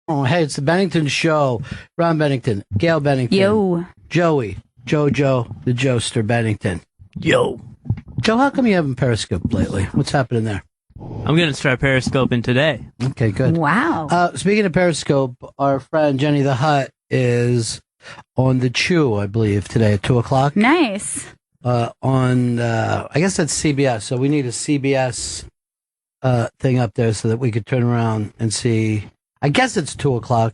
Oh, hey, it's the Bennington Show. Ron Bennington, Gail Bennington. Yo. Joey. Jojo, the Joester Bennington. Yo. Joe, how come you haven't Periscope lately? What's happening there? I'm going to start Periscoping today. Okay, good. Wow. Speaking of Periscope, our friend Jenny the Hutt is on the Chew, I believe, today at 2 o'clock. Nice. I guess that's CBS. So we need a CBS thing up there so that we could turn around and see. I guess it's 2 o'clock.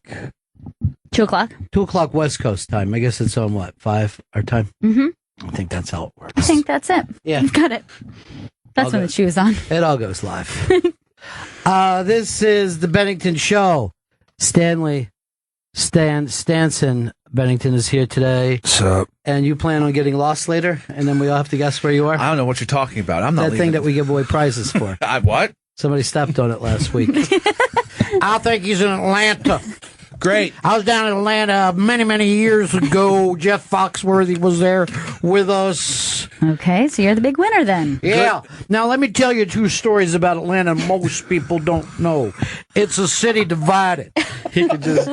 2 o'clock? 2 o'clock West Coast time. I guess it's on what, 5 our time? Mm-hmm. I think that's how it works. I think that's it. Yeah. You've got it. That's when the shoe is on. It all goes live. This is the Bennington Show. Stanson Bennington is here today. What's up? And you plan on getting lost later? And then we all have to guess where you are? I don't know what you're talking about. I'm not that thing that we give away prizes for. What? Somebody stepped on it last week. I think he's in Atlanta. Great. I was down in Atlanta many, many years ago. Jeff Foxworthy was there with us. Okay, so you're the big winner then. Yeah. Now, let me tell you 2 stories about Atlanta most people don't know. It's a city divided. He could just,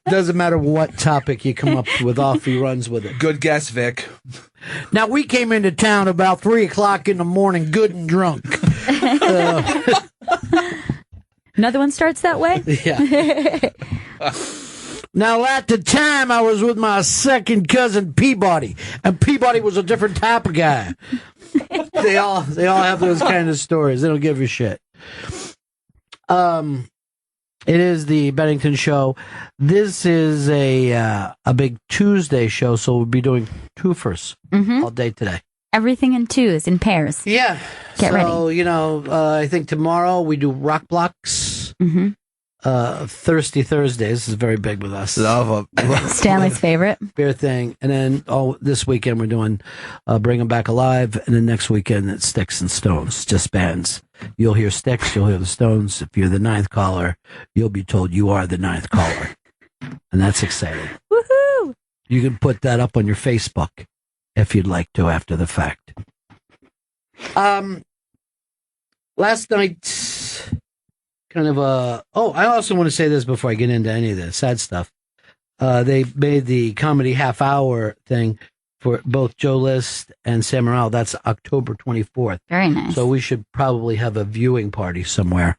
doesn't matter what topic you come up with, off he runs with it. Good guess, Vic. Now, we came into town about 3 o'clock in the morning, good and drunk. Another one starts that way? Yeah. Now, at the time, I was with my second cousin, Peabody, and Peabody was a different type of guy. They all have those kind of stories. They don't give a shit. It is the Bennington Show. This is a big Tuesday show, so we'll be doing twofers all day today. Everything in twos, in pairs. Yeah. Get ready. So, I think tomorrow we do rock blocks. Mm-hmm. Thirsty Thursdays is very big with us. Stanley's favorite. Beer thing. And then this weekend we're doing Bring 'Em Back Alive. And then next weekend it's Sticks and Stones, just bands. You'll hear Sticks, you'll hear the Stones. If you're the 9th caller, you'll be told you are the 9th caller. And that's exciting. Woohoo! You can put that up on your Facebook if you'd like to after the fact. Last night, I also want to say this before I get into any of the sad stuff. They made the comedy half hour thing for both Joe List and Sam Morril. That's October 24th. Very nice. So we should probably have a viewing party somewhere.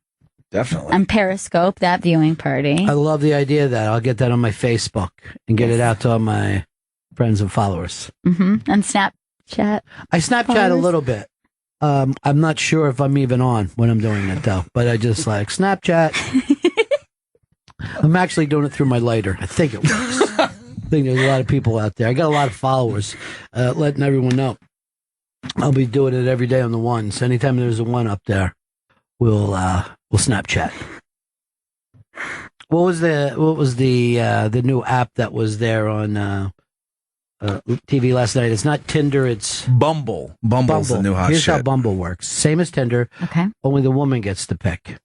Definitely. And Periscope, that viewing party. I love the idea of that. I'll get that on my Facebook and get it out to all my friends and followers. Mm-hmm. And Snapchat. I Snapchat a little bit. I'm not sure if I'm even on when I'm doing it, though. But I just like Snapchat. I'm actually doing it through my lighter. I think it works. I think there's a lot of people out there. I got a lot of followers, letting everyone know. I'll be doing it every day on the ones. Anytime there's a one up there, we'll Snapchat. What was the new app that was there on TV last night? It's not Tinder, it's Bumble. Bumble's the new hot Here's shit. how Bumble works. Same as Tinder. Okay. Only the woman gets to pick.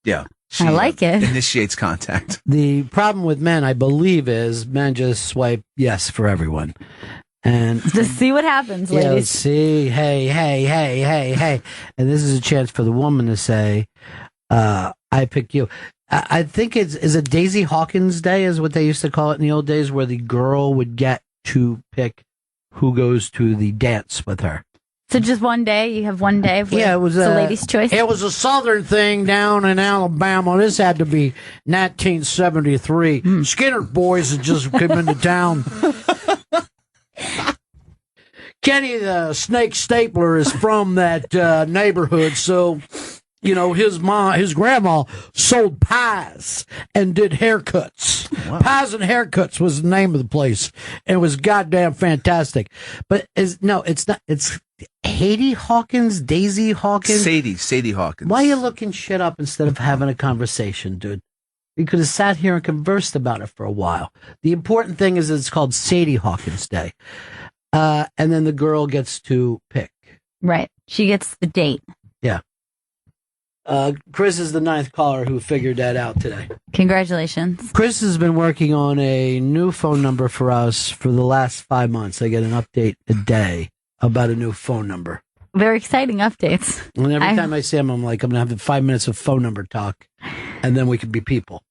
Yeah. I like it. Initiates contact. The problem with men, I believe, is men just swipe yes for everyone. And just see what happens, ladies. Yeah, see, hey. And this is a chance for the woman to say, I pick you. I think is it Daisy Hawkins Day is what they used to call it in the old days, where the girl would get to pick who goes to the dance with her. So just one day, you have one day where it was the lady's choice? It was a southern thing down in Alabama. This had to be 1973. Skinner boys had just come into town. Kenny the Snake Stapler is from that neighborhood, so his grandma sold pies and did haircuts. Wow. Pies and Haircuts was the name of the place. It was goddamn fantastic. But it's not. It's Haiti Hawkins, Daisy Hawkins, Sadie Hawkins. Why are you looking shit up instead of having a conversation, dude? You could have sat here and conversed about it for a while. The important thing is it's called Sadie Hawkins Day. And then the girl gets to pick. Right. She gets the date. Yeah. Chris is the 9th caller who figured that out today. Congratulations. Chris has been working on a new phone number for us for the last 5 months. I get an update a day about a new phone number. Very exciting updates. And every time I see him, I'm like, I'm going to have 5 minutes of phone number talk, and then we can be people.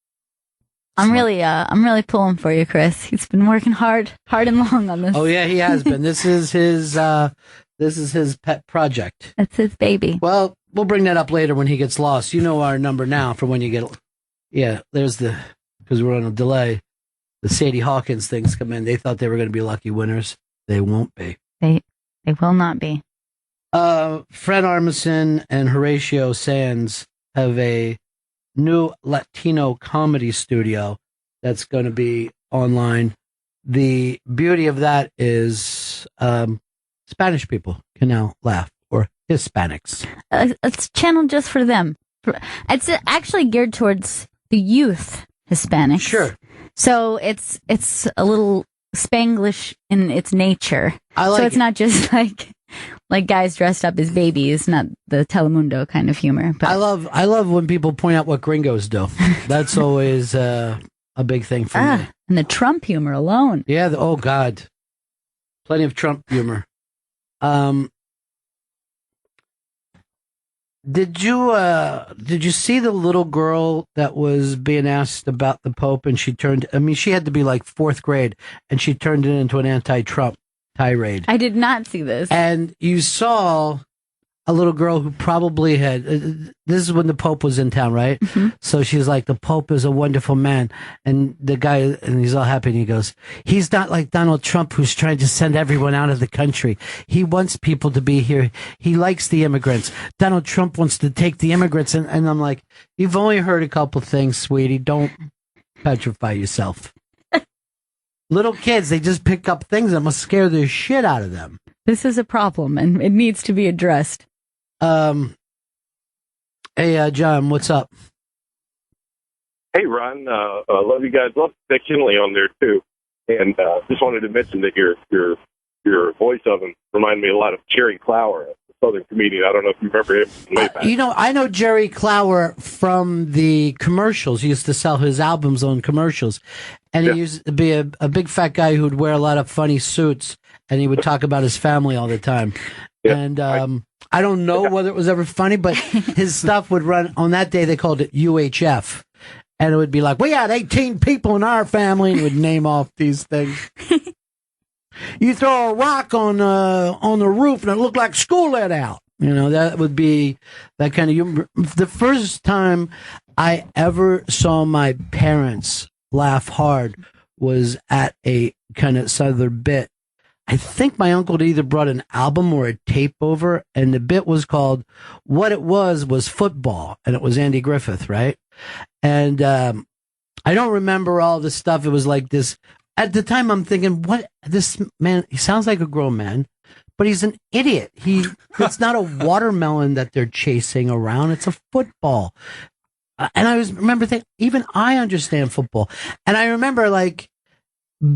I'm really pulling for you, Chris. He's been working hard and long on this. Oh yeah, he has been. This is his pet project. That's his baby. Well, we'll bring that up later when he gets lost. You know our number now for when you get. Yeah, there's because we're on a delay. The Sadie Hawkins things come in. They thought they were going to be lucky winners. They won't be. They will not be. Fred Armisen and Horatio Sands have a new Latino comedy studio that's going to be online. The beauty of that is Spanish people can now laugh, or Hispanics. It's channeled just for them. It's actually geared towards the youth Hispanics. Sure. So it's a little Spanglish in its nature. So it's not just like guys dressed up as babies, not the Telemundo kind of humor. But I love when people point out what gringos do. That's always a big thing for me. And the Trump humor alone. Yeah. Oh God, plenty of Trump humor. Did you see the little girl that was being asked about the Pope, and she had to be like fourth grade, and she turned it into an anti-Trump tirade. I did not see this. And you saw a little girl who probably had, this is when the Pope was in town, right? Mm-hmm. So she's like, the Pope is a wonderful man. And the guy, and he's all happy, and he goes, he's not like Donald Trump, who's trying to send everyone out of the country. He wants people to be here. He likes the immigrants. Donald Trump wants to take the immigrants. And I'm like, you've only heard a couple things, sweetie. Don't petrify yourself. Little kids, they just pick up things that must scare the shit out of them. This is a problem, and it needs to be addressed. Hey, John, what's up? Hey, Ron. Love you guys. Love Dick Kinley on there too, and just wanted to mention that your voice of him reminded me a lot of Jerry Clower, a Southern comedian. I don't know if you remember him from way back. I know Jerry Clower from the commercials. He used to sell his albums on commercials, and he used to be a big fat guy who would wear a lot of funny suits, and he would talk about his family all the time. Yeah, and I don't know whether it was ever funny, but his stuff would run on that day. They called it UHF, and it would be like, we had 18 people in our family, and he would name off these things. You throw a rock on the roof, and it looked like school let out. You know, that would be that kind of humor. The first time I ever saw my parents laugh hard was at a kind of Southern bit. I think my uncle had either brought an album or a tape over, and the bit was called What It Was Football, and it was Andy Griffith, right? And I don't remember all the stuff. It was like this. At the time, I'm thinking, what? This man, he sounds like a grown man, but he's an idiot. It's not a watermelon that they're chasing around. It's a football. And I remember thinking, even I understand football. And I remember, like,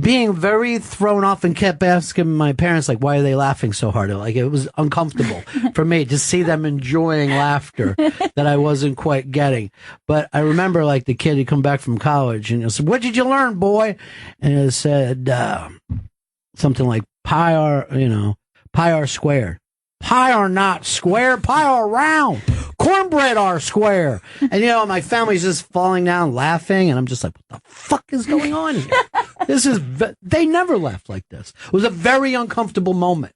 being very thrown off and kept asking my parents, like, why are they laughing so hard? Like, it was uncomfortable for me to see them enjoying laughter that I wasn't quite getting. But I remember, like, the kid had come back from college and he said, what did you learn, boy? And it said something like pi r squared. Pi are not square, pi are round. Cornbread are square. And, my family's just falling down laughing, and I'm just like, what the fuck is going on here? They never laughed like this. It was a very uncomfortable moment.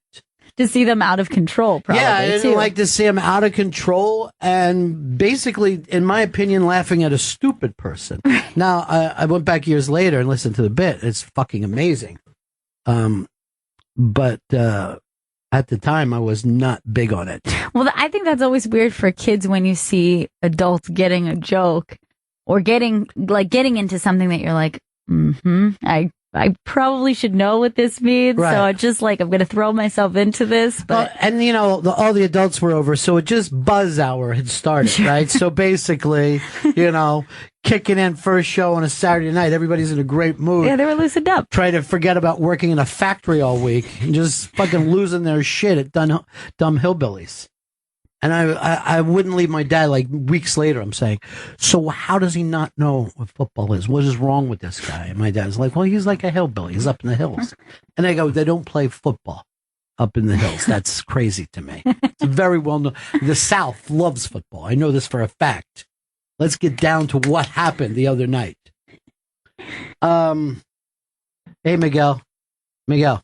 To see them out of control, probably. Yeah, I didn't like to see them out of control and basically, in my opinion, laughing at a stupid person. Now, I went back years later and listened to the bit. It's fucking amazing. But at the time, I was not big on it. Well, I think that's always weird for kids when you see adults getting a joke or getting into something that you're like, I probably should know what this means. Right. So it's just like, I'm going to throw myself into this. But and all the adults were over, so it just buzz hour had started, right? So basically, kicking in first show on a Saturday night, everybody's in a great mood. Yeah, they were loosened up. Trying to forget about working in a factory all week and just fucking losing their shit at dumb hillbillies. And I wouldn't leave my dad, like, weeks later. I'm saying, so how does he not know what football is? What is wrong with this guy? And my dad's like, well, he's like a hillbilly. He's up in the hills. And I go, they don't play football up in the hills. That's crazy to me. It's very well known. The South loves football. I know this for a fact. Let's get down to what happened the other night. Hey, Miguel. Miguel.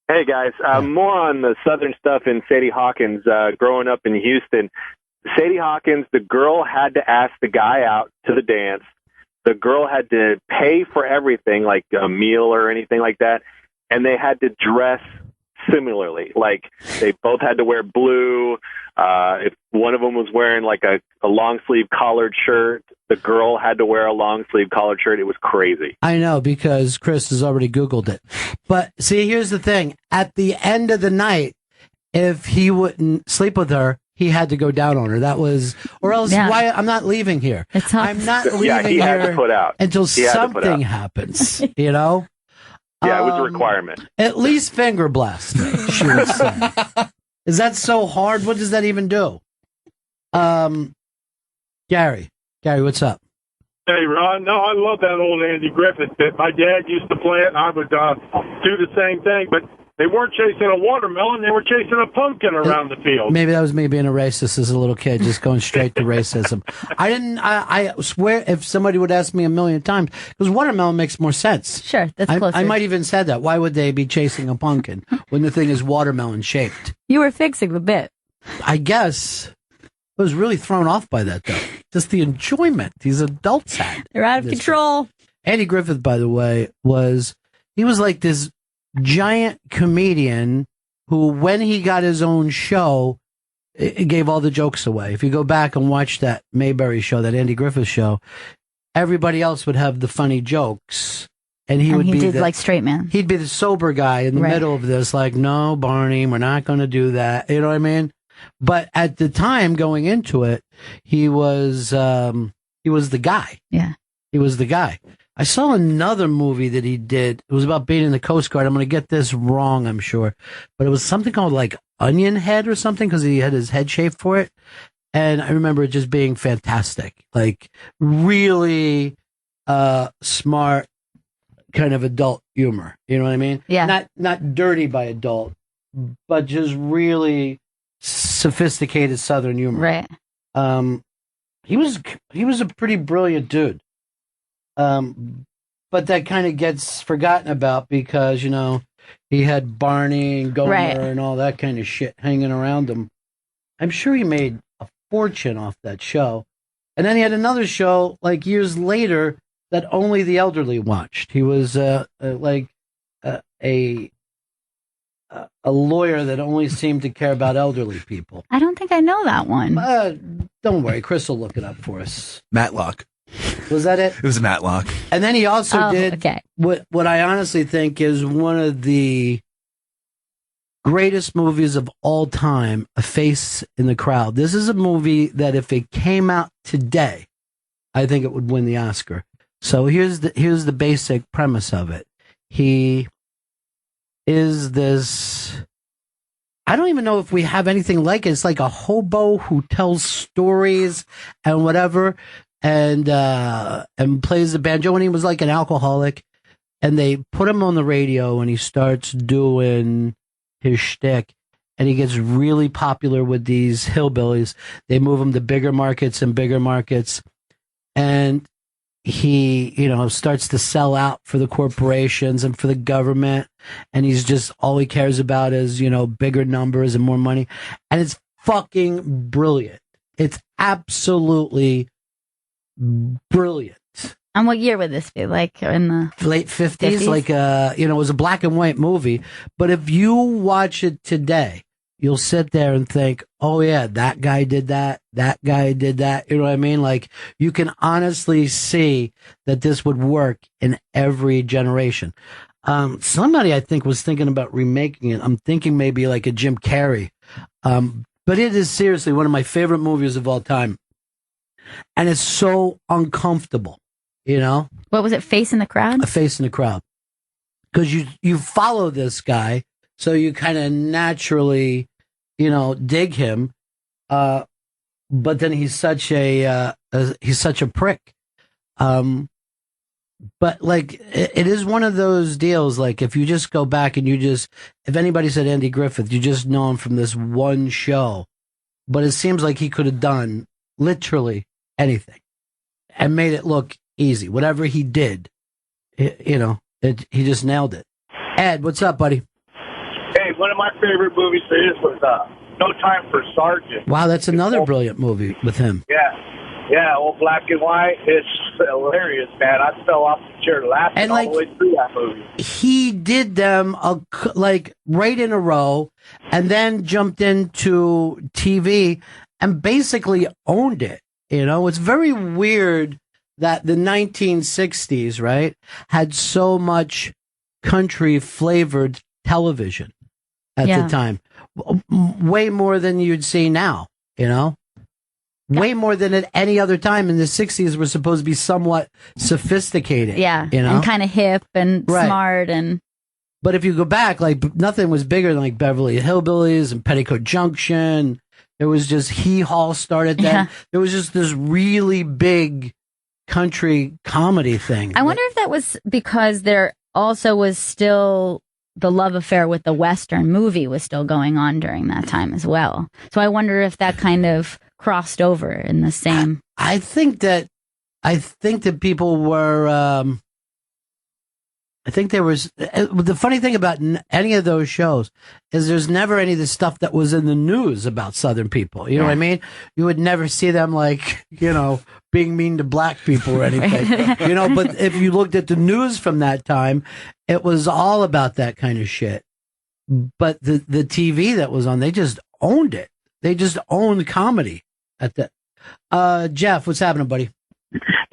Hey guys, more on the Southern stuff in Sadie Hawkins. Growing up in Houston, Sadie Hawkins, the girl had to ask the guy out to the dance. The girl had to pay for everything, like a meal or anything like that, and they had to dress similarly. Like they both had to wear blue. If one of them was wearing like a long sleeve collared shirt, the girl had to wear a long sleeve collared shirt. It was crazy. I know, because Chris has already Googled it. But see, here's the thing. At the end of the night, if he wouldn't sleep with her, he had to go down on her. That was, or else why? I'm not leaving here. I'm not leaving he had here to put out until something happens, you know? Yeah, it was a requirement. At least finger blast, she would say. Is that so hard? What does that even do? Gary, what's up? Hey, Ron. No, I love that old Andy Griffith bit. My dad used to play it, and I would do the same thing. But they weren't chasing a watermelon; they were chasing a pumpkin around the field. Maybe that was me being a racist as a little kid, just going straight to racism. I swear, if somebody would ask me a million times, because watermelon makes more sense. Sure, that's closer. I might even said that. Why would they be chasing a pumpkin when the thing is watermelon shaped? You were fixing the bit. I guess. I was really thrown off by that, though. Just the enjoyment these adults had. They're out of control. Andy Griffith, by the way, was like this giant comedian who, when he got his own show, it gave all the jokes away. If you go back and watch that Mayberry show, that Andy Griffith show, everybody else would have the funny jokes. And he would be like straight man. He'd be the sober guy in the middle of this, like, no, Barney, we're not going to do that. You know what I mean? But at the time going into it, he was the guy. Yeah. He was the guy. I saw another movie that he did. It was about being in the Coast Guard. I'm going to get this wrong, I'm sure. But it was something called like Onion Head or something, because he had his head shaved for it. And I remember it just being fantastic. Like really smart kind of adult humor. You know what I mean? Yeah. Not dirty by adult, but just really sophisticated Southern humor. Right. He was a pretty brilliant dude. But that kind of gets forgotten about because, you know, he had Barney and Gomer and all that kind of shit hanging around him. I'm sure he made a fortune off that show. And then he had another show like years later that only the elderly watched. He was like a lawyer that only seemed to care about elderly people. I don't think I know that one. Don't worry, Chris will look it up for us. Matlock. Was that it? It was a Matlock. And then he also did what I honestly think is one of the greatest movies of all time, A Face in the Crowd. This is a movie that if it came out today, I think it would win the Oscar. So here's the basic premise of it. He is this, I don't even know if we have anything like it. It's like a hobo who tells stories and whatever, and plays the banjo. And he was like an alcoholic, and they put him on the radio, and he starts doing his shtick, and he gets really popular with these hillbillies. They move him to bigger markets and bigger markets, and he, you know, starts to sell out for the corporations and for the government. And he's just, all he cares about is, you know, bigger numbers and more money. And it's fucking brilliant. It's absolutely brilliant. And what year would this be? Like in the late 50s? Like, you know, it was a black and white movie. But if you watch it today, you'll sit there and think, oh yeah, that guy did that. That guy did that. You know what I mean? Like, you can honestly see that this would work in every generation. Somebody I think was thinking about remaking it. I'm thinking maybe like a Jim Carrey. But it is seriously one of my favorite movies of all time. And it's so uncomfortable, you know? What was it? Face in the Crowd? A Face in the Crowd. Because you follow this guy, so you kind of naturally, you know, dig him. But then he's such a prick. But like, it is one of those deals. Like, if you just go back and if anybody said Andy Griffith, you just know him from this one show. But it seems like he could have done literally anything and made it look easy. Whatever he did, he just nailed it. Ed, what's up, buddy? Hey, one of my favorite movies of his was No Time for Sergeant. Wow, that's another brilliant movie with him. Yeah, old black and white. It's hilarious, man. I fell off the chair laughing And, all the way through that movie. He did them right in a row, and then jumped into TV and basically owned it. It's very weird that the 1960s, right, had so much country flavored television at the time. Way more than you'd see now, Way more than at any other time. In the 60s were supposed to be somewhat sophisticated. Yeah. And kind of hip and smart. But if you go back, nothing was bigger than Beverly Hillbillies and Petticoat Junction. There was just Hee Haw started then. Yeah. There was just this really big country comedy thing. I wonder if that was because there also was still the love affair with the Western movie was still going on during that time as well. So I wonder if that kind of crossed over in the same. I think that people were. I think there was the funny thing about any of those shows is there's never any of the stuff that was in the news about Southern people. You know what I mean? You would never see them being mean to black people or anything. But if you looked at the news from that time, it was all about that kind of shit. But the TV that was on, they just owned it. They just owned comedy at that. Jeff, what's happening, buddy?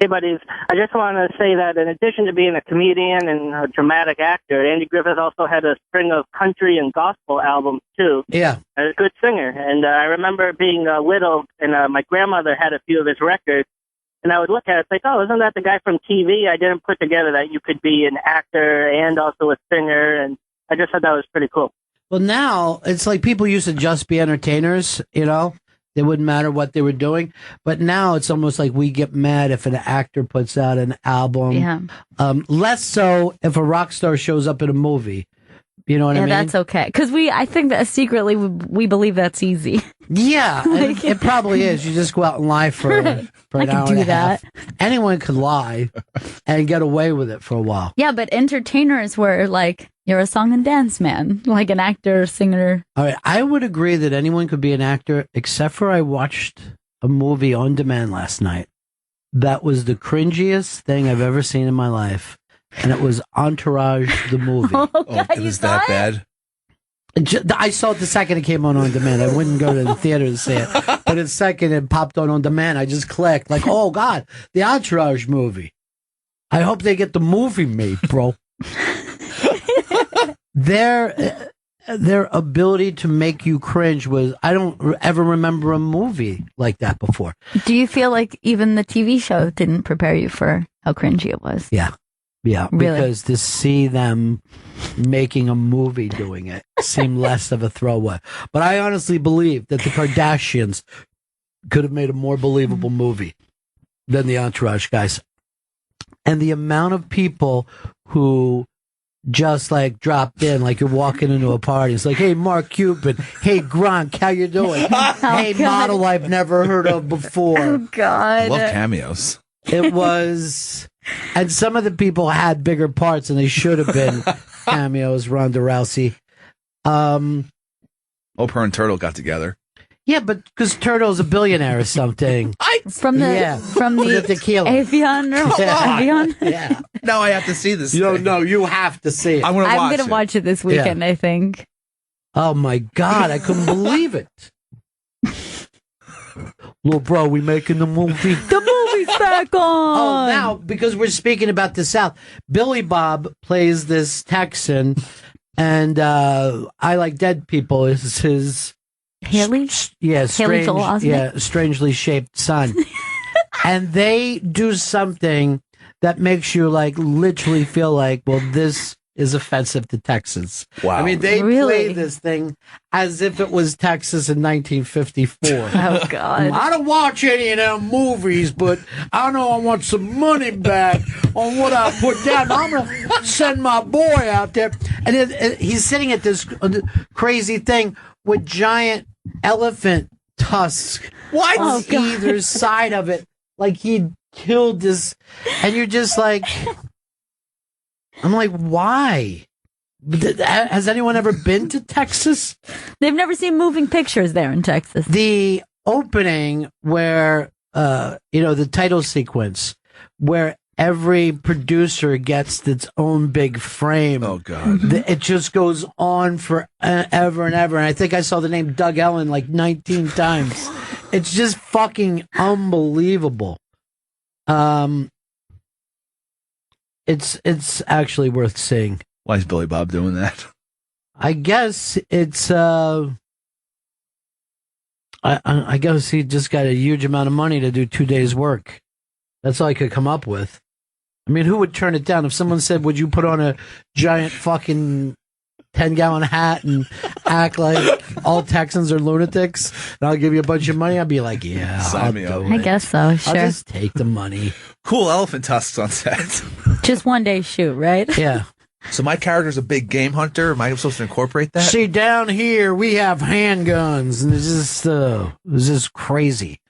Hey, buddies. I just want to say that in addition to being a comedian and a dramatic actor, Andy Griffith also had a string of country and gospel albums, too. Yeah. And a good singer. And I remember being little, and my grandmother had a few of his records. And I would look at it, it's like, oh, isn't that the guy from TV? I didn't put together that you could be an actor and also a singer. And I just thought that was pretty cool. Well, now it's like people used to just be entertainers, It wouldn't matter what they were doing. But now it's almost like we get mad if an actor puts out an album. Yeah. Less so if a rock star shows up in a movie. You know what I mean? Yeah, that's okay. Because I think that secretly we believe that's easy. Yeah, it probably is. You just go out and lie for an hour and a half. Anyone could lie and get away with it for a while. Yeah, but entertainers were like, you're a song and dance man, like an actor, singer. All right, I would agree that anyone could be an actor, except for I watched a movie on demand last night. That was the cringiest thing I've ever seen in my life. And it was Entourage, the movie. It was that bad? I saw it the second it came on demand. I wouldn't go to the theater to see it. But the second it popped on demand, I just clicked. Like, oh, God, the Entourage movie. I hope they get the movie made, bro. Their ability to make you cringe was, I don't ever remember a movie like that before. Do you feel like even the TV show didn't prepare you for how cringy it was? Yeah. Yeah, really? Because to see them making a movie doing it seemed less of a throwaway. But I honestly believe that the Kardashians could have made a more believable movie than the Entourage guys. And the amount of people who just dropped in, like you're walking into a party. It's like, hey, Mark Cuban. Hey, Gronk, how you doing? Hey, model I've never heard of before. Oh, God. I love cameos. It was... And some of the people had bigger parts than they should have been cameos, Ronda Rousey. Oprah and Turtle got together. Yeah, but because Turtle's a billionaire or something. From the tequila. Avion? Avion? Yeah. Now I have to see this. No, you have to see it. I'm going to watch it this weekend, I think. Oh, my God. I couldn't believe it. Little bro, we making the movie. The movie's back on. Oh, now, because we're speaking about the South, Billy Bob plays this Texan, and I Like Dead People is his... Haley? Strangely shaped son. And they do something that makes you, literally feel like, well, this is offensive to Texans. Wow. I mean, they play this thing as if it was Texas in 1954. Oh, God. I don't watch any of them movies, but I know I want some money back on what I put down. I'm going to send my boy out there. And he's sitting at this crazy thing with giant elephant tusks on either side of it. Like he killed this. And you're just like... I'm like, why? Has anyone ever been to Texas? They've never seen moving pictures there in Texas. The opening where, the title sequence where every producer gets its own big frame. Oh, God. It just goes on forever and ever. And I think I saw the name Doug Ellen like 19 times. It's just fucking unbelievable. It's actually worth seeing. Why is Billy Bob doing that? I guess it's I guess he just got a huge amount of money to do 2 days work. That's all I could come up with. I mean, who would turn it down if someone said, "Would you put on a giant fucking 10-gallon hat and act like all Texans are lunatics, and I'll give you a bunch of money"? I'd be like, "Yeah, Sign me up. I guess so. Sure. I'll just take the money." Cool elephant tusks on set. Just one day shoot, right? Yeah. So my character's a big game hunter. Am I supposed to incorporate that? See, down here we have handguns, and it was just crazy.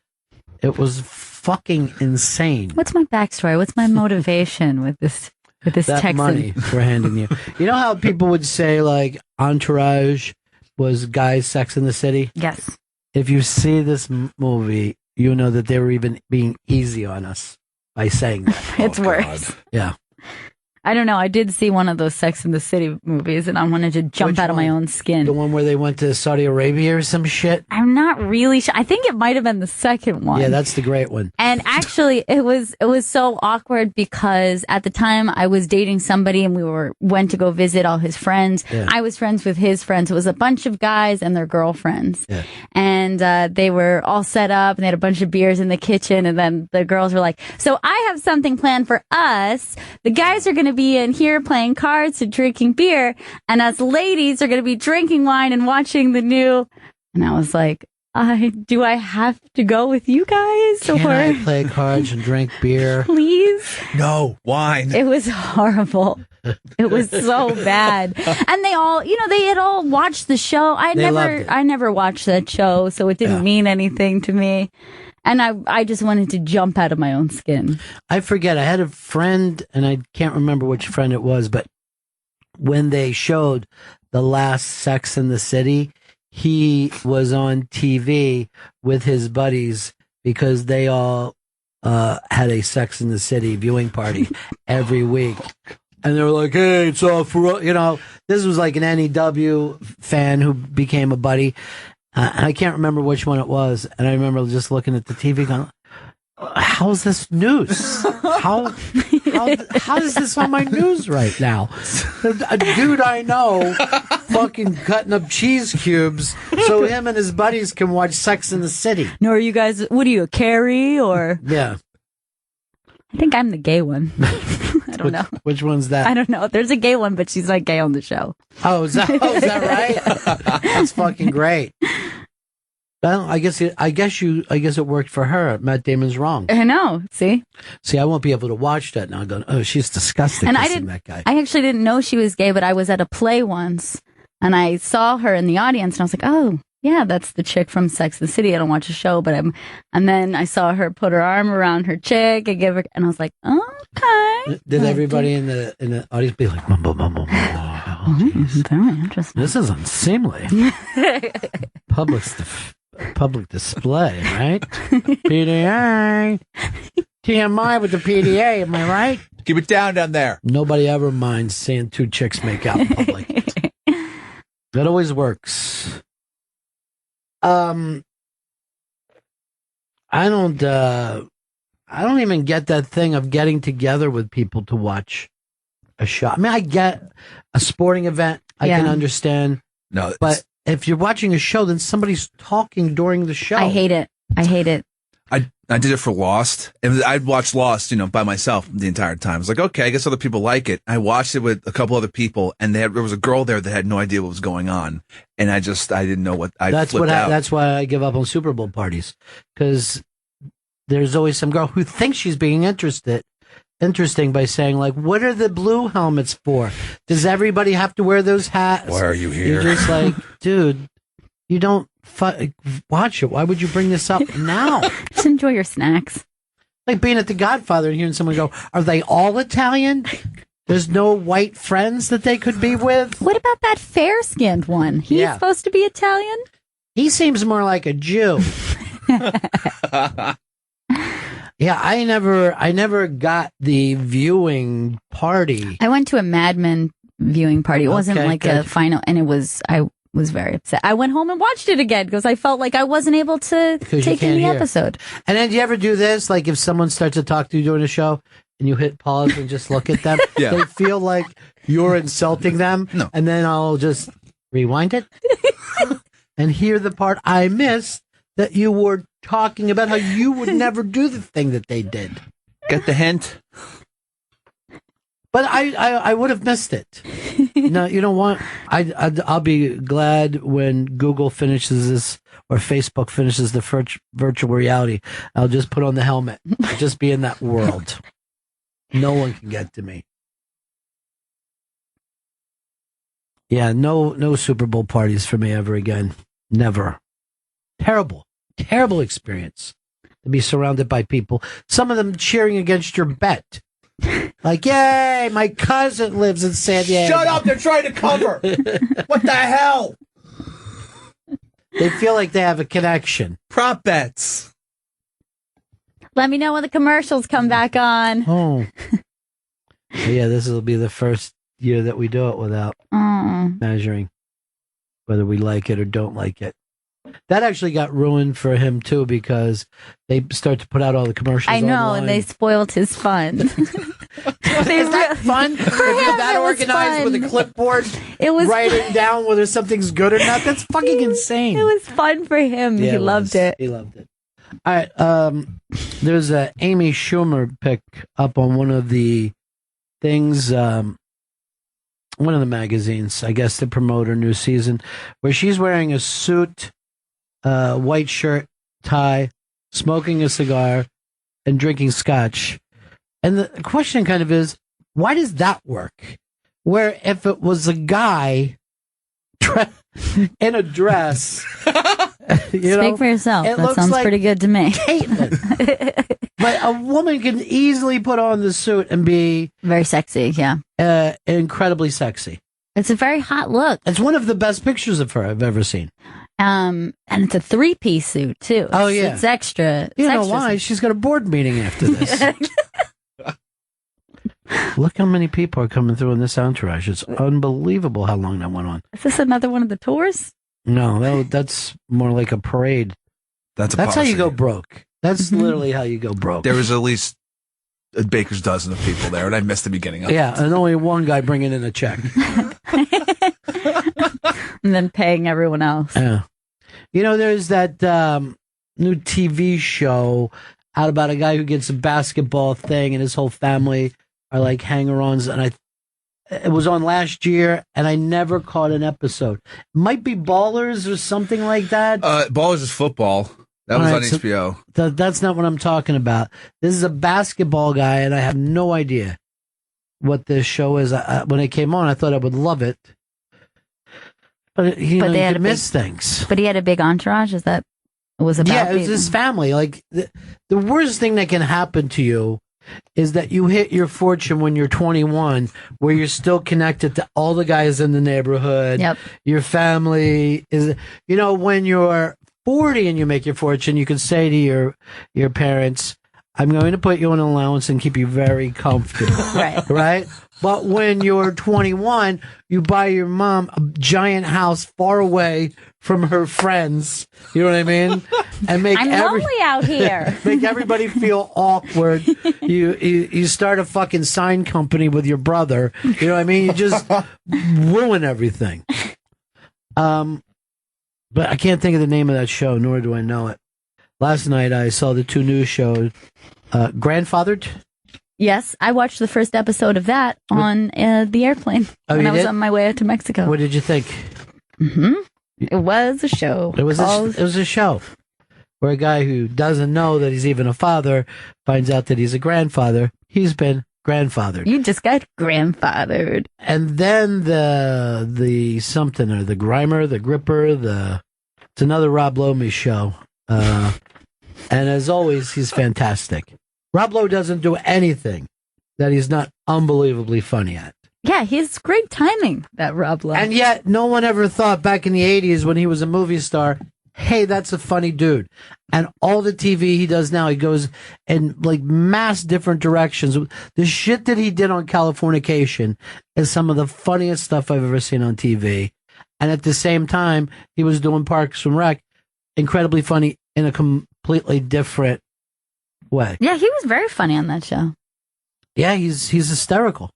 It was fucking insane. What's my backstory? What's my motivation with this that Texan money we're handing you? You know how people would say like Entourage was guys' Sex in the City? Yes. If you see this movie, you know that they were even being easy on us by saying that. It's worse. Yeah. I don't know. I did see one of those Sex in the City movies, and I wanted to jump Which out of my one? own skin. The one where they went to Saudi Arabia or some shit? I'm not really sure. I think it might have been the second one. Yeah, that's the great one. And actually, it was so awkward because at the time I was dating somebody, and we went to go visit all his friends. Yeah. I was friends with his friends. It was a bunch of guys and their girlfriends. Yeah. And they were all set up, and they had a bunch of beers in the kitchen. And then the girls were like, "So I have something planned for us. The guys are going to be in here playing cards and drinking beer, and us ladies are going to be drinking wine and watching the new." And I was like, do I have to go with you guys? Can I play cards and drink beer? Please? No, wine. It was horrible. It was so bad. And they all, they had all watched the show. I never watched that show, so it didn't mean anything to me. And I just wanted to jump out of my own skin. I forget. I had a friend, and I can't remember which friend it was, but when they showed the last Sex in the City, he was on TV with his buddies because they all had a Sex in the City viewing party every week. And they were like, "Hey, it's all for," this was like an NEW fan who became a buddy. And I can't remember which one it was. And I remember just looking at the TV going, "How's this news? How is this on my news right now?" A dude I know fucking cutting up cheese cubes so him and his buddies can watch Sex in the City. No, are you guys, what are you, a Carrie or? Yeah. I think I'm the gay one. I don't know. Which one's that? I don't know. There's a gay one, but she's not gay on the show. Oh, is that right? That's fucking great. Well, I guess it worked for her. Matt Damon's wrong. I know. See, I won't be able to watch that now. Going, oh, she's disgusting. And that guy. I actually didn't know she was gay, but I was at a play once, and I saw her in the audience, and I was like, "Oh, yeah, that's the chick from Sex and the City." I don't watch the show, but and then I saw her put her arm around her chick and give her, and I was like, "Okay." Did everybody in the audience be like, "Mumbo, mumbo, mumbo"? Very interesting. This is unseemly. Public display, right? PDA. TMI with the PDA, am I right? Keep it down there. Nobody ever minds seeing two chicks make out in public. That always works. I don't even get that thing of getting together with people to watch a show. I mean, I get a sporting event. I can understand. No, but if you're watching a show, then somebody's talking during the show. I hate it. I did it for Lost, and I'd watch Lost, by myself the entire time. I was like, okay, I guess other people like it. I watched it with a couple other people, and there was a girl there that had no idea what was going on, and I didn't know what. That's why I give up on Super Bowl parties, because there's always some girl who thinks she's being interesting by saying, like, "What are the blue helmets for? Does everybody have to wear those hats? Why are you here?" You're just like, dude, you don't watch it. Why would you bring this up now? Just enjoy your snacks. Like being at The Godfather and hearing someone go, "Are they all Italian?" There's no white friends that they could be with. What about that fair-skinned one? He's supposed to be Italian? He seems more like a Jew. Yeah, I never got the viewing party. I went to a Mad Men viewing party. It wasn't like a final, and I was very upset. I went home and watched it again because I felt like I wasn't able to take in the episode. And then do you ever do this? Like if someone starts to talk to you during a show and you hit pause and just look at them, they feel like you're insulting them. No. And then I'll just rewind it and hear the part I missed that you were talking about how you would never do the thing that they did. Get the hint? But I would have missed it. No, you know what? I'll be glad when Google finishes this or Facebook finishes the virtual reality. I'll just put on the helmet. I'll just be in that world. No one can get to me. Yeah, no Super Bowl parties for me ever again. Never. Terrible experience to be surrounded by people. Some of them cheering against your bet. Like, yay, my cousin lives in San Diego. Shut up, they're trying to cover. What the hell? They feel like they have a connection. Prop bets. Let me know when the commercials come back on. Oh. Yeah, this will be the first year that we do it without measuring whether we like it or don't like it. That actually got ruined for him, too, because they start to put out all the commercials I know, online. and they spoiled his fun. Is that fun? If you're that organized with a clipboard, writing down whether something's good or not, that's fucking insane. It was fun for him. Yeah, he loved it. He loved it. All right, there's a Amy Schumer pick up on one of the things, one of the magazines, I guess, to promote her new season, where she's wearing a suit, white shirt, tie, smoking a cigar, and drinking scotch. And the question kind of is, why does that work? Where if it was a guy in a dress, Speak for yourself. That sounds pretty good to me. But a woman can easily put on the suit and be very sexy. Yeah, incredibly sexy. It's a very hot look. It's one of the best pictures of her I've ever seen. And it's a 3-piece suit too. Oh yeah, it's extra. You know why? She's got a board meeting after this. Look how many people are coming through in this entourage. It's unbelievable how long that went on. Is this another one of the tours? No, that's more like a parade. That's how you go broke. That's literally how you go broke. There was at least a baker's dozen of people there, and I missed the beginning of it. Yeah, and only one guy bringing in a check. And then paying everyone else. Yeah. You know, there's that new TV show out about a guy who gets a basketball thing and his whole family are like hanger-ons. And it was on last year and I never caught an episode. Might be Ballers or something like that. Ballers is football. That was on HBO. That's not what I'm talking about. This is a basketball guy and I have no idea what this show is. When it came on, I thought I would love it. But you could miss things. But he had a big entourage. Is that was about? Yeah, it was his family. Like the worst thing that can happen to you is that you hit your fortune when you're 21, where you're still connected to all the guys in the neighborhood. Yep. Your family is. You know, when you're 40 and you make your fortune, you can say to your parents, "I'm going to put you on allowance and keep you very comfortable." Right. But when you're 21, you buy your mom a giant house far away from her friends. You know what I mean? And make I'm lonely out here. Make everybody feel awkward. You start a fucking sign company with your brother. You know what I mean? You just ruin everything. But I can't think of the name of that show, nor do I know it. Last night I saw the two news shows, Grandfathered. Yes, I watched the first episode of that on the airplane when I was on my way out to Mexico. What did you think? It was a show. It was a show where a guy who doesn't know that he's even a father finds out that he's a grandfather. He's been grandfathered. You just got grandfathered. And then the something or the Grimer, the Gripper, it's another Rob Lowe show. And as always, he's fantastic. Rob Lowe doesn't do anything that he's not unbelievably funny at. Yeah, he's great timing, that Rob Lowe. And yet, no one ever thought back in the 80s when he was a movie star, hey, that's a funny dude. And all the TV he does now, he goes in like mass different directions. The shit that he did on Californication is some of the funniest stuff I've ever seen on TV. And at the same time, he was doing Parks and Rec, incredibly funny in a completely different way. Yeah, he was very funny on that show. Yeah, he's hysterical.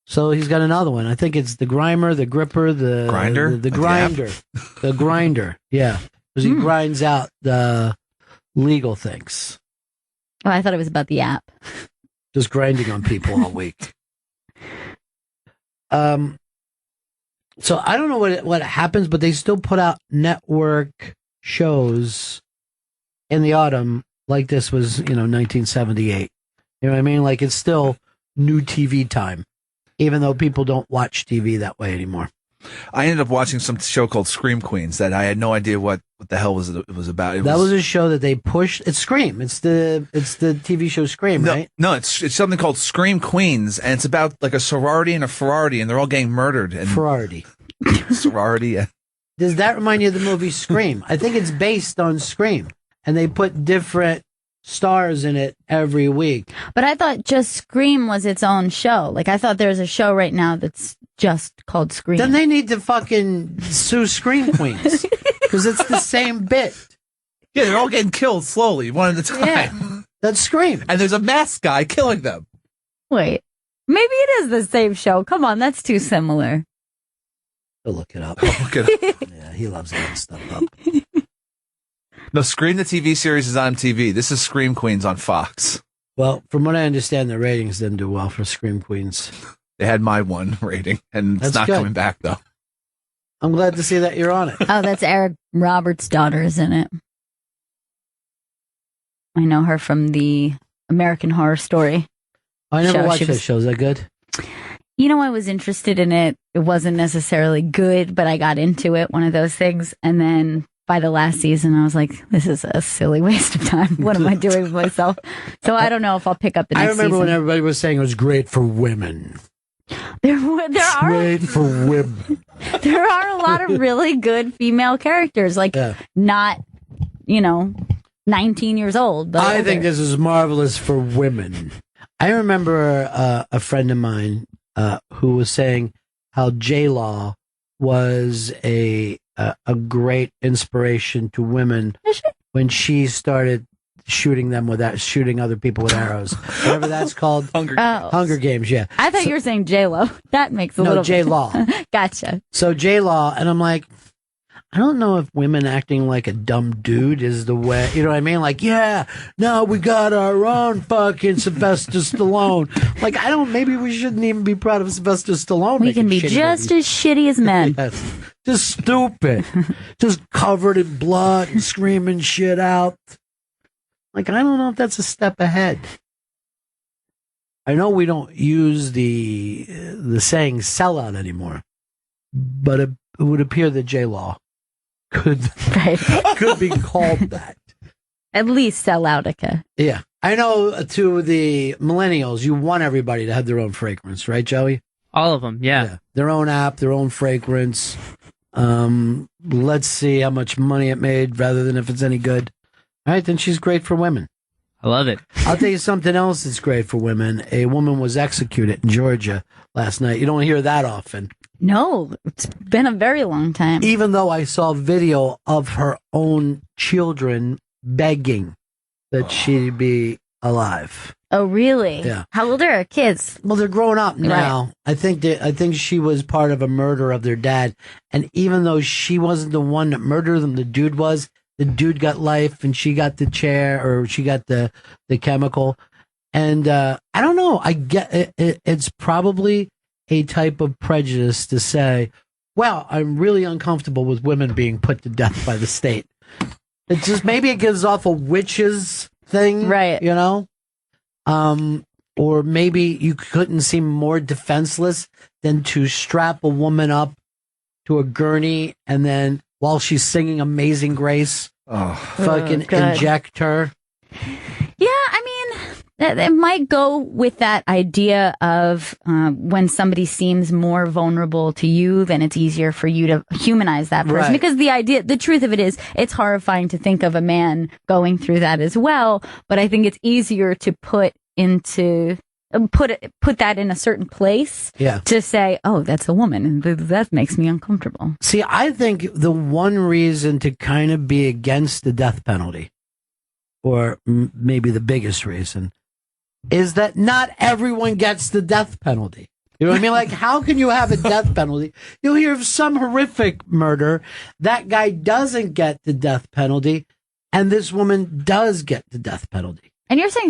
So he's got another one. I think it's the Grimer, the Gripper, the Grinder, the Grinder, the Grinder. Yeah, because he grinds out the legal things. Oh, I thought it was about the app. Just grinding on people all week. So I don't know what happens, but they still put out network shows in the autumn like this was, 1978. You know what I mean? Like it's still new TV time, even though people don't watch TV that way anymore. I ended up watching some show called Scream Queens that I had no idea what the hell it was about. That was a show that they pushed. It's Scream. It's the TV show Scream, right? No, it's something called Scream Queens, and it's about like a sorority and a sorority, and they're all getting murdered. And sorority. Sorority. Yeah. Does that remind you of the movie Scream? I think it's based on Scream, and they put different stars in it every week. But I thought just Scream was its own show. Like I thought there's a show right now that's just called Scream. Then they need to fucking sue Scream Queens because it's the same bit. Yeah, they're all getting killed slowly, one at a time. Yeah, that's Scream. And there's a masked guy killing them. Wait, maybe it is the same show. Come on, that's too similar. Go look it up. Look it up. Yeah, he loves looking stuff up. No, Scream the TV series is on TV. This is Scream Queens on Fox. Well, from what I understand, the ratings didn't do well for Scream Queens. They had my one rating, and it's not coming back, though. I'm glad to see that you're on it. Oh, that's Eric Roberts' daughter, isn't it? I know her from the American Horror Story. I never watched that show. Is that good? I was interested in it. It wasn't necessarily good, but I got into it, one of those things. And then by the last season, I was like, this is a silly waste of time. What am I doing with myself? So I don't know if I'll pick up the next season. I remember when everybody was saying it was great for women. There are great for women. There are a lot of really good female characters, like not, 19 years old. But I think this is marvelous for women. I remember a friend of mine who was saying how J-Law was a great inspiration to women when she started shooting other people with arrows. Whatever that's called. Hunger Games, yeah. I thought you were saying J-Lo. That makes a little J-Law. Gotcha. So J-Law, and I'm like, I don't know if women acting like a dumb dude is the way, you know what I mean? Like, yeah, now we got our own fucking Sylvester Stallone. Like, maybe we shouldn't even be proud of Sylvester Stallone. We can be just as shitty as men. Yes. Just stupid. Just covered in blood and screaming shit out. Like, I don't know if that's a step ahead. I know we don't use the saying sellout anymore, but it would appear that J-Law could be called that. At least selloutica. Yeah. I know to the millennials, you want everybody to have their own fragrance, right, Joey? All of them, yeah. Their own app, their own fragrance. Let's see how much money it made rather than if it's any good. All right, then she's great for women. I love it. I'll tell you something else that's great for women. A woman was executed in Georgia last night. You don't hear that often. No, it's been a very long time. Even though I saw video of her own children begging that she be alive. Oh, really? Yeah. How old are her kids? Well, they're grown up now. Right. I think she was part of a murder of their dad. And even though she wasn't the one that murdered them, the dude was. The dude got life and she got the chair, or she got the chemical. And I don't know. I get it, it's probably a type of prejudice to say, well, I'm really uncomfortable with women being put to death by the state. It's just, maybe it gives off a witches thing, right? Or maybe you couldn't seem more defenseless than to strap a woman up to a gurney and then, while she's singing Amazing Grace, fucking inject her. Yeah, I mean, It might go with that idea of when somebody seems more vulnerable to you, then it's easier for you to humanize that person. Right. Because the truth of it is, it's horrifying to think of a man going through that as well. But I think it's easier to put that in a certain place to say, oh, that's a woman. And that makes me uncomfortable. See, I think the one reason to kind of be against the death penalty, or maybe the biggest reason, is that not everyone gets the death penalty. You know what I mean? Like, how can you have a death penalty? You'll hear of some horrific murder. That guy doesn't get the death penalty, and this woman does get the death penalty. And you're saying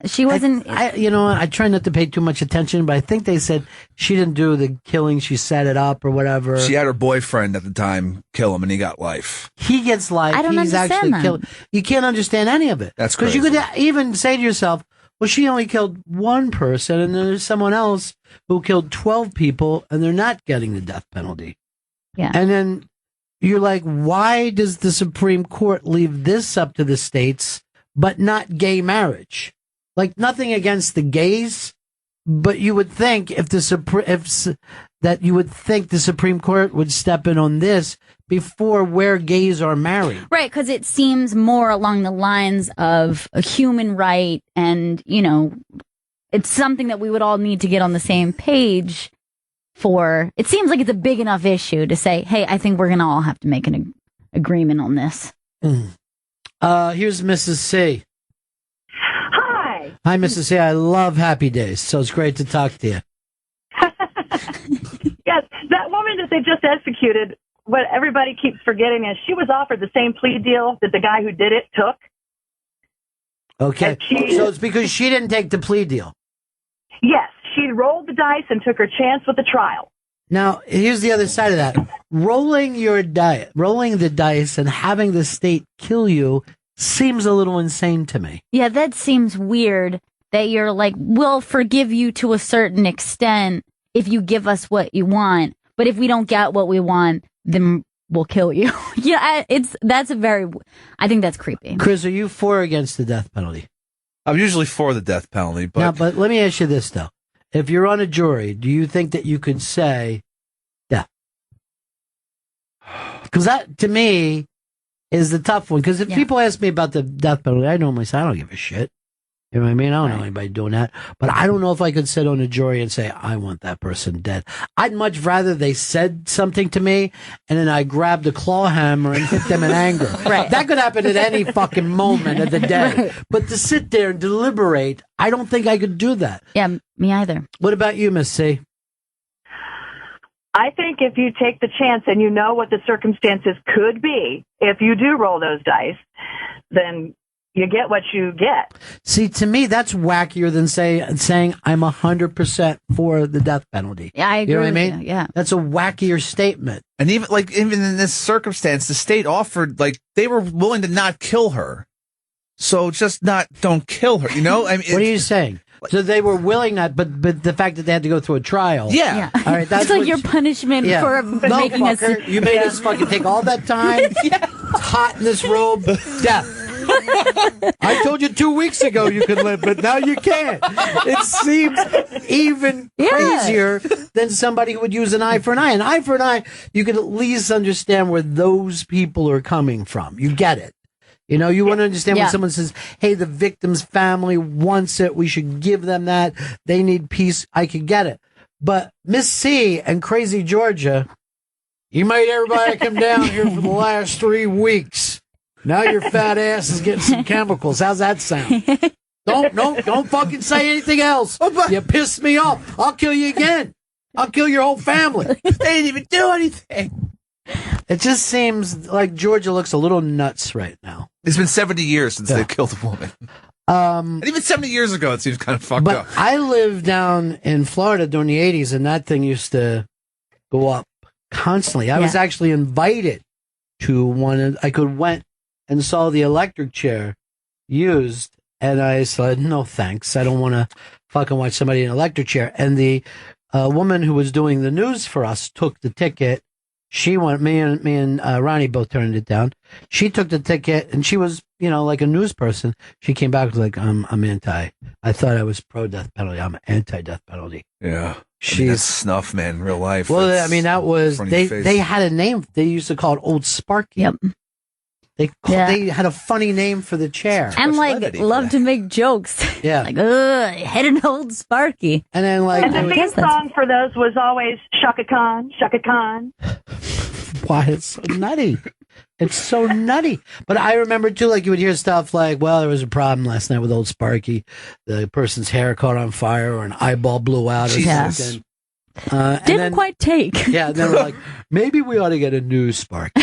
she wasn't... I try not to pay too much attention, but I think they said she didn't do the killing. She set it up or whatever. She had her boyfriend at the time kill him, and he got life. He gets life. I don't He's understand actually that. killed. You can't understand any of it. That's because crazy. you could even say to yourself, well, she only killed one person, and then there's someone else who killed 12 people, and they're not getting the death penalty. Yeah. And then you're like, why does the Supreme Court leave this up to the states, but not gay marriage? Like, nothing against the gays, but you would think the Supreme Court would step in on this before where gays are married. Right, because it seems more along the lines of a human right, and, it's something that we would all need to get on the same page for. It seems like it's a big enough issue to say, hey, I think we're going to all have to make an agreement on this. Here's Mrs. C. Hi. Hi, Mrs. C. I love Happy Days, so it's great to talk to you. Yes, that woman that they just executed, what everybody keeps forgetting is she was offered the same plea deal that the guy who did it took. Okay, so it's because she didn't take the plea deal. Yes, she rolled the dice and took her chance with the trial. Now, here's the other side of that. Rolling the dice and having the state kill you seems a little insane to me. Yeah, that seems weird that you're like, we'll forgive you to a certain extent if you give us what you want. But if we don't get what we want, then we'll kill you. I think that's creepy. Chris, are you for or against the death penalty? I'm usually for the death penalty, but... Now, but let me ask you this, though. If you're on a jury, do you think that you could say death? Because that, to me, is the tough one. Because if people ask me about the death penalty, I normally say, I don't give a shit. You know what I mean? I don't know anybody doing that. But I don't know if I could sit on a jury and say, I want that person dead. I'd much rather they said something to me and then I grabbed a claw hammer and hit them in anger. Right. That could happen at any fucking moment of the day. Right. But to sit there and deliberate, I don't think I could do that. Yeah, me either. What about you, Miss C? I think if you take the chance and you know what the circumstances could be, if you do roll those dice, then you get what you get. See, to me, that's wackier than saying I'm 100% for the death penalty. Yeah, I agree. You know what I with mean? you, Yeah. That's a wackier statement. And even in this circumstance, the state offered, they were willing to not kill her. So just don't kill her, you know? I mean, what are you saying? So they were willing not, but the fact that they had to go through a trial. Yeah. All right. That's It's like your punishment for making us. You made us fucking take all that time. It's hot in this robe. Death. I told you 2 weeks ago you could live, but now you can't. It seems even crazier than somebody who would use an eye for an eye. An eye for an eye, you can at least understand where those people are coming from. You get it. You know, you want to understand when someone says, hey, the victim's family wants it. We should give them that. They need peace. I could get it. But Miss C and Crazy Georgia, you made everybody come down here for the last 3 weeks. Now your fat ass is getting some chemicals. How's that sound? Don't fucking say anything else. You pissed me off. I'll kill you again. I'll kill your whole family. They didn't even do anything. It just seems like Georgia looks a little nuts right now. It's been 70 years since they killed a woman. And even 70 years ago, it seems kind of fucked up. I lived down in Florida during the 80s, and that thing used to go up constantly. I was actually invited to one. I went and saw the electric chair used, and I said, no, thanks. I don't want to fucking watch somebody in an electric chair. And the woman who was doing the news for us took the ticket She went. Me and Ronnie both turned it down. She took the ticket, and she was, like a news person. She came back like, I'm anti. I thought I was pro death penalty. I'm anti death penalty. Yeah. She's that's snuff, man, in real life. Well, That's I mean, that was front of your they. face. They had a name. They used to call it Old Sparky. Yep. They had a funny name for the chair. And love to make jokes. Yeah. Like, ugh, hit an old Sparky. And then And the theme song for those was always Shaka Khan, Shaka Khan. Why it's so nutty. It's so nutty. But I remember too, like you would hear stuff like, well, there was a problem last night with old Sparky. The person's hair caught on fire or an eyeball blew out or something. Didn't quite take. Yeah, and they were like, maybe we ought to get a new Sparky.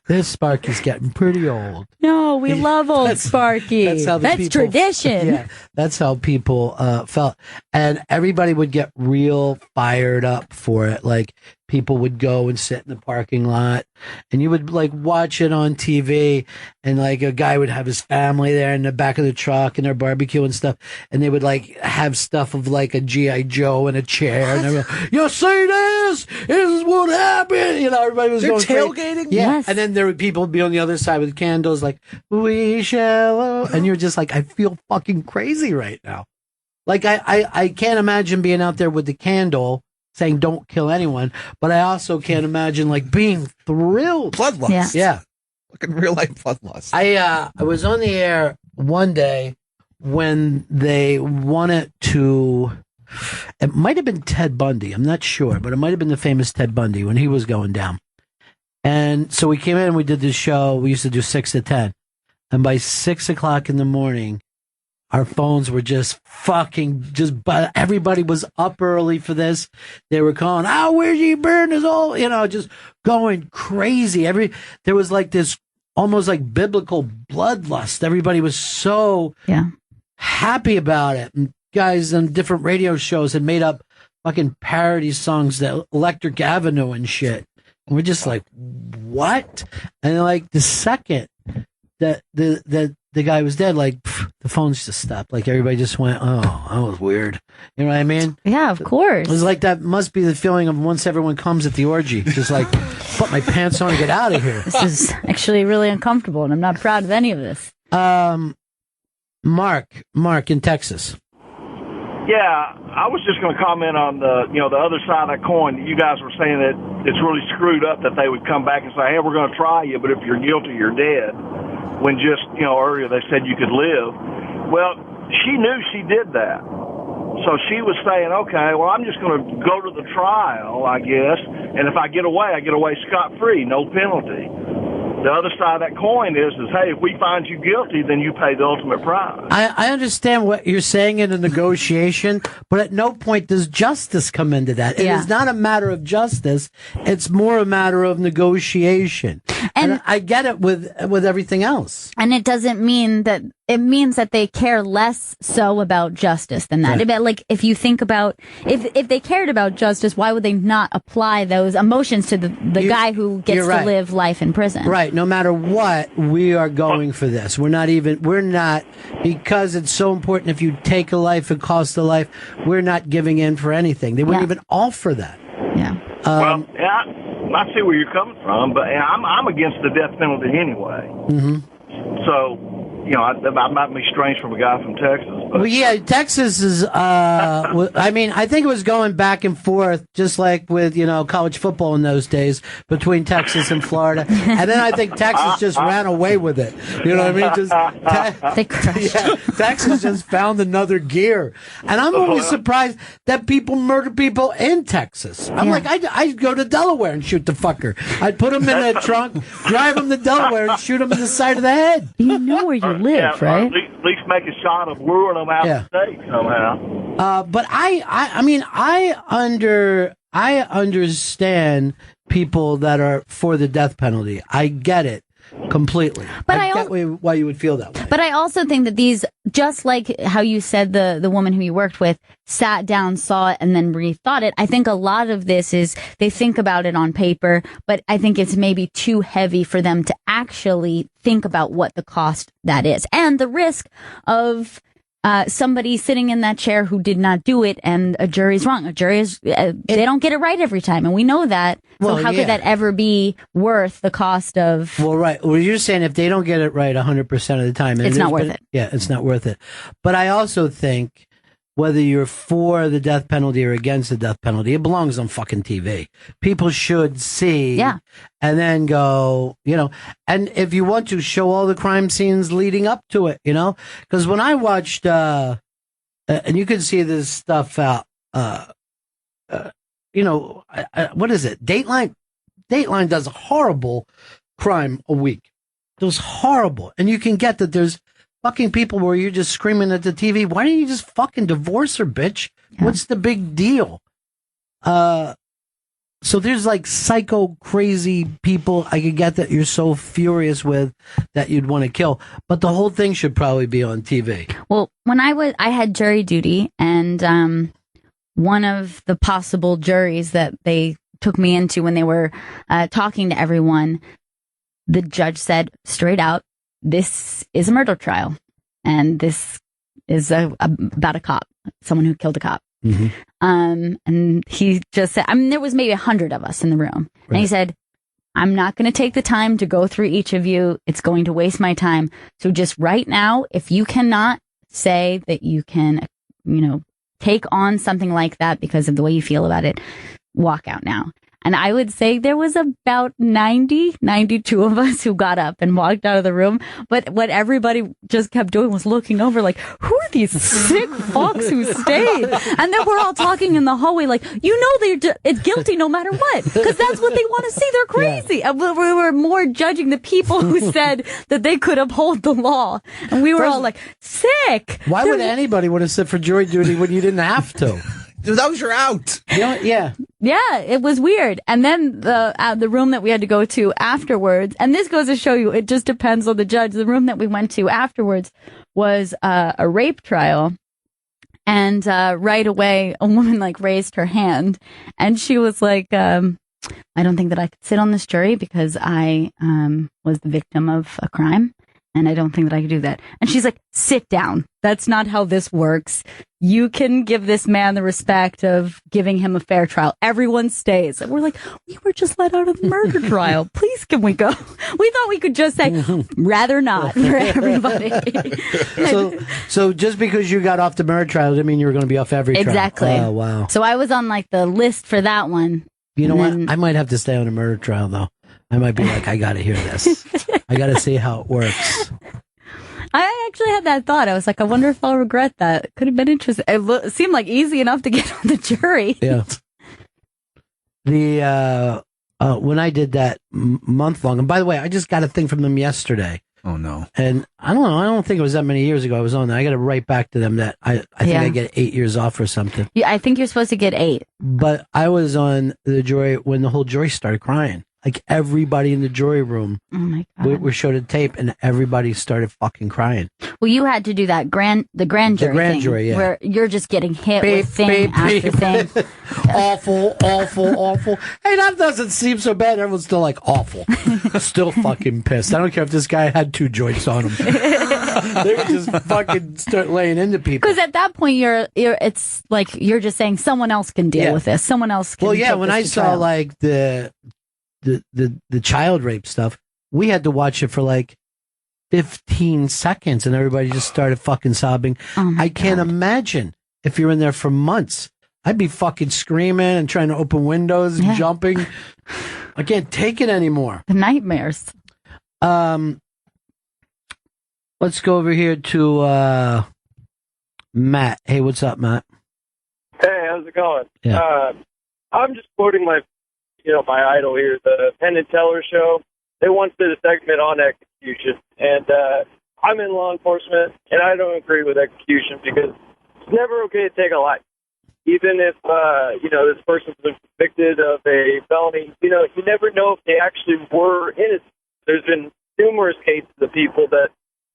This Sparky's getting pretty old. No, we love old Sparky. That's tradition. Yeah, that's how people felt. And everybody would get real fired up for it. Like, people would go and sit in the parking lot, and you would, like, watch it on TV, and, like, a guy would have his family there in the back of the truck, and their barbecue and stuff, and they would, like, have stuff of, like, a G.I. Joe in a chair, and they were like, you see this? This is what happened. Everybody was They're going tailgating? Yeah, Yes. and then there would people be on the other side with candles, like, we shall, and you're just like, I feel fucking crazy right now. Like, I can't imagine being out there with the candle saying don't kill anyone, but I also can't imagine, like, being thrilled. Bloodlust. Yeah. Fucking real life bloodlust. I was on the air one day when they wanted to, it might have been Ted Bundy, I'm not sure, but it might have been the famous Ted Bundy when he was going down. And so we came in and we did this show. We used to do 6 to 10. And by 6 o'clock in the morning, our phones were just but everybody was up early for this. They were calling, where'd you burn us all? Just going crazy. There was like this almost like biblical bloodlust. Everybody was so happy about it. And guys on different radio shows had made up fucking parody songs, that Electric Avenue and shit. And we're just like, what? And like the second that the guy was dead, like, the phones just stopped. Like, everybody just went, oh, that was weird. You know what I mean? Yeah, of course. It was like, that must be the feeling of once everyone comes at the orgy. Just like, put my pants on and get out of here. This is actually really uncomfortable, and I'm not proud of any of this. Mark in Texas. Yeah, I was just going to comment on the other side of that coin. You guys were saying that it's really screwed up that they would come back and say, hey, we're going to try you, but if you're guilty, you're dead. When just, earlier they said you could live. Well, she knew she did that. So she was saying, okay, well, I'm just going to go to the trial, I guess, and if I get away scot-free, no penalty. The other side of that coin is, hey, if we find you guilty, then you pay the ultimate price. I understand what you're saying in a negotiation, but at no point does justice come into that. It is not a matter of justice. It's more a matter of negotiation. And I get it with everything else. And it doesn't mean that, it means that they care less so about justice than that. Right. Like, if you think about, if they cared about justice, why would they not apply those emotions to the guy who gets to live life in prison? Right. No matter what, we are going for this. We're not, because it's so important. If you take a life, it costs a life. We're not giving in for anything. They wouldn't even offer that. Yeah. I see where you're coming from, but I'm against the death penalty anyway. Mm-hmm. So, that might be strange from a guy from Texas. But. Well, yeah, Texas is, I mean, I think it was going back and forth, just like with, college football in those days, between Texas and Florida. And then I think Texas just ran away with it. You know what I mean? Texas just found another gear. And I'm always surprised that people murder people in Texas. I'm like, I'd go to Delaware and shoot the fucker. I'd put him in the trunk, drive him to Delaware, and shoot him in the side of the head. You know where you live, right? At least make a shot of luring them out of the state somehow. But I mean, I understand people that are for the death penalty. I get it completely. But I get why you would feel that way. But I also think that these, just like how you said the woman who you worked with sat down, saw it, and then rethought it, I think a lot of this is they think about it on paper, but I think it's maybe too heavy for them to actually think about what the cost that is and the risk of somebody sitting in that chair who did not do it, and a jury's wrong. A jury is they don't get it right every time, and we know that. So how could that ever be worth the cost of? Well, right. Well, you're saying if they don't get it right 100% of the time, it's not worth it. Yeah, it's not worth it. But I also think whether you're for the death penalty or against the death penalty, it belongs on fucking TV. People should see, and then go, and if you want to, show all the crime scenes leading up to it, because when I watched, and you can see this stuff out, what is it? Dateline does a horrible crime a week. It was horrible. And you can get that there's fucking people where you're just screaming at the TV, why don't you just fucking divorce her, bitch? Yeah. What's the big deal? So there's like psycho crazy people I could get that you're so furious with that you'd want to kill. But the whole thing should probably be on TV. Well, when I had jury duty, and one of the possible juries that they took me into when they were talking to everyone, the judge said straight out, this is a murder trial, and this is about a cop, someone who killed a cop. Mm-hmm. And he just said, there was maybe 100 of us in the room. Right. And he said, I'm not going to take the time to go through each of you. It's going to waste my time. So just right now, if you cannot say that you can, take on something like that because of the way you feel about it, walk out now. And I would say there was about 92 of us who got up and walked out of the room. But what everybody just kept doing was looking over like, who are these sick fucks who stayed? And then we're all talking in the hallway like, they're guilty no matter what. Because that's what they want to see. They're crazy. Yeah. And we were more judging the people who said that they could uphold the law. And we were all like, sick. Why would anybody want to sit for jury duty when you didn't have to? That was your out. Yeah. Yeah, it was weird. And then the room that we had to go to afterwards, and this goes to show you, it just depends on the judge. The room that we went to afterwards was a rape trial. And right away, a woman raised her hand, and she was like, I don't think that I could sit on this jury because I was the victim of a crime. And I don't think that I could do that. And she's like, sit down. That's not how this works. You can give this man the respect of giving him a fair trial. Everyone stays. And we're like, we were just let out of the murder trial. Please, can we go? We thought we could just say, rather not for everybody. So just because you got off the murder trial didn't mean you were going to be off every trial. Exactly. Oh, wow. So I was on the list for that one. You know what? I might have to stay on a murder trial, though. I might be like, I got to hear this. I got to see how it works. I actually had that thought. I was like, I wonder if I'll regret that. It could have been interesting. It seemed like easy enough to get on the jury. Yeah. When I did that month long, and by the way, I just got a thing from them yesterday. Oh, no. And I don't know. I don't think it was that many years ago I was on there. I got to write back to them that I think I get 8 years off or something. Yeah, I think you're supposed to get 8. But I was on the jury when the whole jury started crying. Like everybody in the jury room, oh my God, we showed a tape, and everybody started fucking crying. Well, you had to do that grand jury thing, yeah, where you're just getting hit with thing after thing. Awful. Hey, that doesn't seem so bad. Everyone's still like awful, still fucking pissed. I don't care if this guy had 2 joints on him. They would just fucking start laying into people. Because at that point, it's like you're just saying someone else can deal with this. Someone else can. Well, yeah. When I saw like the child rape stuff, we had to watch it for 15 seconds and everybody just started fucking sobbing. Oh I can't imagine if you're in there for months. I'd be fucking screaming and trying to open windows and jumping. I can't take it anymore. The nightmares. Let's go over here to Matt. Hey, what's up, Matt? Hey, how's it going? Yeah. I'm just quoting my idol here, the Penn and Teller show. They once did a segment on execution, and I'm in law enforcement, and I don't agree with execution because it's never okay to take a life. Even if, this person's been convicted of a felony, you never know if they actually were innocent. There's been numerous cases of people that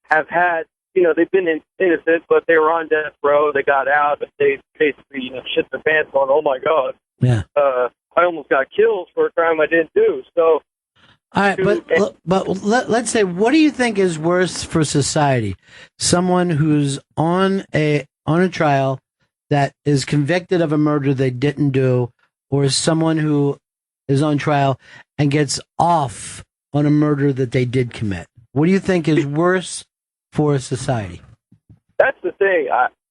have had, they've been innocent, but they were on death row, they got out, but they basically, shit their pants on, oh my God. Yeah. I almost got killed for a crime I didn't do. So All right, let's say, what do you think is worse for society? Someone who's on a trial that is convicted of a murder they didn't do, or someone who is on trial and gets off on a murder that they did commit? What do you think is worse for society? That's the thing.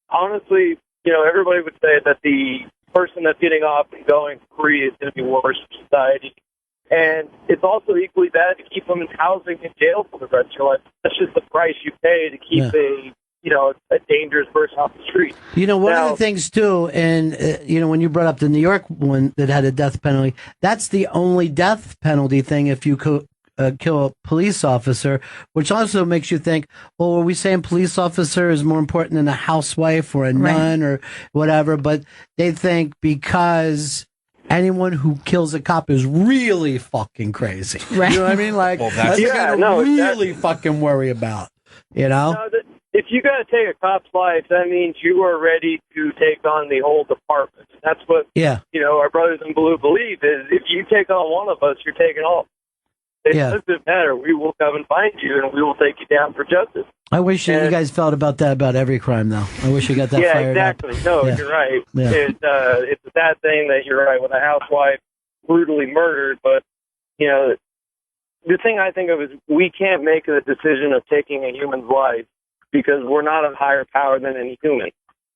Honestly, everybody would say that the person that's getting off and going free is going to be worse for society. And it's also equally bad to keep them in housing and jail for the rest of your life. That's just the price you pay to keep a dangerous person off the street. One of the things, too, and, when you brought up the New York one that had a death penalty, that's the only death penalty thing if you kill a police officer, which also makes you think, well, are we saying police officer is more important than a housewife or a nun or whatever? But they think because anyone who kills a cop is really fucking crazy. Right. You know what I mean? Like, really fucking worry about, if you got to take a cop's life, that means you are ready to take on the whole department. That's what, our brothers in blue believe is if you take on one of us, you're taking all. It doesn't matter. We will come and find you, and we will take you down for justice. I wish you guys felt about that about every crime, though. I wish you got that fired exactly. up. No, you're right. Yeah. It's a sad thing that you're right with a housewife brutally murdered, but, the thing I think of is we can't make the decision of taking a human's life because we're not of higher power than any human.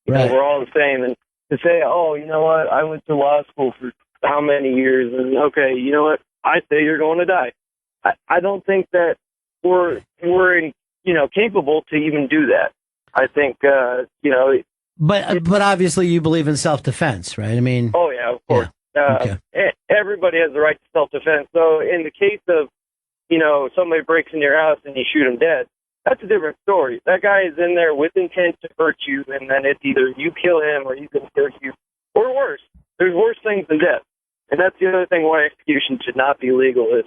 We're all the same. And to say, oh, you know what, I went to law school for how many years, and okay, you know what, I say you're going to die. I don't think that we're capable to even do that. I think, But obviously you believe in self-defense, right? I mean... Oh, yeah, of course. Yeah. Everybody has the right to self-defense. So in the case of, somebody breaks into your house and you shoot him dead, that's a different story. That guy is in there with intent to hurt you, and then it's either you kill him or he's going to hurt you, or worse. There's worse things than death. And that's the other thing why execution should not be legal is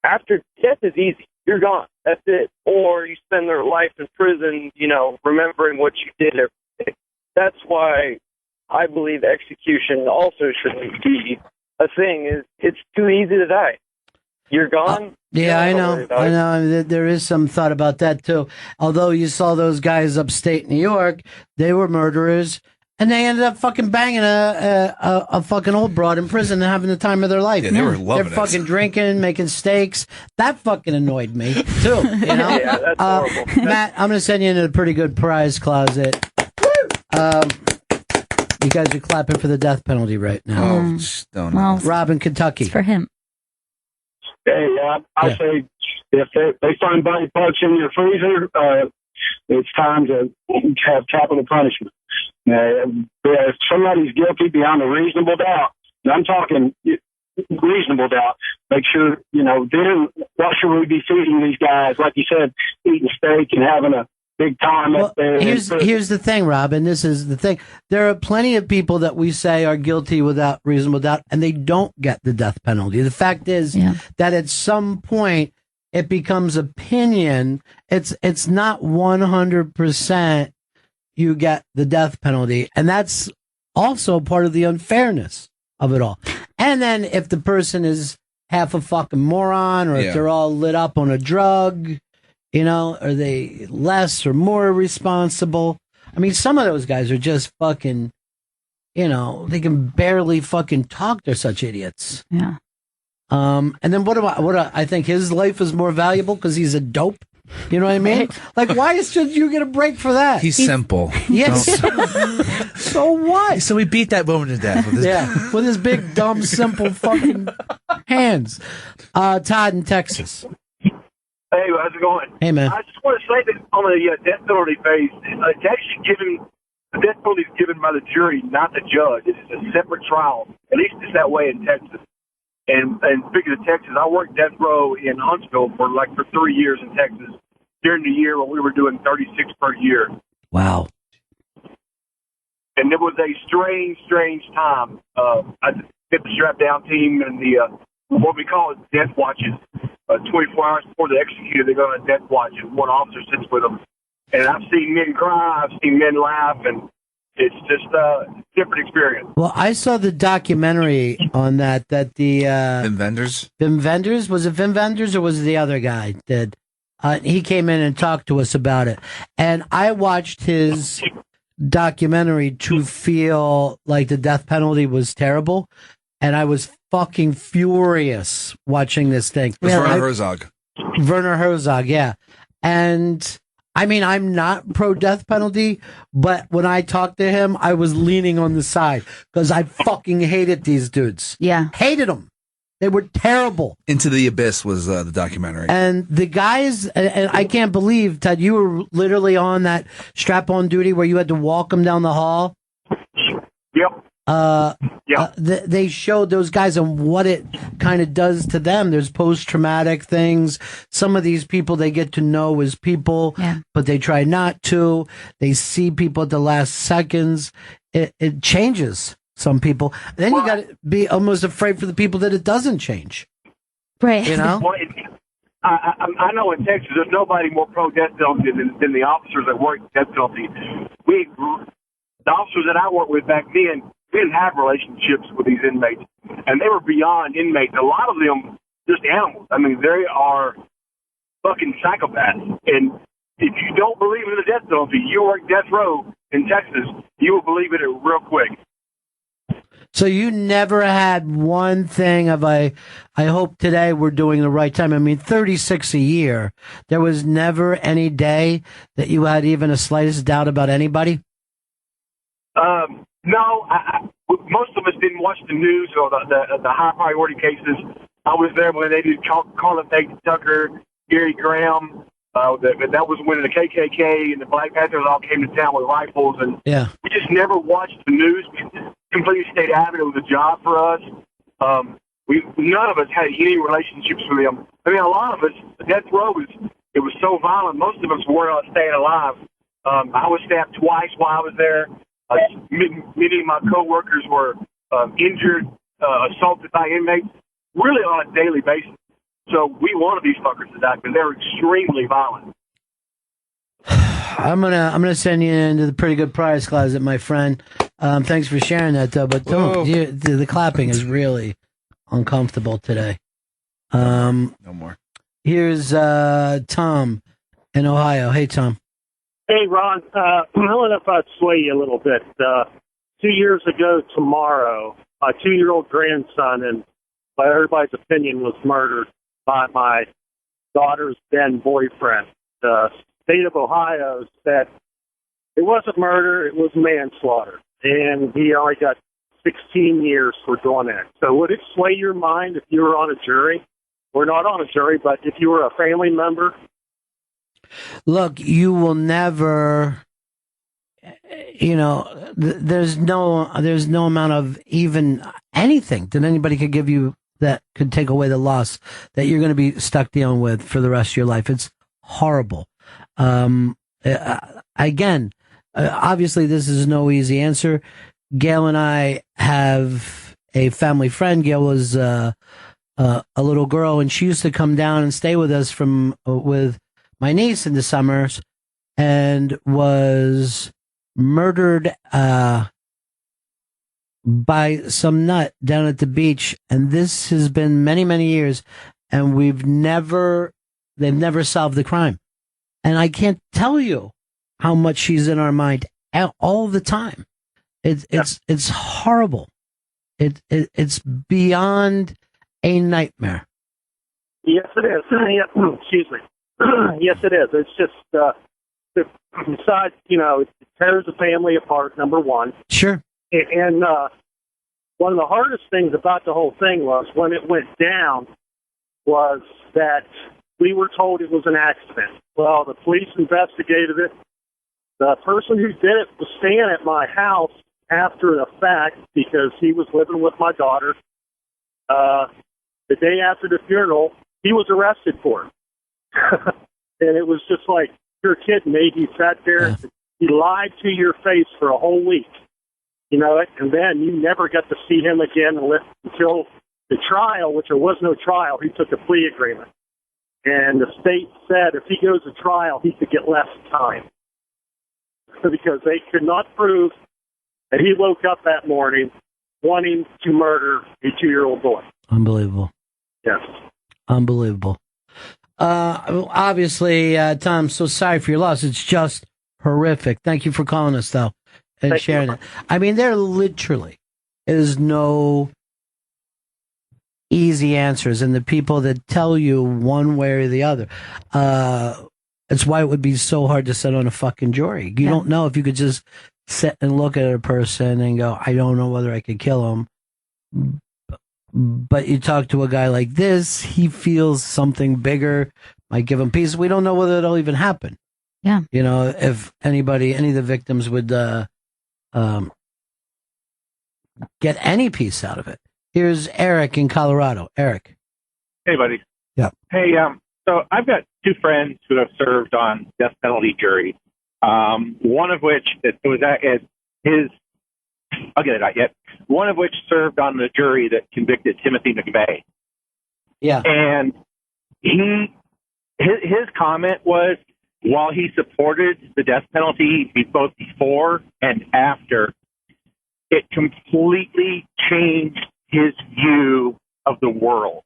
after death is easy. You're gone. That's it. Or you spend their life in prison, remembering what you did every day. That's why I believe execution also shouldn't be a thing. Is it's too easy to die. You're gone. I know. There is some thought about that, too. Although you saw those guys upstate New York, they were murderers. And they ended up fucking banging a fucking old broad in prison and having the time of their life. Yeah, they were loving They're fucking drinking, making steaks. That fucking annoyed me, too. Yeah, that's horrible. Matt, I'm going to send you into a pretty good prize closet. You guys are clapping for the death penalty right now. Rob in Kentucky. It's for him. Hey, I say if they find body parts in your freezer, it's time to have capital punishment. If somebody's guilty beyond a reasonable doubt, and I'm talking reasonable doubt, make sure, then why should we be feeding these guys, like you said, eating steak and having a big time up there? Here's the thing, Rob, and this is the thing. There are plenty of people that we say are guilty without reasonable doubt, and they don't get the death penalty. The fact is that at some point, it becomes opinion. It's not 100% you get the death penalty. And that's also part of the unfairness of it all. And then if the person is half a fucking moron, or if they're all lit up on a drug, are they less or more responsible? I mean, some of those guys are just fucking, they can barely fucking talk. They're such idiots. Yeah. And then I think his life is more valuable because he's a dope. You know what I mean? Like, why should you get a break for that? He's simple. Yes. So what? So he beat that woman to death with his with his big, dumb, simple fucking hands. Todd in Texas. Hey, how's it going? Hey, man. I just want to say that on the death penalty phase, it's actually the death penalty is given by the jury, not the judge. It's a separate trial. At least it's that way in Texas. And speaking of Texas, I worked death row in Huntsville for 3 years in Texas during the year when we were doing 36 per year. Wow. And it was a strange time. I did the strap down team and the what we call it death watches. 24 hours before they execute, they go on a death watch and one officer sits with them. And I've seen men cry, I've seen men laugh, and It's just a different experience. Well, I saw the documentary on that the Vim Vendors. Vim Vendors, was it Vim Vendors or was it the other guy did? He came in and talked to us about it, and I watched his documentary to feel like the death penalty was terrible, and I was fucking furious watching this thing. Werner Herzog. Werner Herzog, yeah. And I mean, I'm not pro death penalty, but when I talked to him, I was leaning on the side because I fucking hated these dudes. Yeah. Hated them. They were terrible. Into the Abyss was the documentary. And the guys, and I can't believe, Ted, you were literally on that strap-on duty where you had to walk them down the hall. Yep. They showed those guys and what it kind of does to them. There's post-traumatic things. Some of these people they get to know as people, but they try not to. They see people at the last seconds. It changes some people. Then you got to be almost afraid for the people that it doesn't change. Right. You know? Well, I know in Texas there's nobody more pro-death penalty than the officers that work death penalty. The officers that I worked with back then, we didn't have relationships with these inmates, and they were beyond inmates. A lot of them just animals. I mean, they are fucking psychopaths. And if you don't believe in the death penalty, you work death row in Texas, you will believe in it real quick. So you never had one thing of I hope today we're doing the right time. I mean, 36 a year. There was never any day that you had even a slightest doubt about anybody? No, most of us didn't watch the news or the high priority cases. I was there when they did Carlin Tucker, Gary Graham. That was when the KKK and the Black Panthers all came to town with rifles, and we just never watched the news. We completely stayed out of it. It was a job for us. None of us had any relationships with them. I mean, a lot of us, the death row was so violent. Most of us were not staying alive. I was stabbed twice while I was there. Many of my coworkers were injured, assaulted by inmates, really on a daily basis. So we wanted these fuckers to die because they're extremely violent. I'm gonna send you into the pretty good prize closet, my friend. Thanks for sharing that, though. But the clapping is really uncomfortable today. No more. Here's Tom in Ohio. Hey, Tom. Hey, Ron. I don't know if I'd sway you a little bit. 2 years ago tomorrow, my 2-year-old grandson, and by everybody's opinion, was murdered by my daughter's then boyfriend. The state of Ohio said it wasn't murder, it was manslaughter. And he only got 16 years for doing that. So would it sway your mind if you were on a jury? Or not on a jury, but if you were a family member? Look, you will never, there's no amount of even anything that anybody could give you that could take away the loss that you're going to be stuck dealing with for the rest of your life. It's horrible. Again, obviously this is no easy answer. Gail and I have a family friend. Gail was a little girl, and she used to come down and stay with us with my niece in the summers, and was murdered by some nut down at the beach. And this has been many, many years, and they've never solved the crime. And I can't tell you how much she's in our mind all the time. It's horrible. It's beyond a nightmare. Yes, it is. Excuse me. Yes, it is. It's just, besides, it tears the family apart, number one. Sure. And one of the hardest things about the whole thing was when it went down was that we were told it was an accident. Well, the police investigated it. The person who did it was staying at my house after the fact because he was living with my daughter. The day after the funeral, he was arrested for it. And it was just like, you're kidding me. He sat there, he lied to your face for a whole week, and then you never got to see him again until the trial, which there was no trial. He took a plea agreement. And the state said if he goes to trial, he could get less time because they could not prove that he woke up that morning wanting to murder a 2-year-old boy. Unbelievable. Yes. Unbelievable. Obviously, Tom, so sorry for your loss. It's just horrific. Thank you for calling us, though, and sharing it. I mean, there literally is no easy answers, and the people that tell you one way or the other. It's why it would be so hard to sit on a fucking jury. You don't know if you could just sit and look at a person and go, I don't know whether I could kill him. But you talk to a guy like this, he feels something bigger, might give him peace. We don't know whether it'll even happen. Yeah. You know, if any of the victims would get any peace out of it. Here's Eric in Colorado. Eric. Hey, buddy. Yeah. Hey, so I've got two friends who have served on death penalty juries. One of which I'll get it out yet. One of which served on the jury that convicted Timothy McVeigh. Yeah. And his comment was, while he supported the death penalty both before and after, it completely changed his view of the world.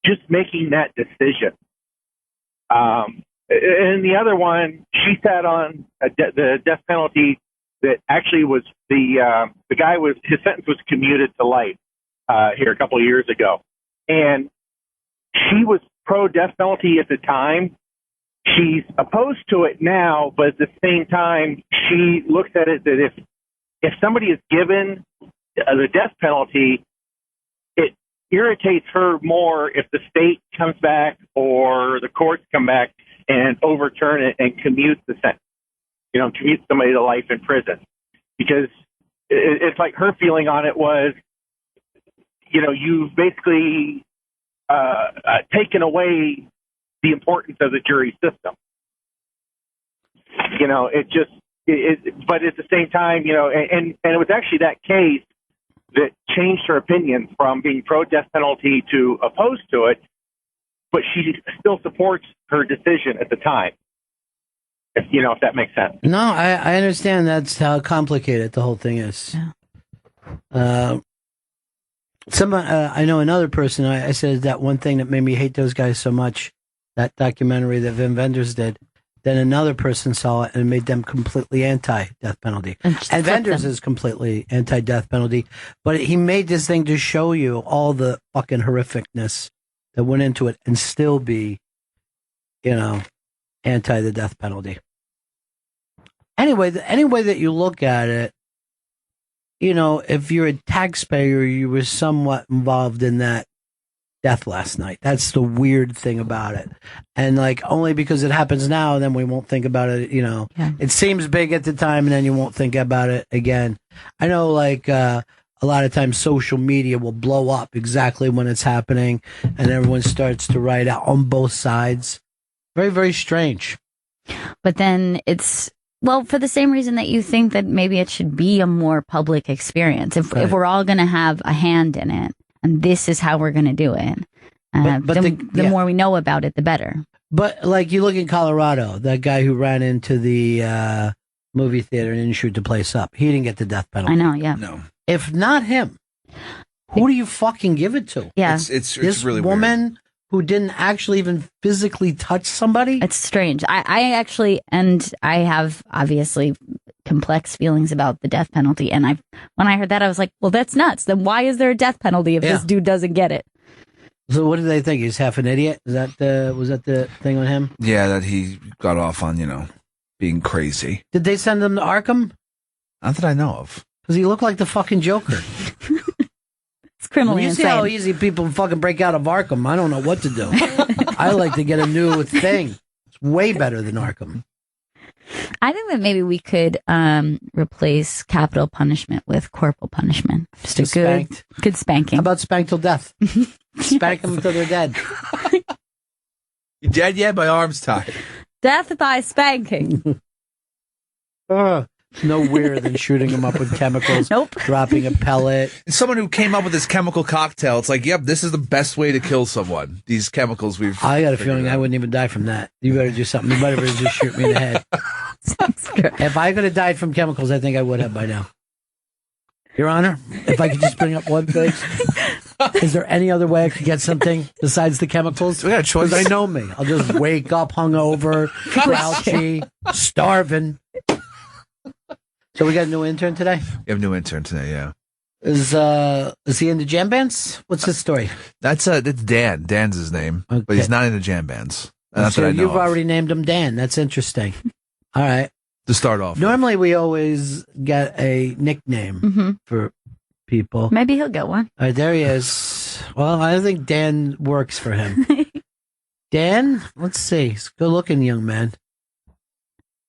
Just making that decision. And the other one, she sat on the death penalty that actually was the guy his sentence was commuted to life here a couple of years ago. And she was pro-death penalty at the time. She's opposed to it now, but at the same time, she looks at it that if somebody is given the death penalty, it irritates her more if the state comes back or the courts come back and overturn it and commute the sentence. You know, commute somebody to life in prison. Because it's like her feeling on it was, you know, you've basically taken away the importance of the jury system. You know, but at the same time, you know, and it was actually that case that changed her opinion from being pro-death penalty to opposed to it, but she still supports her decision at the time. If that makes sense. No, I understand that's how complicated the whole thing is. Yeah. I know another person, I said that one thing that made me hate those guys so much, that documentary that Vin Vendors did, then another person saw it and made them completely anti-death penalty. And Vendors is completely anti-death penalty, but he made this thing to show you all the fucking horrificness that went into it and still be, anti the death penalty. Anyway, any way that you look at it, if you're a taxpayer, you were somewhat involved in that death last night. That's the weird thing about it. And only because it happens now, then we won't think about it, Yeah. It seems big at the time and then you won't think about it again. I know a lot of times social media will blow up exactly when it's happening and everyone starts to write out on both sides. Very, very strange. But then it's, for the same reason that you think that maybe it should be a more public experience. If we're all going to have a hand in it, and this is how we're going to do it, the more we know about it, the better. But you look in Colorado, that guy who ran into the movie theater and didn't shoot the place up, he didn't get the death penalty. I know, yeah. No. If not him, who do you fucking give it to? Yeah. It's this really woman weird. Who didn't actually even physically touch somebody? It's strange. I actually, and I have obviously complex feelings about the death penalty. And when I heard that, I was like, well, that's nuts. Then why is there a death penalty if this dude doesn't get it? So what did they think? He's half an idiot? Was that the thing on him? Yeah, that he got off on, being crazy. Did they send him to Arkham? Not that I know of. Because he looked like the fucking Joker. It's criminally you insane. see how easy people fucking break out of Arkham. I don't know what to do. I like to get a new thing. It's way better than Arkham. I think that maybe we could replace capital punishment with corporal punishment. Just a good spanking. How about spank till death? Spank them until they're dead. You dead yet? My arm's tied. Death by spanking. No weirder than shooting them up with chemicals. Nope. Dropping a pellet. Someone who came up with this chemical cocktail, it's like, yep, this is the best way to kill someone. These chemicals I got a feeling I wouldn't even die from that. You better do something. You better just shoot me in the head. If I could have died from chemicals, I think I would have by now. Your Honor, if I could just bring up one thing. Is there any other way I could get something besides the chemicals? We got a choice. Because I know me. I'll just wake up hungover, grouchy, starving. So we got a new intern today? We have a new intern today, yeah. Is he into jam bands? What's his story? That's Dan. Dan's his name. Okay. But he's not into jam bands. And that's So what I know. you've of. already named him Dan. That's interesting. All right. To start off. Normally we always get a nickname for people. Maybe he'll get one. All right, there he is. Well, I think Dan works for him. Dan, let's see. He's a good-looking young man.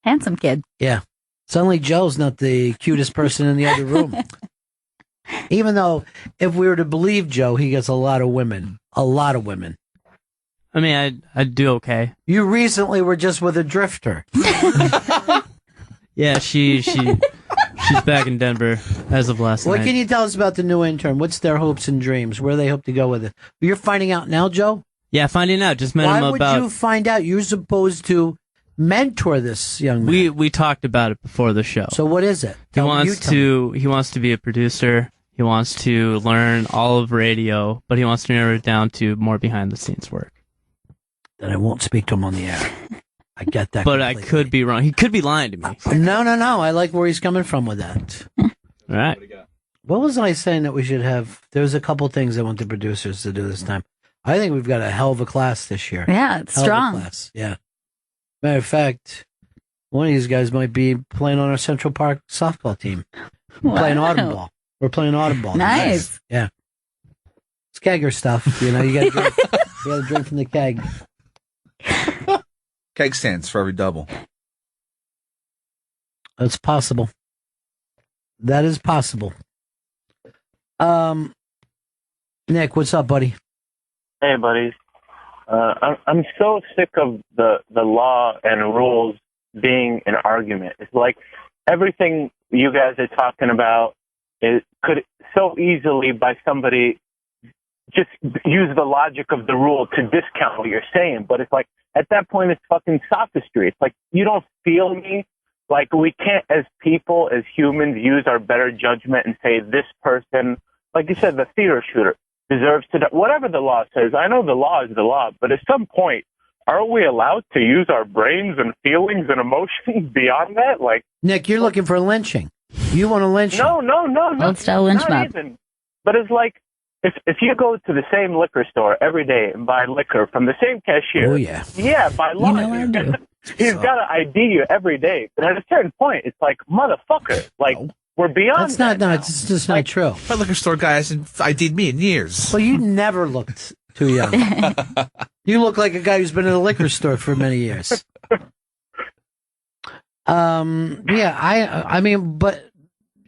Handsome kid. Yeah. Suddenly Joe's not the cutest person in the other room. Even though, if we were to believe Joe, he gets a lot of women. A lot of women. I mean, I'd do okay. You recently were just with a drifter. Yeah, she's back in Denver as of last What night. can you tell us about the new intern? What's their hopes and dreams? Where they hope to go with it? You're finding out now, Joe? Yeah, finding out. Just met Why him would about. you find out? You're supposed to mentor this young man. We talked about it before the show. So what is it? He wants to be a producer. He wants to learn all of radio, but he wants to narrow it down to more behind the scenes work. Then I won't speak to him on the air. I get that. But I could be wrong. He could be lying to me. No. I like where he's coming from with that. All right. What was I saying that we should have? There's a couple things I want the producers to do this time. I think we've got a hell of a class this year. Yeah, it's Hell of a strong. class. Yeah. Matter of fact, one of these guys might be playing on our Central Park softball team. Playing autumn ball. We're playing autumn ball. Nice. Yeah. It's kegger stuff. You know, you got to drink from the keg. Keg stands for every double. That's possible. That is possible. Nick, what's up, buddy? Hey, buddies. I'm so sick of the law and rules being an argument. It's like everything you guys are talking about could so easily by somebody just use the logic of the rule to discount what you're saying. But it's like, at that point, it's fucking sophistry. It's like, you don't feel me? Like, we can't, as people, as humans, use our better judgment and say this person, like you said, the theater shooter deserves to die. Whatever the law says, I know the law is the law, but at some point, aren't we allowed to use our brains and feelings and emotions beyond that? Like, Nick, you're looking for lynching. You want to lynch him? No. Old style lynch not mob. even. But it's like, if you go to the same liquor store every day and buy liquor from the same cashier, Oh, yeah. Yeah, by law, he's got to ID you every day. But at a certain point, it's like, motherfucker, like, we're beyond That's not, no, it's just not true. My liquor store guy hasn't ID'd me in years. Well, you never looked too young. You look like a guy who's been in a liquor store for many years. Yeah, I mean, but,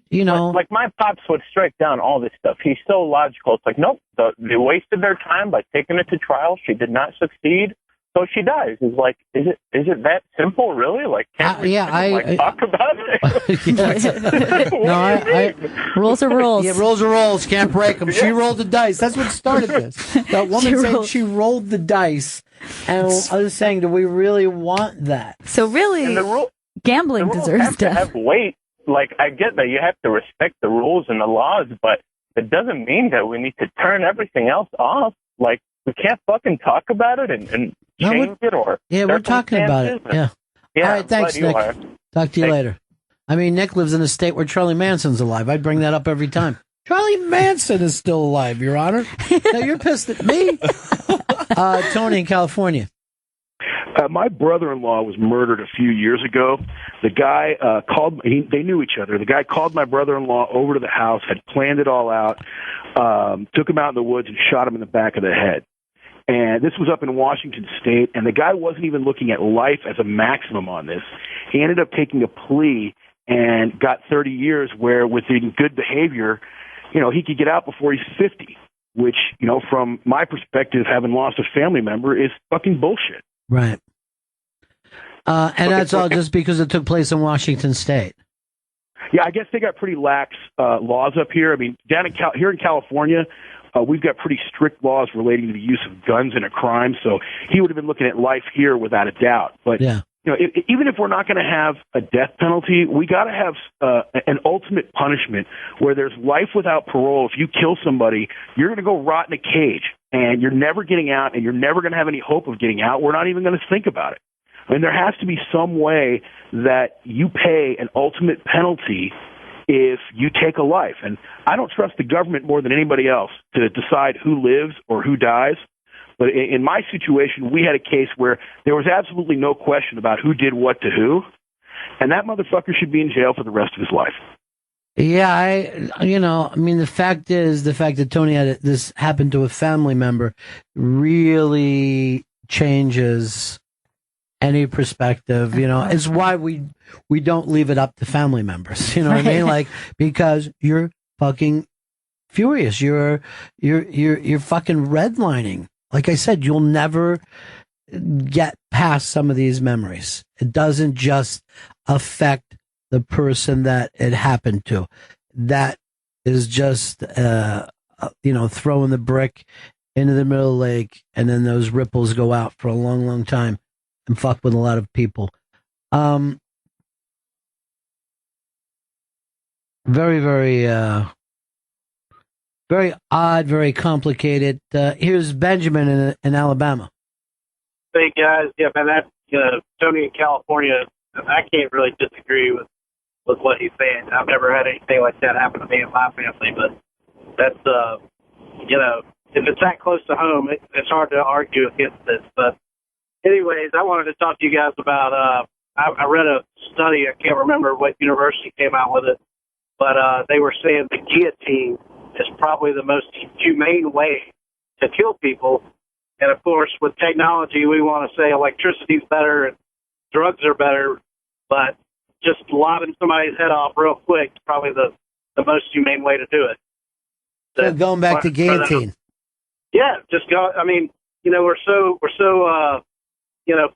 you know. Like my pops would strike down all this stuff. He's so logical. It's like, nope, they wasted their time by taking it to trial. She did not succeed. So she dies. It's like, is it that simple, really? Like, can't we talk about it? No, rules are rules. Yeah, rules are rules. Can't break them. She rolled the dice. That's what started this. That woman said she rolled the dice, and I was saying, do we really want that? So really, gambling the rules deserves have to death. have weight. Like, I get that you have to respect the rules and the laws, but it doesn't mean that we need to turn everything else off. Like, we can't fucking talk about it and change it or we're talking about it. circumstances. Yeah. All I'm right, thanks, glad you Nick. are. Talk to you later. I mean, Nick lives in a state where Charlie Manson's alive. I'd bring that up every time. Charlie Manson is still alive, Your Honor. Now you're pissed at me. Tony in California. My brother-in-law was murdered a few years ago. The guy called. They knew each other. The guy called my brother-in-law over to the house, had planned it all out, took him out in the woods and shot him in the back of the head. And this was up in Washington State, and the guy wasn't even looking at life as a maximum on this. He ended up taking a plea and got 30 years where, within good behavior, he could get out before he's 50, which, from my perspective, having lost a family member is fucking bullshit. Right. And that's all just because it took place in Washington State. Yeah, I guess they got pretty lax laws up here. I mean, here in California, we've got pretty strict laws relating to the use of guns in a crime. So he would have been looking at life here without a doubt. But even if we're not going to have a death penalty, we got to have an ultimate punishment where there's life without parole. If you kill somebody, you're going to go rot in a cage, and you're never getting out, and you're never going to have any hope of getting out. We're not even going to think about it. I mean, there has to be some way that you pay an ultimate penalty if you take a life. And I don't trust the government more than anybody else to decide who lives or who dies. But in my situation, we had a case where there was absolutely no question about who did what to who, and that motherfucker should be in jail for the rest of his life. Yeah, the fact is, the fact that Tony had this happen to a family member really changes any perspective. It's why we don't leave it up to family members. You know what I mean? Like, because you're fucking furious. You're fucking redlining. Like I said, you'll never get past some of these memories. It doesn't just affect the person that it happened to. That is just, throwing the brick into the middle of the lake, and then those ripples go out for a long, long time and fuck with a lot of people. Very, very, very odd, very complicated. Here's Benjamin in Alabama. Hey guys, yeah, man, that Tony in California, I can't really disagree with what he's saying. I've never had anything like that happen to me and my family, but that's if it's that close to home, it's hard to argue against this. But anyways, I wanted to talk to you guys about. I read a study. I can't remember what university came out with it, but they were saying the guillotine is probably the most humane way to kill people. And of course, with technology, we want to say electricity's better and drugs are better, but just lobbing somebody's head off real quick is probably the most humane way to do it. So going back to guillotine. Yeah, just go. I mean, we're so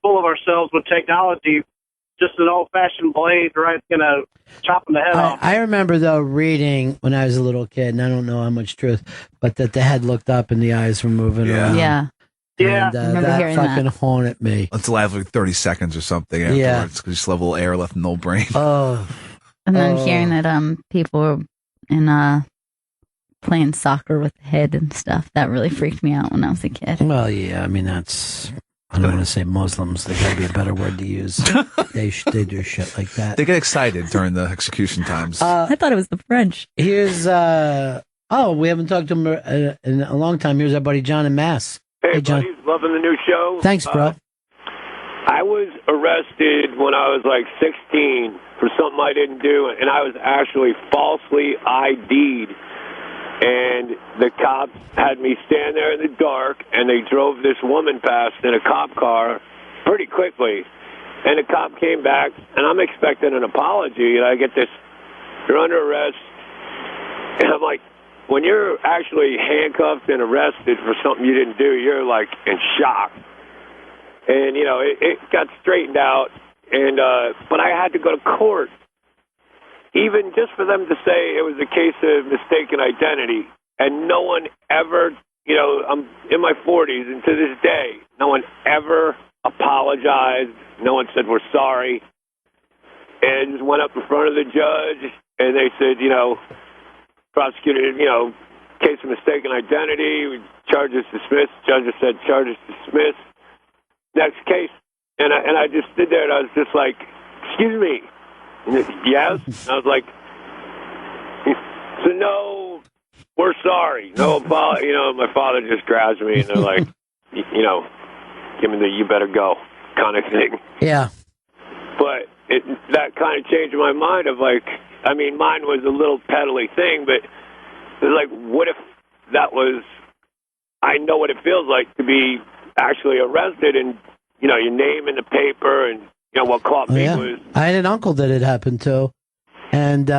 full of ourselves with technology. Just an old-fashioned blade, right? Chopping the head off. I remember, though, reading when I was a little kid, and I don't know how much truth, but that the head looked up and the eyes were moving around. Yeah. And that fucking haunted me. Let's last like 30 seconds or something afterwards, because you still have a little air left in the old brain. Oh. And then hearing that people were playing soccer with the head and stuff, that really freaked me out when I was a kid. Well, yeah, I mean, I don't want to say Muslims. There got to be a better word to use. They do shit like that. They get excited during the execution times. I thought it was the French. Here's, we haven't talked to him in a long time. Here's our buddy John in Mass. Hey, John. buddies, loving the new show. Thanks, bro. I was arrested when I was like 16 for something I didn't do, and I was actually falsely ID'd. And the cops had me stand there in the dark, and they drove this woman past in a cop car pretty quickly. And the cop came back, and I'm expecting an apology, and I get this, you're under arrest. And I'm like, when you're actually handcuffed and arrested for something you didn't do, you're like in shock. And, it got straightened out, and but I had to go to court. Even just for them to say it was a case of mistaken identity, and no one ever, I'm in my 40s, and to this day, no one ever apologized. No one said, we're sorry. And just went up in front of the judge, and they said, prosecuted, case of mistaken identity, charges dismissed. Judge said, charges dismissed. Next case. And I just stood there, and I was just like, excuse me. Yes. I was like, so no, we're sorry. No apology. My father just grabs me, and they're like, give me the you better go kind of thing. Yeah. But that kind of changed my mind of like, I mean, mine was a little peddly thing, but it was like, what if that was, I know what it feels like to be actually arrested and, your name in the paper and, what caught me was... I had an uncle that it happened to, and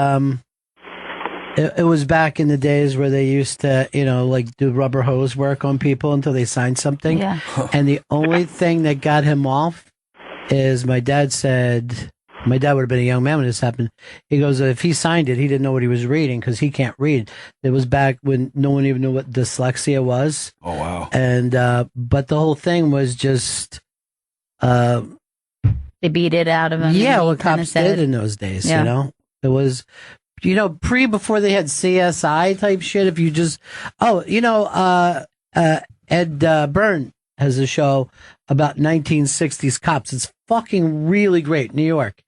it was back in the days where they used to, do rubber hose work on people until they signed something. Yeah. And the only thing that got him off is my dad would have been a young man when this happened. He goes, if he signed it, he didn't know what he was reading because he can't read. It was back when no one even knew what dyslexia was. Oh, wow. And, but the whole thing was just... They beat it out of him. Yeah, and what he kinda cops said- did in those days, Yeah. you know? It was, before they had CSI type shit, if you just, Ed Byrne has a show about 1960s cops. It's fucking really great. New York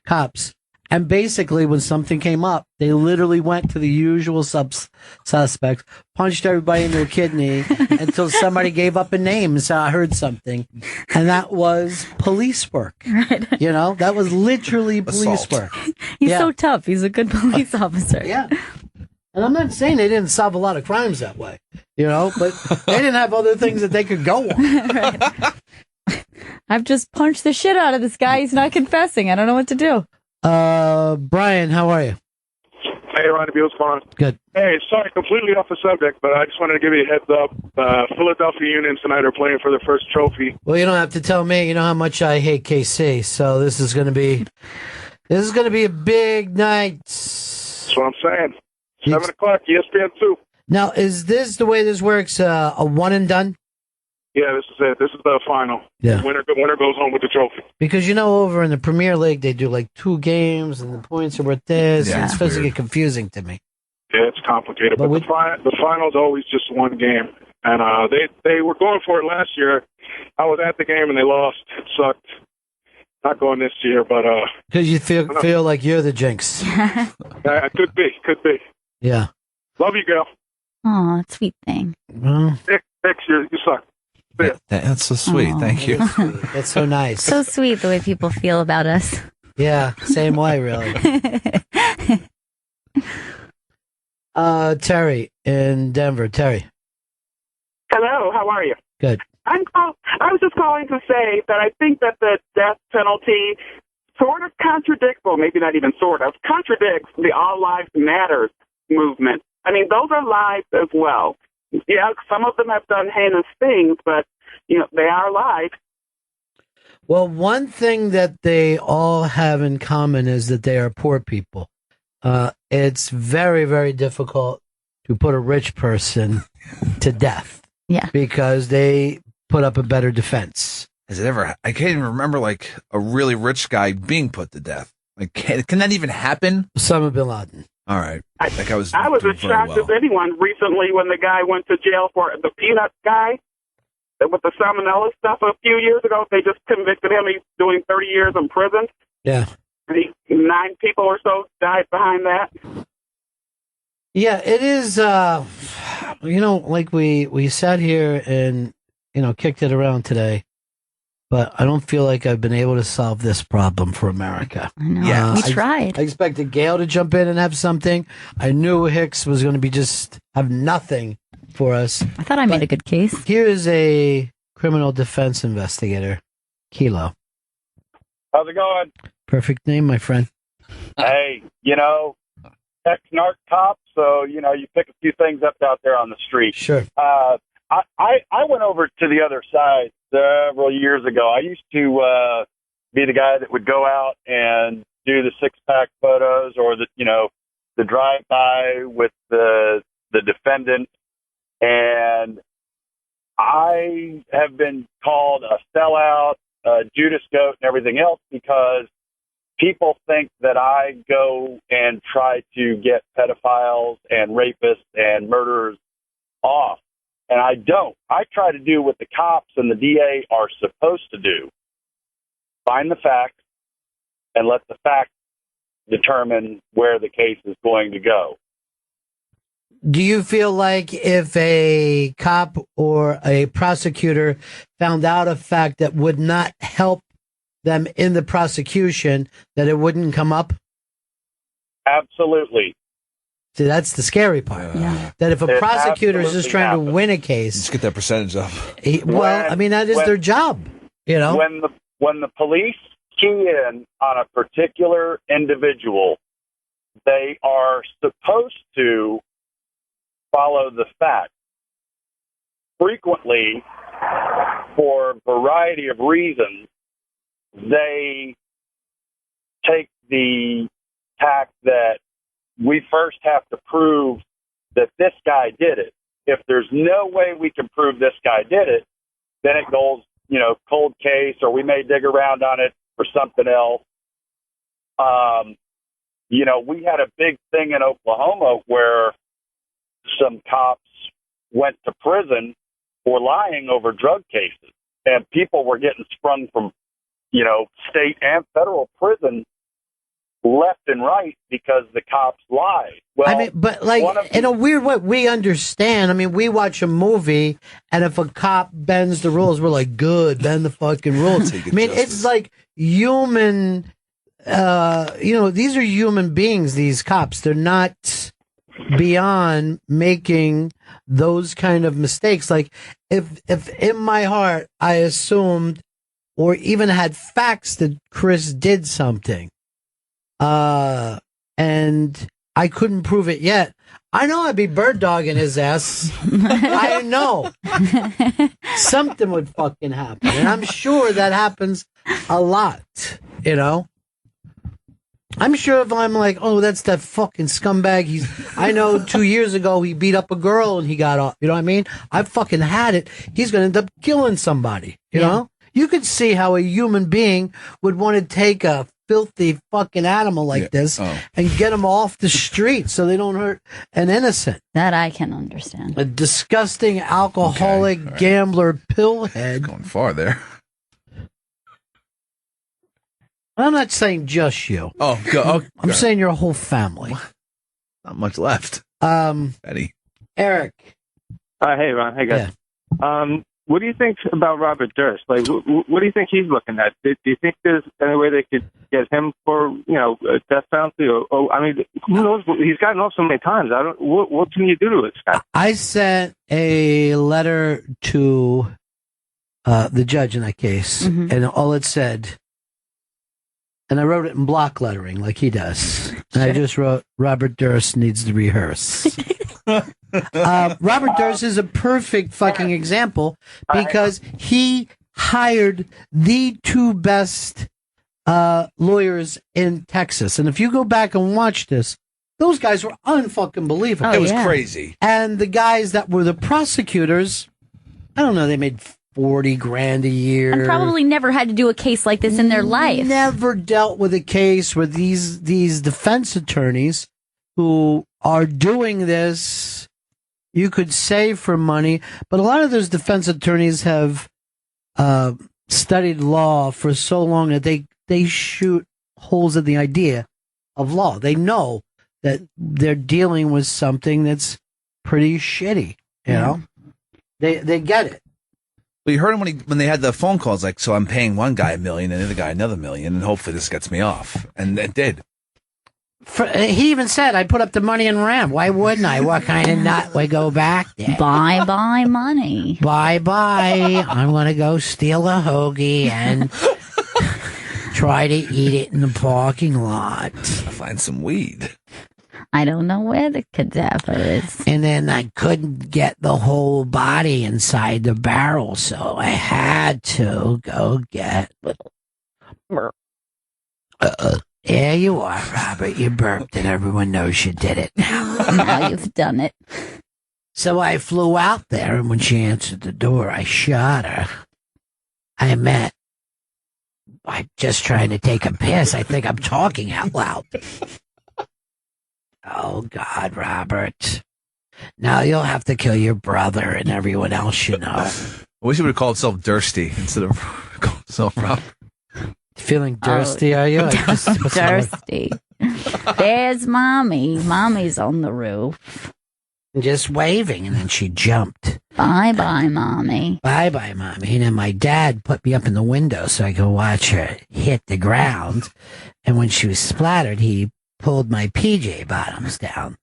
cops. And basically, when something came up, they literally went to the usual suspects, punched everybody into a kidney until somebody gave up a name and said, I heard something. And that was police work. Right. That was literally police Assault. work. He's Yeah. so tough. He's a good police officer. Yeah. And I'm not saying they didn't solve a lot of crimes that way, but they didn't have other things that they could go on. I've just punched the shit out of this guy. He's not confessing. I don't know what to do. Brian, how are you? Hey, Ronnie B, what's going on? Good. Hey, sorry, completely off the subject, but I just wanted to give you a heads up. Philadelphia Union tonight are playing for their first trophy. Well, you don't have to tell me. You know how much I hate KC, so this is going to be a big night. That's what I'm saying. 7 o'clock, ESPN2. Now, is this the way this works? A one and done? Yeah, this is it. This is the final. Yeah. Winner goes home with the trophy. Because over in the Premier League, they do like 2 games, and the points are worth this. Yeah, and it's it's supposed to weird. get confusing to me. Yeah, it's complicated, but the final's always just one game. And they were going for it last year. I was at the game and they lost. It sucked. Not going this year, but Because you feel like you're the jinx. could be. Yeah. Love you, girl. Oh, sweet thing. Well, Next year, you suck. That's so sweet. Aw. Thank you. That's so nice. So sweet the way people feel about us. Yeah, same way, really. Terry in Denver. Terry, Hello, how are you? good. I was just calling to say that I think that the death penalty sort of contradicts, well, maybe not even sort of, contradicts the All Lives Matter movement. I mean, those are lives as well. Yeah, some of them have done heinous things, but, they are lives. Well, one thing that they all have in common is that they are poor people. It's very, very difficult to put a rich person to death. Yeah. Because they put up a better defense. Has it ever? I can't even remember like a really rich guy being put to death. Like, can that even happen? Osama bin Laden. All right. That guy was. I was doing as very shocked well. as anyone recently when the guy went to jail for the peanut guy with the salmonella stuff a few years ago. They just convicted him. He's doing 30 years in prison. Yeah. 9 people or so died behind that. Yeah, it is. Like we sat here and kicked it around today, but I don't feel like I've been able to solve this problem for America. I know. We tried. I expected Gail to jump in and have something. I knew Hicks was going to have nothing for us. I thought I made a good case. Here is a criminal defense investigator, Kilo. How's it going? Perfect name, my friend. Hey, ex-narc cop, so, you pick a few things up out there on the street. Sure. I went over to the other side several years ago. I used to be the guy that would go out and do the 6-pack photos or the drive-by with the defendant. And I have been called a sellout, a Judas goat, and everything else because people think that I go and try to get pedophiles and rapists and murderers off. And I don't. I try to do what the cops and the DA are supposed to do. Find the facts and let the facts determine where the case is going to go. Do you feel like if a cop or a prosecutor found out a fact that would not help them in the prosecution, that it wouldn't come up? Absolutely. See, that's the scary part. That if a It prosecutor is just absolutely trying to happens. win a case, Just get that percentage up. that is their job. When the police key in on a particular individual, they are supposed to follow the facts. Frequently, for a variety of reasons, they take the tack that we first have to prove that this guy did it. If there's no way we can prove this guy did it, then it goes, cold case, or we may dig around on it for something else. We had a big thing in Oklahoma where some cops went to prison for lying over drug cases, and people were getting sprung from, state and federal prison left and right because the cops lied. Well, but in a weird way, we understand. I mean, we watch a movie, and if a cop bends the rules, we're like, good, bend the fucking rules. I mean, it's like human. These are human beings. These cops, they're not beyond making those kind of mistakes. Like, if in my heart I assumed or even had facts that Chris did something, and I couldn't prove it yet, I know I'd be bird dogging his ass. I know something would fucking happen, and I'm sure that happens a lot. I'm sure if I'm like, oh, that's that fucking scumbag. I know 2 years ago he beat up a girl and he got off. You know what I mean? I fucking had it. He's going to end up killing somebody. You know? You could see how a human being would want to take a filthy fucking animal like this and get him off the street so they don't hurt an innocent. That I can understand. A disgusting alcoholic gambler pillhead. Going far there. I'm not saying just you. I'm saying your whole family. Not much left. Eddie. Eric. Hey, Ron. Hey, guys. What do you think about Robert Durst? Like, what do you think he's looking at? Do you think there's any way they could get him for, a death penalty? I mean, who knows? He's gotten off so many times. What can you do to this guy? I sent a letter to the judge in that case, and all it said, and I wrote it in block lettering like he does. And I just wrote, Robert Durst needs to rehearse. Robert Durst is a perfect fucking example because he hired the two best lawyers in Texas. And if you go back and watch this, those guys were unfucking believable. It was crazy. And the guys that were the prosecutors, I don't know, they made $40,000 a year. And probably never had to do a case like this in their life. Never dealt with a case where these defense attorneys who are doing this, you could save for money, but a lot of those defense attorneys have studied law for so long that they shoot holes in the idea of law. They know that they're dealing with something that's pretty shitty. You know, they get it. Well, you heard him when they had the phone calls, like, so I'm paying one guy $1 million and the other guy another $1 million, and hopefully this gets me off. And it did. He even said, I put up the money and ran. Why wouldn't I? What kind of nut would go back there? Bye-bye money. Bye-bye. I'm going to go steal a hoagie and try to eat it in the parking lot. Find some weed. I don't know where the cadaver is. And then I couldn't get the whole body inside the barrel, so I had to go get... There you are, Robert. You burped and everyone knows you did it now. Now you've done it. So I flew out there, and when she answered the door, I shot her. I'm just trying to take a piss. I think I'm talking out loud. Oh, God, Robert. Now you'll have to kill your brother and everyone else you know. I wish he would have called himself Dursty instead of called himself Robert. Feeling thirsty, are you? Thirsty. There's Mommy. Mommy's on the roof. Just waving, and then she jumped. Bye-bye, Mommy. Bye-bye, Mommy. And then my dad put me up in the window so I could watch her hit the ground. And when she was splattered, he pulled my PJ bottoms down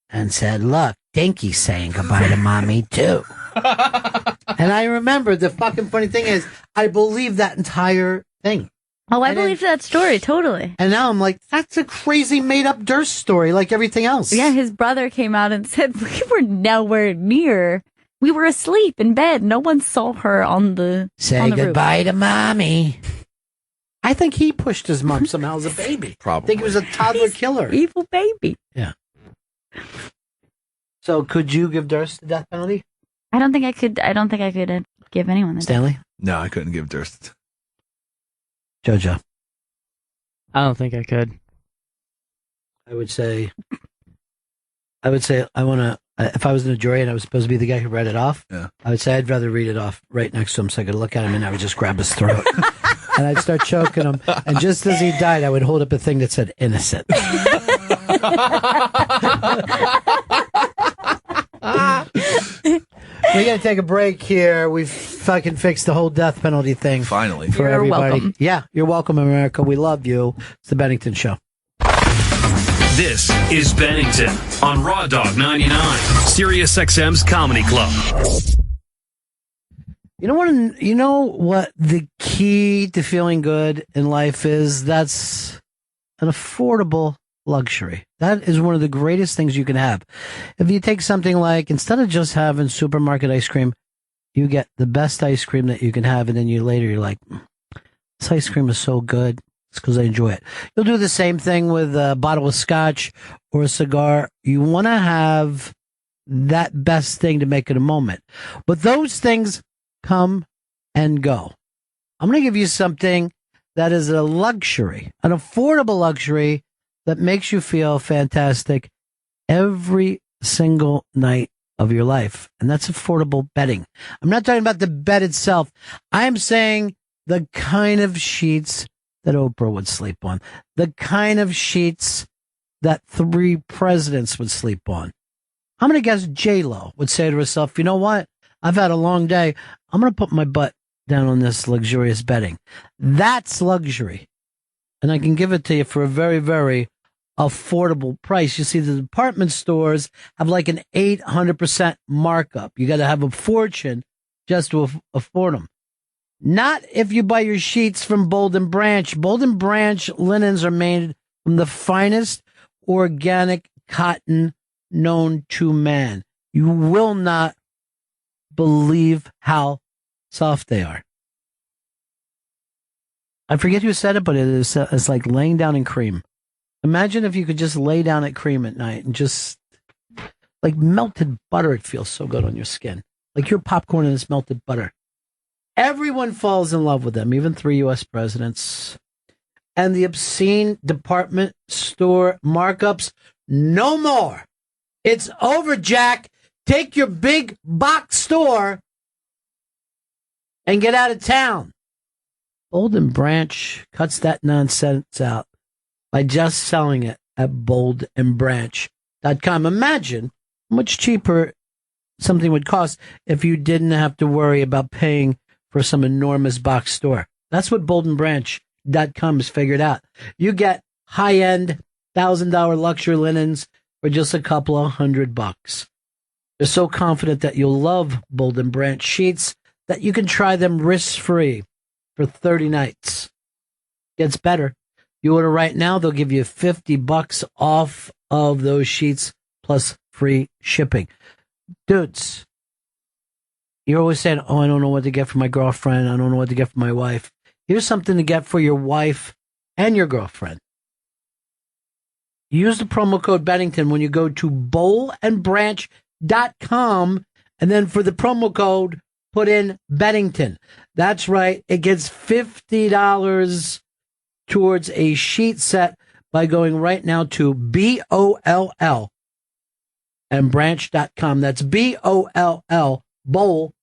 and said, look, Dinky's saying goodbye to Mommy, too. And I remember the fucking funny thing is, I believe that entire thing. Oh, I believe that story, totally. And now I'm like, that's a crazy made-up Durst story, like everything else. Yeah, his brother came out and said, we were nowhere near. We were asleep in bed. No one saw her on the Say goodbye to Mommy. I think he pushed his mom somehow as a baby. Probably. I think he was a toddler killer. Evil baby. Yeah. So could you give Durst the death penalty? I don't think I could give anyone the Stanley? No, I couldn't give Durst. Jojo. I don't think I could. I would say I want to. If I was in a jury and I was supposed to be the guy who read it off, I would say I'd rather read it off right next to him so I could look at him and I would just grab his throat and I'd start choking him. And just as he died, I would hold up a thing that said innocent. We got to take a break here. We've fucking fixed the whole death penalty thing. Finally. For You're everybody. welcome. Yeah, you're welcome, America. We love you. It's the Bennington Show. This is Bennington on Raw Dog 99, Sirius XM's Comedy Club. You know what the key to feeling good in life is? That's an affordable luxury. That is one of the greatest things you can have. If you take something like, instead of just having supermarket ice cream, you get the best ice cream that you can have, and then you're like, this ice cream is so good. It's because I enjoy it. You'll do the same thing with a bottle of scotch or a cigar. You want to have that best thing to make it a moment. But those things come and go. I'm going to give you something that is a luxury, an affordable luxury that makes you feel fantastic every single night of your life. And that's affordable bedding. I'm not talking about the bed itself. I'm saying the kind of sheets that Oprah would sleep on, the kind of sheets that 3 presidents would sleep on. I'm going to guess J-Lo would say to herself, you know what? I've had a long day. I'm going to put my butt down on this luxurious bedding. That's luxury. And I can give it to you for a very, very affordable price. You see, the department stores have like an 800% markup. You got to have a fortune just to afford them. Not if you buy your sheets from Bold and Branch. Bold and Branch linens are made from the finest organic cotton known to man. You will not believe how soft they are. I forget who said it, but it's like laying down in cream. Imagine if you could just lay down at cream at night and just like melted butter. It feels so good on your skin. Like your popcorn and it's melted butter. Everyone falls in love with them, even 3 U.S. presidents. And the obscene department store markups, no more. It's over, Jack. Take your big box store and get out of town. Bold and Branch cuts that nonsense out by just selling it at boldandbranch.com. Imagine how much cheaper something would cost if you didn't have to worry about paying for some enormous box store. That's what boldandbranch.com has figured out. You get high-end $1,000 luxury linens for just a couple of $100. They're so confident that you'll love Bold and Branch sheets that you can try them risk-free for 30 nights. Gets better. You order right now, they'll give you $50 off of those sheets plus free shipping. Dudes, you're always saying, oh, I don't know what to get for my girlfriend. I don't know what to get for my wife. Here's something to get for your wife and your girlfriend. Use the promo code Bennington when you go to boldandbranch.com, and then for the promo code, put in Bennington. That's right. It gets $50 towards a sheet set by going right now to BOLL and branch.com. That's BOLL, bowl,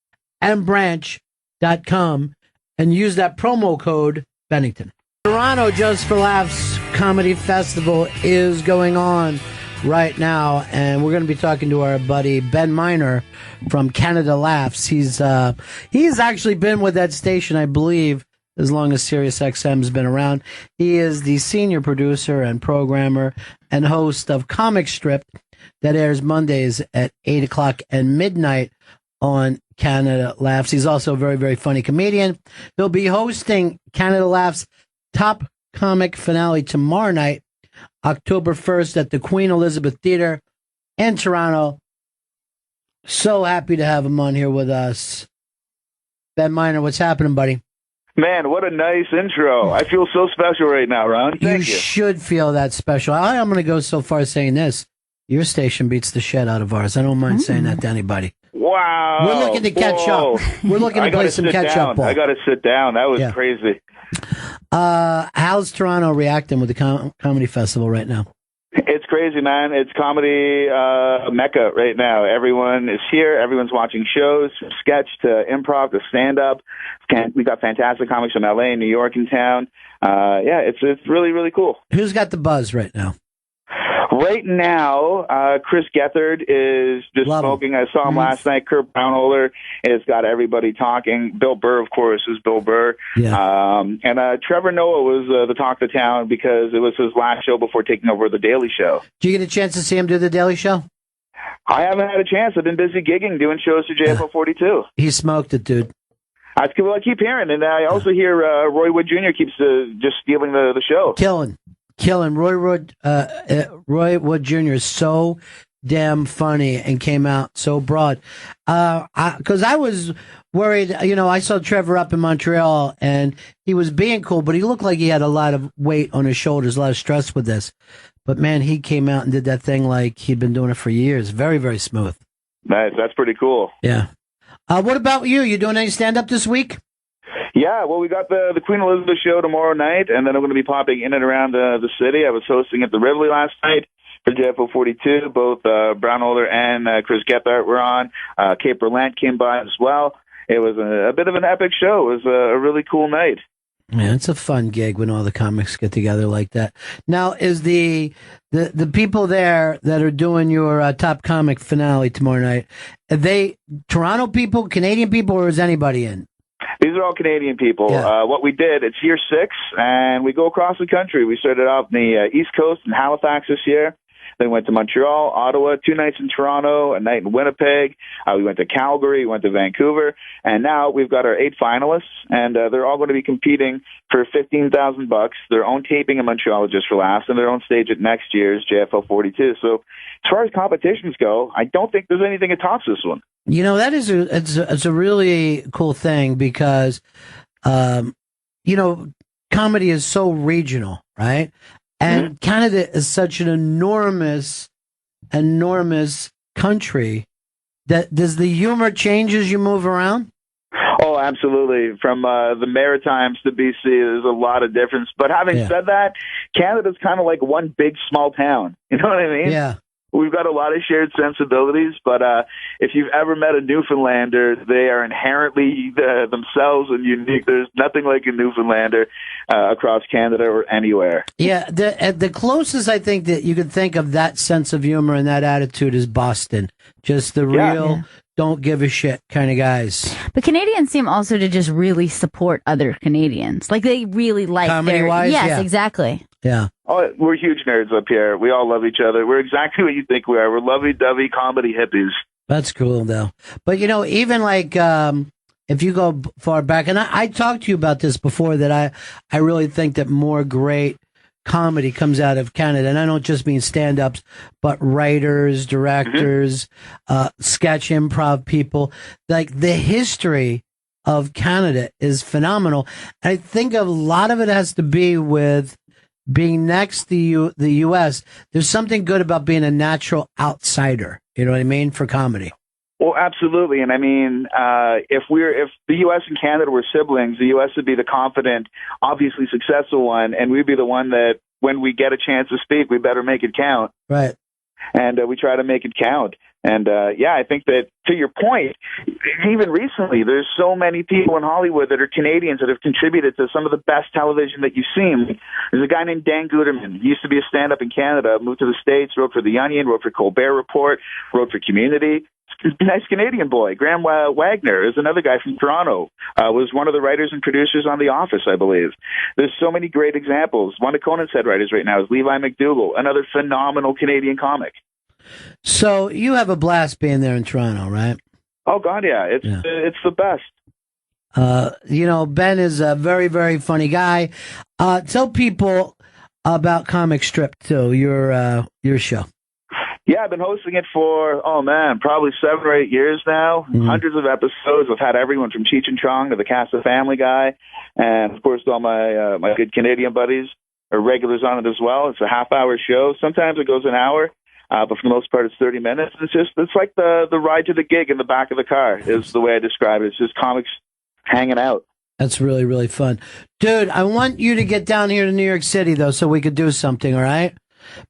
and branch.com, and use that promo code Bennington. Toronto Just for Laughs Comedy Festival is going on right now, and we're going to be talking to our buddy Ben Miner from Canada Laughs. He's actually been with that station, I believe, as long as Sirius XM's been around. He is the senior producer and programmer and host of Comic Strip that airs Mondays at 8 o'clock and midnight on Canada Laughs. He's also a very, very funny comedian. He'll be hosting Canada Laughs Top Comic Finale tomorrow night, October 1st at the Queen Elizabeth Theater in Toronto. So happy to have him on here with us. Ben Miner, what's happening, buddy? Man, what a nice intro. I feel so special right now, Ron. Thank you. Should feel that special. I'm going to go so far as saying this. Your station beats the shit out of ours. I don't mind saying that to anybody. Wow. We're looking to catch up. We're looking to play some catch-up ball. I got to sit down. That was crazy. How's Toronto reacting with the comedy festival right now? It's crazy, man. It's comedy mecca right now. Everyone is here. Everyone's watching shows, from sketch to improv to stand-up. We got fantastic comics from L.A. and New York in town. It's really, really cool. Who's got the buzz right now? Right now, Chris Gethard is just smoking. I saw him last night. Kurt Brownholder has got everybody talking. Bill Burr, of course, is Bill Burr. Yeah. And Trevor Noah was the talk of the town because it was his last show before taking over The Daily Show. Did you get a chance to see him do The Daily Show? I haven't had a chance. I've been busy gigging, doing shows for JFL 42. He smoked it, dude. That's what I keep hearing. And I also hear Roy Wood Jr. keeps just stealing the show. Killing. Roy Wood Jr. is so damn funny and came out so broad. Because I was worried, I saw Trevor up in Montreal and he was being cool, but he looked like he had a lot of weight on his shoulders, a lot of stress with this. But man, he came out and did that thing like he'd been doing it for years. Very, very smooth. Nice. That's pretty cool. Yeah. What about you? You doing any stand-up this week? Yeah, well, we got the Queen Elizabeth show tomorrow night, and then I'm going to be popping in and around the city. I was hosting at the Rivoli last night for JFO 42. Both Brownholder and Chris Gethard were on. Kate Berlant came by as well. It was a bit of an epic show. It was a really cool night. Man, it's a fun gig when all the comics get together like that. Now, is the people there that are doing your top comic finale tomorrow night, are they Toronto people, Canadian people, or is anybody in? These are all Canadian people. Yeah. What we did, it's year 6, and we go across the country. We started off in the East Coast in Halifax this year. Then went to Montreal, Ottawa, 2 nights in Toronto, a night in Winnipeg. We went to Calgary, went to Vancouver, and now we've got our 8 finalists, and they're all going to be competing for $15,000, their own taping in Montreal just for laughs, and their own stage at next year's JFL 42. So as far as competitions go, I don't think there's anything that tops this one. That is it's a really cool thing because, comedy is so regional, right? And Canada is such an enormous country that does the humor change as you move around? Oh, absolutely. From the Maritimes to BC, there's a lot of difference. But having said that, Canada's kind of like one big small town. You know what I mean? Yeah. We've got a lot of shared sensibilities, but if you've ever met a Newfoundlander, they are inherently themselves and unique. There's nothing like a Newfoundlander across Canada or anywhere. Yeah, the closest I think that you could think of that sense of humor and that attitude is Boston. Just the real don't give a shit kind of guys. But Canadians seem also to just really support other Canadians. Like they really like comedy-wise, Yes, exactly. Yeah. Oh, we're huge nerds up here. We all love each other. We're exactly what you think we are. We're lovey-dovey comedy hippies. That's cool, though. But, even like if you go far back, and I talked to you about this before, that I really think that more great comedy comes out of Canada. And I don't just mean stand-ups, but writers, directors, sketch improv people. Like the history of Canada is phenomenal. I think a lot of it has to be with being next to the U.S., there's something good about being a natural outsider. You know what I mean? For comedy. Well, absolutely. And I mean, if the U.S. and Canada were siblings, the U.S. would be the confident, obviously successful one, and we'd be the one that when we get a chance to speak, we better make it count. Right. And we try to make it count. And, I think that, to your point, even recently, there's so many people in Hollywood that are Canadians that have contributed to some of the best television that you've seen. There's a guy named Dan Guterman. He used to be a stand-up in Canada, moved to the States, wrote for The Onion, wrote for Colbert Report, wrote for Community. Nice Canadian boy. Graham Wagner is another guy from Toronto. Was one of the writers and producers on The Office, I believe. There's so many great examples. One of Conan's head writers right now is Levi McDougall, another phenomenal Canadian comic. So you have a blast being there in Toronto, right? Oh God, yeah. It's the best. Ben is a very, very funny guy. Tell people about Comic Strip too, your show. Yeah, I've been hosting it for, probably 7 or 8 years now. Mm-hmm. Hundreds of episodes. I've had everyone from Cheech and Chong to the cast of Family Guy. And, of course, all my good Canadian buddies are regulars on it as well. It's a half-hour show. Sometimes it goes an hour, but for the most part, it's 30 minutes. It's like the ride to the gig in the back of the car is the way I describe it. It's just comics hanging out. That's really, really fun. Dude, I want you to get down here to New York City, though, so we could do something, all right?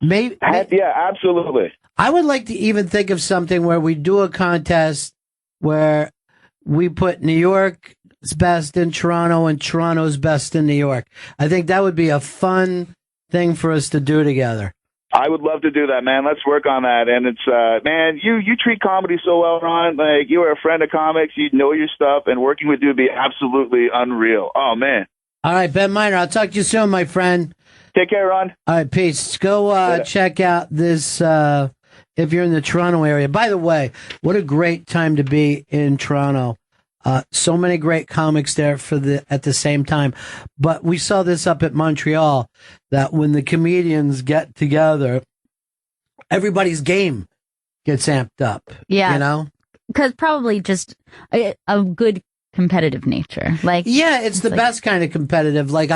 Maybe. Yeah, absolutely. I would like to even think of something where we do a contest where we put New York's best in Toronto and Toronto's best in New York. I think that would be a fun thing for us to do together. I would love to do that, man. Let's work on that. And it's, man, you treat comedy so well, Ron. Like, you are a friend of comics. You know your stuff, and working with you would be absolutely unreal. Oh, man. All right, Ben Miner, I'll talk to you soon, my friend. Take care, Ron. All right, peace. Go check out this if you're in the Toronto area. By the way, what a great time to be in Toronto. So many great comics there at the same time. But we saw this up at Montreal, that when the comedians get together, everybody's game gets amped up. Yeah. You know? Because probably just a good competitive nature. Like, yeah, it's the best kind of competitive. Like,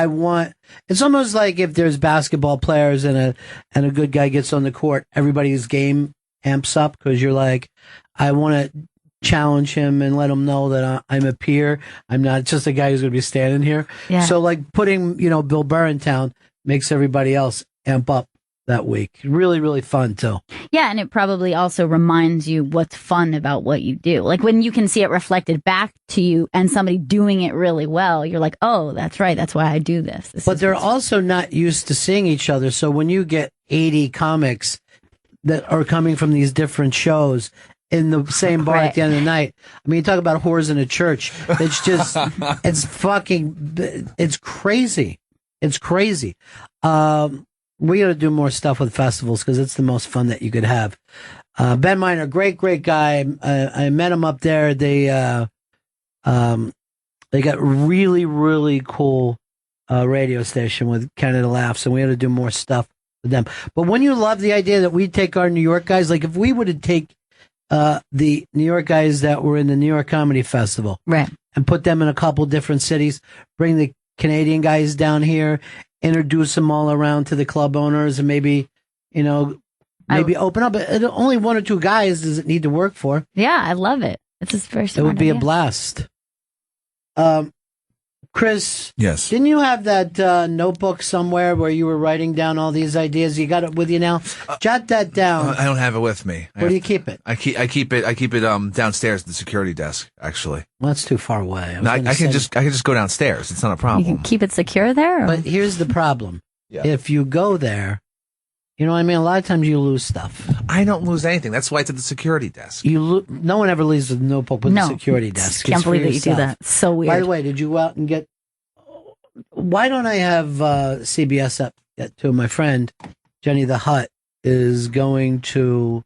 it's almost like if there's basketball players and a good guy gets on the court, everybody's game amps up because you're like, I want to challenge him and let him know that I'm a peer. I'm not just a guy who's going to be standing here. Yeah. So like putting, Bill Burr in town makes everybody else amp up that week. Really, really fun too. Yeah, and it probably also reminds you what's fun about what you do. Like when you can see it reflected back to you and somebody doing it really well, you're like, oh, that's right. That's why I do this. But they're also not used to seeing each other. So when you get 80 comics that are coming from these different shows in the same bar at the end of the night. I mean, you talk about whores in a church. It's just, it's crazy. It's crazy. We got to do more stuff with festivals because it's the most fun that you could have. Ben Miner, great guy. I met him up there. They got really, really cool radio station with Canada Laughs, and we had to do more stuff with them. But when you love the idea that we take our New York guys, like if we would have take the New York guys that were in the New York Comedy Festival, right, and put them in a couple different cities, bring the Canadian guys down here, introduce them all around to the club owners, and maybe open up. Only one or two guys does it need to work for. Yeah, I love it. It's a very smart It would be idea. a blast. Chris, yes, didn't you have that notebook somewhere where you were writing down all these ideas? You got it with you now? Jot that down. I don't have it with me. Where do you keep it? I keep it downstairs at the security desk. Actually, well, that's too far away. I can just go downstairs. It's not a problem. You can keep it secure there. But here's the problem: Yeah. if you go there, you know what I mean. A lot of times you lose stuff. I don't lose anything. That's why it's at the security desk. No one ever leaves a notebook with the security desk. Can't It's for believe that you do yourself. that. So weird. By the way, did you go out and get? Why don't I have CBS up to my friend Jenny the Hutt is going to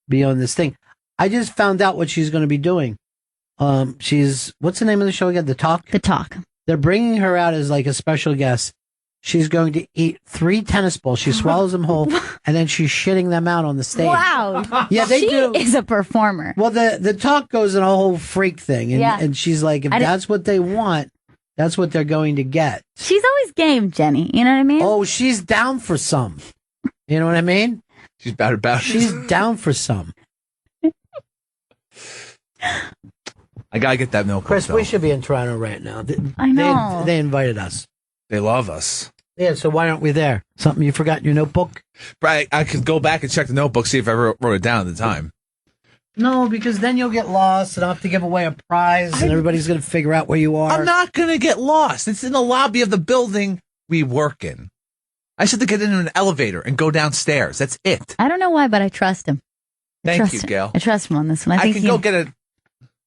be on this thing. I just found out what she's going to be doing. She's what's the name of the show again? The Talk. The Talk. They're bringing her out as like a special guest. She's going to eat 3 tennis balls. She swallows them whole, and then she's shitting them out on the stage. Wow. Yeah, they she do. is a performer. Well, the Talk goes in a whole freak thing, and, Yeah. and she's like, if I that's what they want, that's what they're going to get. She's always game, Jenny. You know what I mean? Oh, she's down for some. You know what I mean? She's bad about it. She's down for some. I gotta get that notebook. Chris, though. we should be in Toronto right now. I know. They invited us. They love us. Yeah, so why aren't we there? Something you forgot in your notebook? Right, I could go back and check the notebook, see if I wrote it down at the time. No, because then you'll get lost and I'll have to give away a prize and everybody's going to figure out where you are. I'm not gonna get lost. It's in the lobby of the building we work in. I just have to get into an elevator and go downstairs. That's it. I don't know why, but I trust him. Thank you, Gail. I trust him on this one. I think can go get a.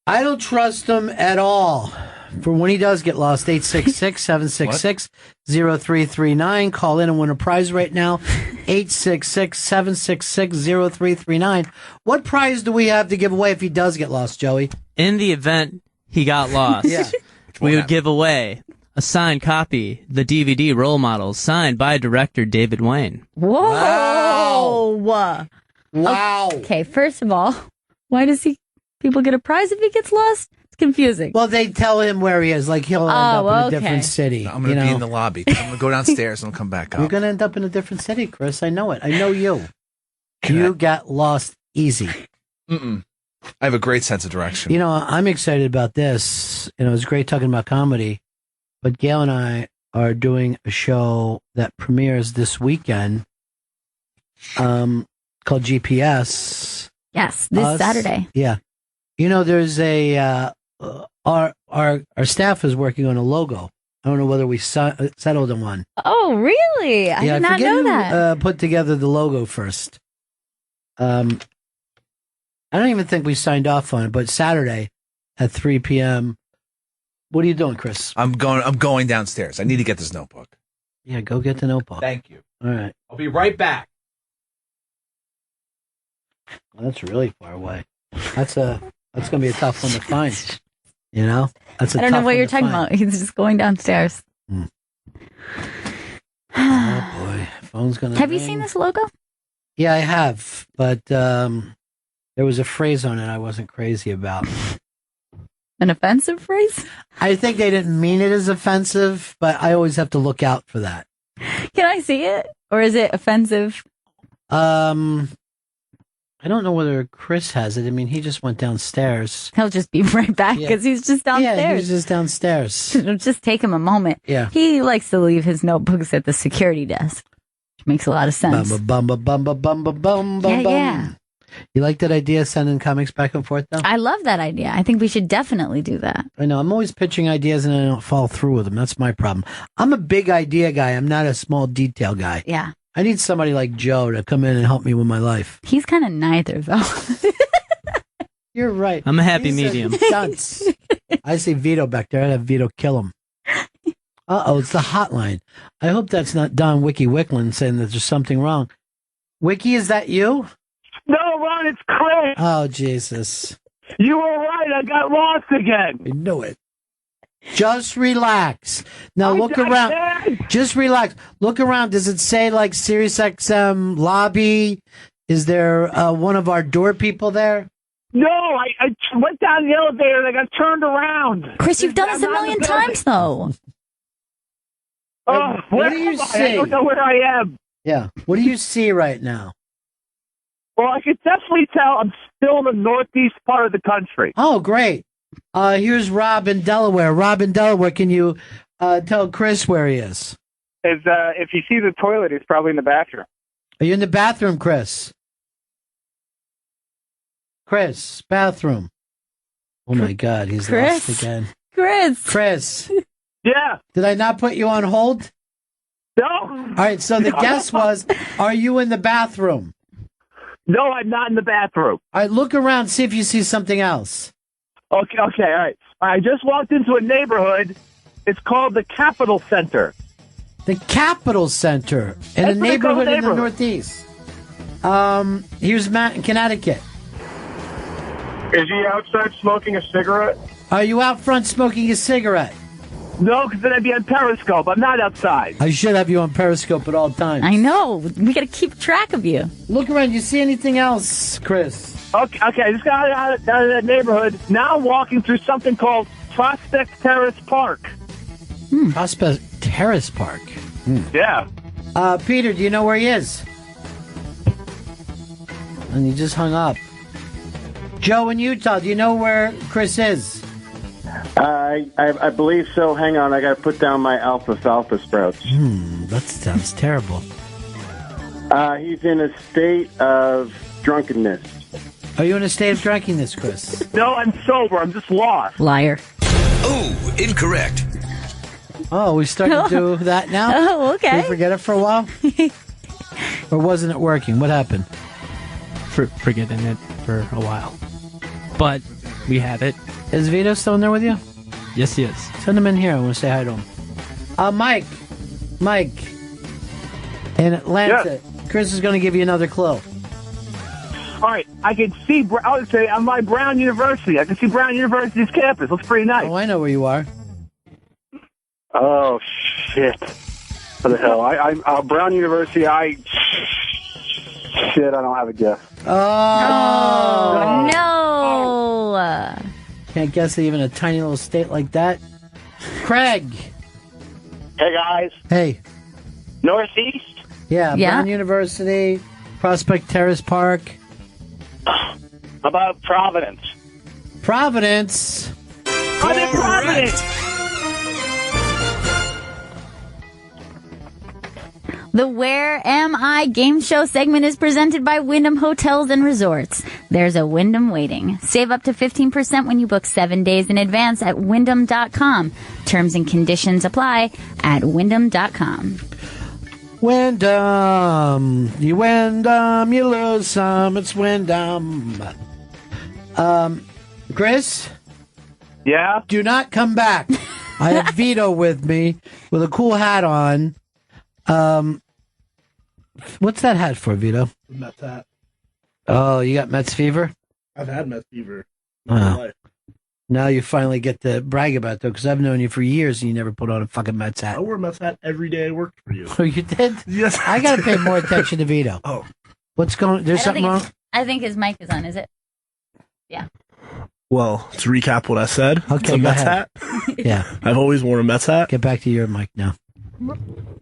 I don't trust him at all. For when he does get lost, 866-766-0339. Call in and win a prize right now. 866-766-0339. What prize do we have to give away if he does get lost, Joey? In the event he got lost, Yeah. we would give away a signed copy, the DVD Role Models, signed by director David Wayne. Whoa! Wow. Okay, first of all, why does people get a prize if he gets lost? It's confusing. Well, they tell him where he is. Like, he'll end up in a different city. I'm going to you be know? in the lobby. I'm going to go downstairs and I'll come back You're up. going to end up in a different city, Chris. I know it. I know you. You got lost easy. Mm-mm. I have a great sense of direction. You know, I'm excited about this. You know, it's great talking about comedy. but Gail and I are doing a show that premieres this weekend called GPS. Yes, this Saturday. Yeah. You know, there's a our staff is working on a logo. I don't know whether we settled on one. Oh, really? I did not forget know who, that. Put together the logo first. I don't even think we signed off on it, but Saturday at 3 p.m. What are you doing, Chris? I'm going downstairs. I need to get this notebook. Yeah, go get the notebook. Thank you. All right. I'll be right back. Well, that's really far away. That's gonna be a tough one to find. You know, that's a I don't tough know what one you're to talking find. about. He's just going downstairs. Oh boy, phone's gonna. Have you ring. seen this logo? Yeah, I have, but there was a phrase on it I wasn't crazy about. An offensive phrase? I think they didn't mean it as offensive, but I always have to look out for that. Can I see it? Or is it offensive? I don't know whether Chris has it. I mean, he just went downstairs. He'll just be right back Yeah. because he's just downstairs. Yeah, he was just downstairs. It'll just take him a moment. Yeah. He likes to leave his notebooks at the security desk, which makes a lot of sense. Bum, bum, bum, bum, bum, bum, bum, bum, Yeah, bum. yeah. You like that idea, sending comics back and forth, though? I love that idea. I think we should definitely do that. I know. I'm always pitching ideas and I don't follow through with them. That's my problem. I'm a big idea guy. I'm not a small detail guy. Yeah. I need somebody like Joe to come in and help me with my life. He's kind of neither, though. You're right. I'm a happy He's medium. Dunce. I see Vito back there. I'd have Vito kill him. Uh-oh, it's the hotline. I hope that's not Don Wiki Wicklund saying that there's something wrong. Wiki, is that you? No, Ron, it's Chris. Oh, Jesus. You were right. I got lost again. I knew it. Just relax. Now look around. Just relax. Look around. Does it say like SiriusXM lobby? Is there one of our door people there? No, I went down the elevator and I got turned around. Chris, you've done this a million times, though. Oh, What do you see? I don't know where I am. Yeah. What do you see right now? Well, I could definitely tell I'm still in the northeast part of the country. Oh, great. Here's Rob in Delaware. Rob in Delaware, can you tell Chris where he is? If you see the toilet, it's probably in the bathroom. Are you in the bathroom, Chris? Chris, bathroom. Oh, my God. He's Chris? lost again. Chris. Yeah. Did I not put you on hold? No. All right, so the guess was, are you in the bathroom? No, I'm not in the bathroom. All right, look around, see if you see something else. Okay, all right. I just walked into a neighborhood. It's called the Capitol Center. The Capitol Center in That's a what they call the neighborhood in the neighborhood. Northeast. Here's Matt in Connecticut. Is he outside smoking a cigarette? Are you out front smoking a cigarette? No, because then I'd be on Periscope. I'm not outside. I should have you on Periscope at all times. I know. We got to keep track of you. Look around. You see anything else, Chris? Okay, I just got out of that neighborhood. Now I'm walking through something called Prospect Terrace Park. Prospect Terrace Park. Yeah. Peter, do you know where he is? And he just hung up. Joe in Utah, do you know where Chris is? I believe so. Hang on, I got to put down my alfalfa sprouts. That sounds terrible. He's in a state of drunkenness. Are you in a state of drunkenness, Chris? No, I'm sober. I'm just lost. Liar. Oh, incorrect. Oh, we started to do that now? Oh, okay. Did we forget it for a while? Or wasn't it working? What happened? Forgetting it for a while. But we had it. Is Vito still in there with you? Yes, he is. Send him in here. I want to say hi to him. Mike. In Atlanta. Yes. Chris is going to give you another clue. All right, I can see. I would say I'm by Brown University. I can see Brown University's campus. Looks pretty nice. Oh, I know where you are. Oh, shit. What the hell? I'm Brown University. Shit, I don't have a guess. Oh. No. Can't guess even a tiny little state like that. Craig. Hey, guys. Hey. Northeast? Yeah, Brown University, Prospect Terrace Park. How about Providence? Providence. I'm in Providence. The Where Am I game show segment is presented by Wyndham Hotels and Resorts. There's a Wyndham waiting. Save up to 15% when you book 7 days in advance at Wyndham.com. Terms and conditions apply at Wyndham.com. Wyndham, you lose some. It's Wyndham. Chris? Yeah? Do not come back. I have Vito with me with a cool hat on. What's that hat for, Vito? Mets hat. Oh, you got Mets fever? I've had Mets fever my whole life. Now you finally get to brag about it, though, because I've known you for years and you never put on a fucking Mets hat. I wore a Mets hat every day I worked for you. Oh, you did? Yes. I got to pay more attention to Vito. Oh. What's going There's something wrong? I think his mic is on, is it? Yeah. Well, to recap what I said, Okay, it's a go Mets ahead. hat. Yeah. I've always worn a Mets hat. Get back to your mic now.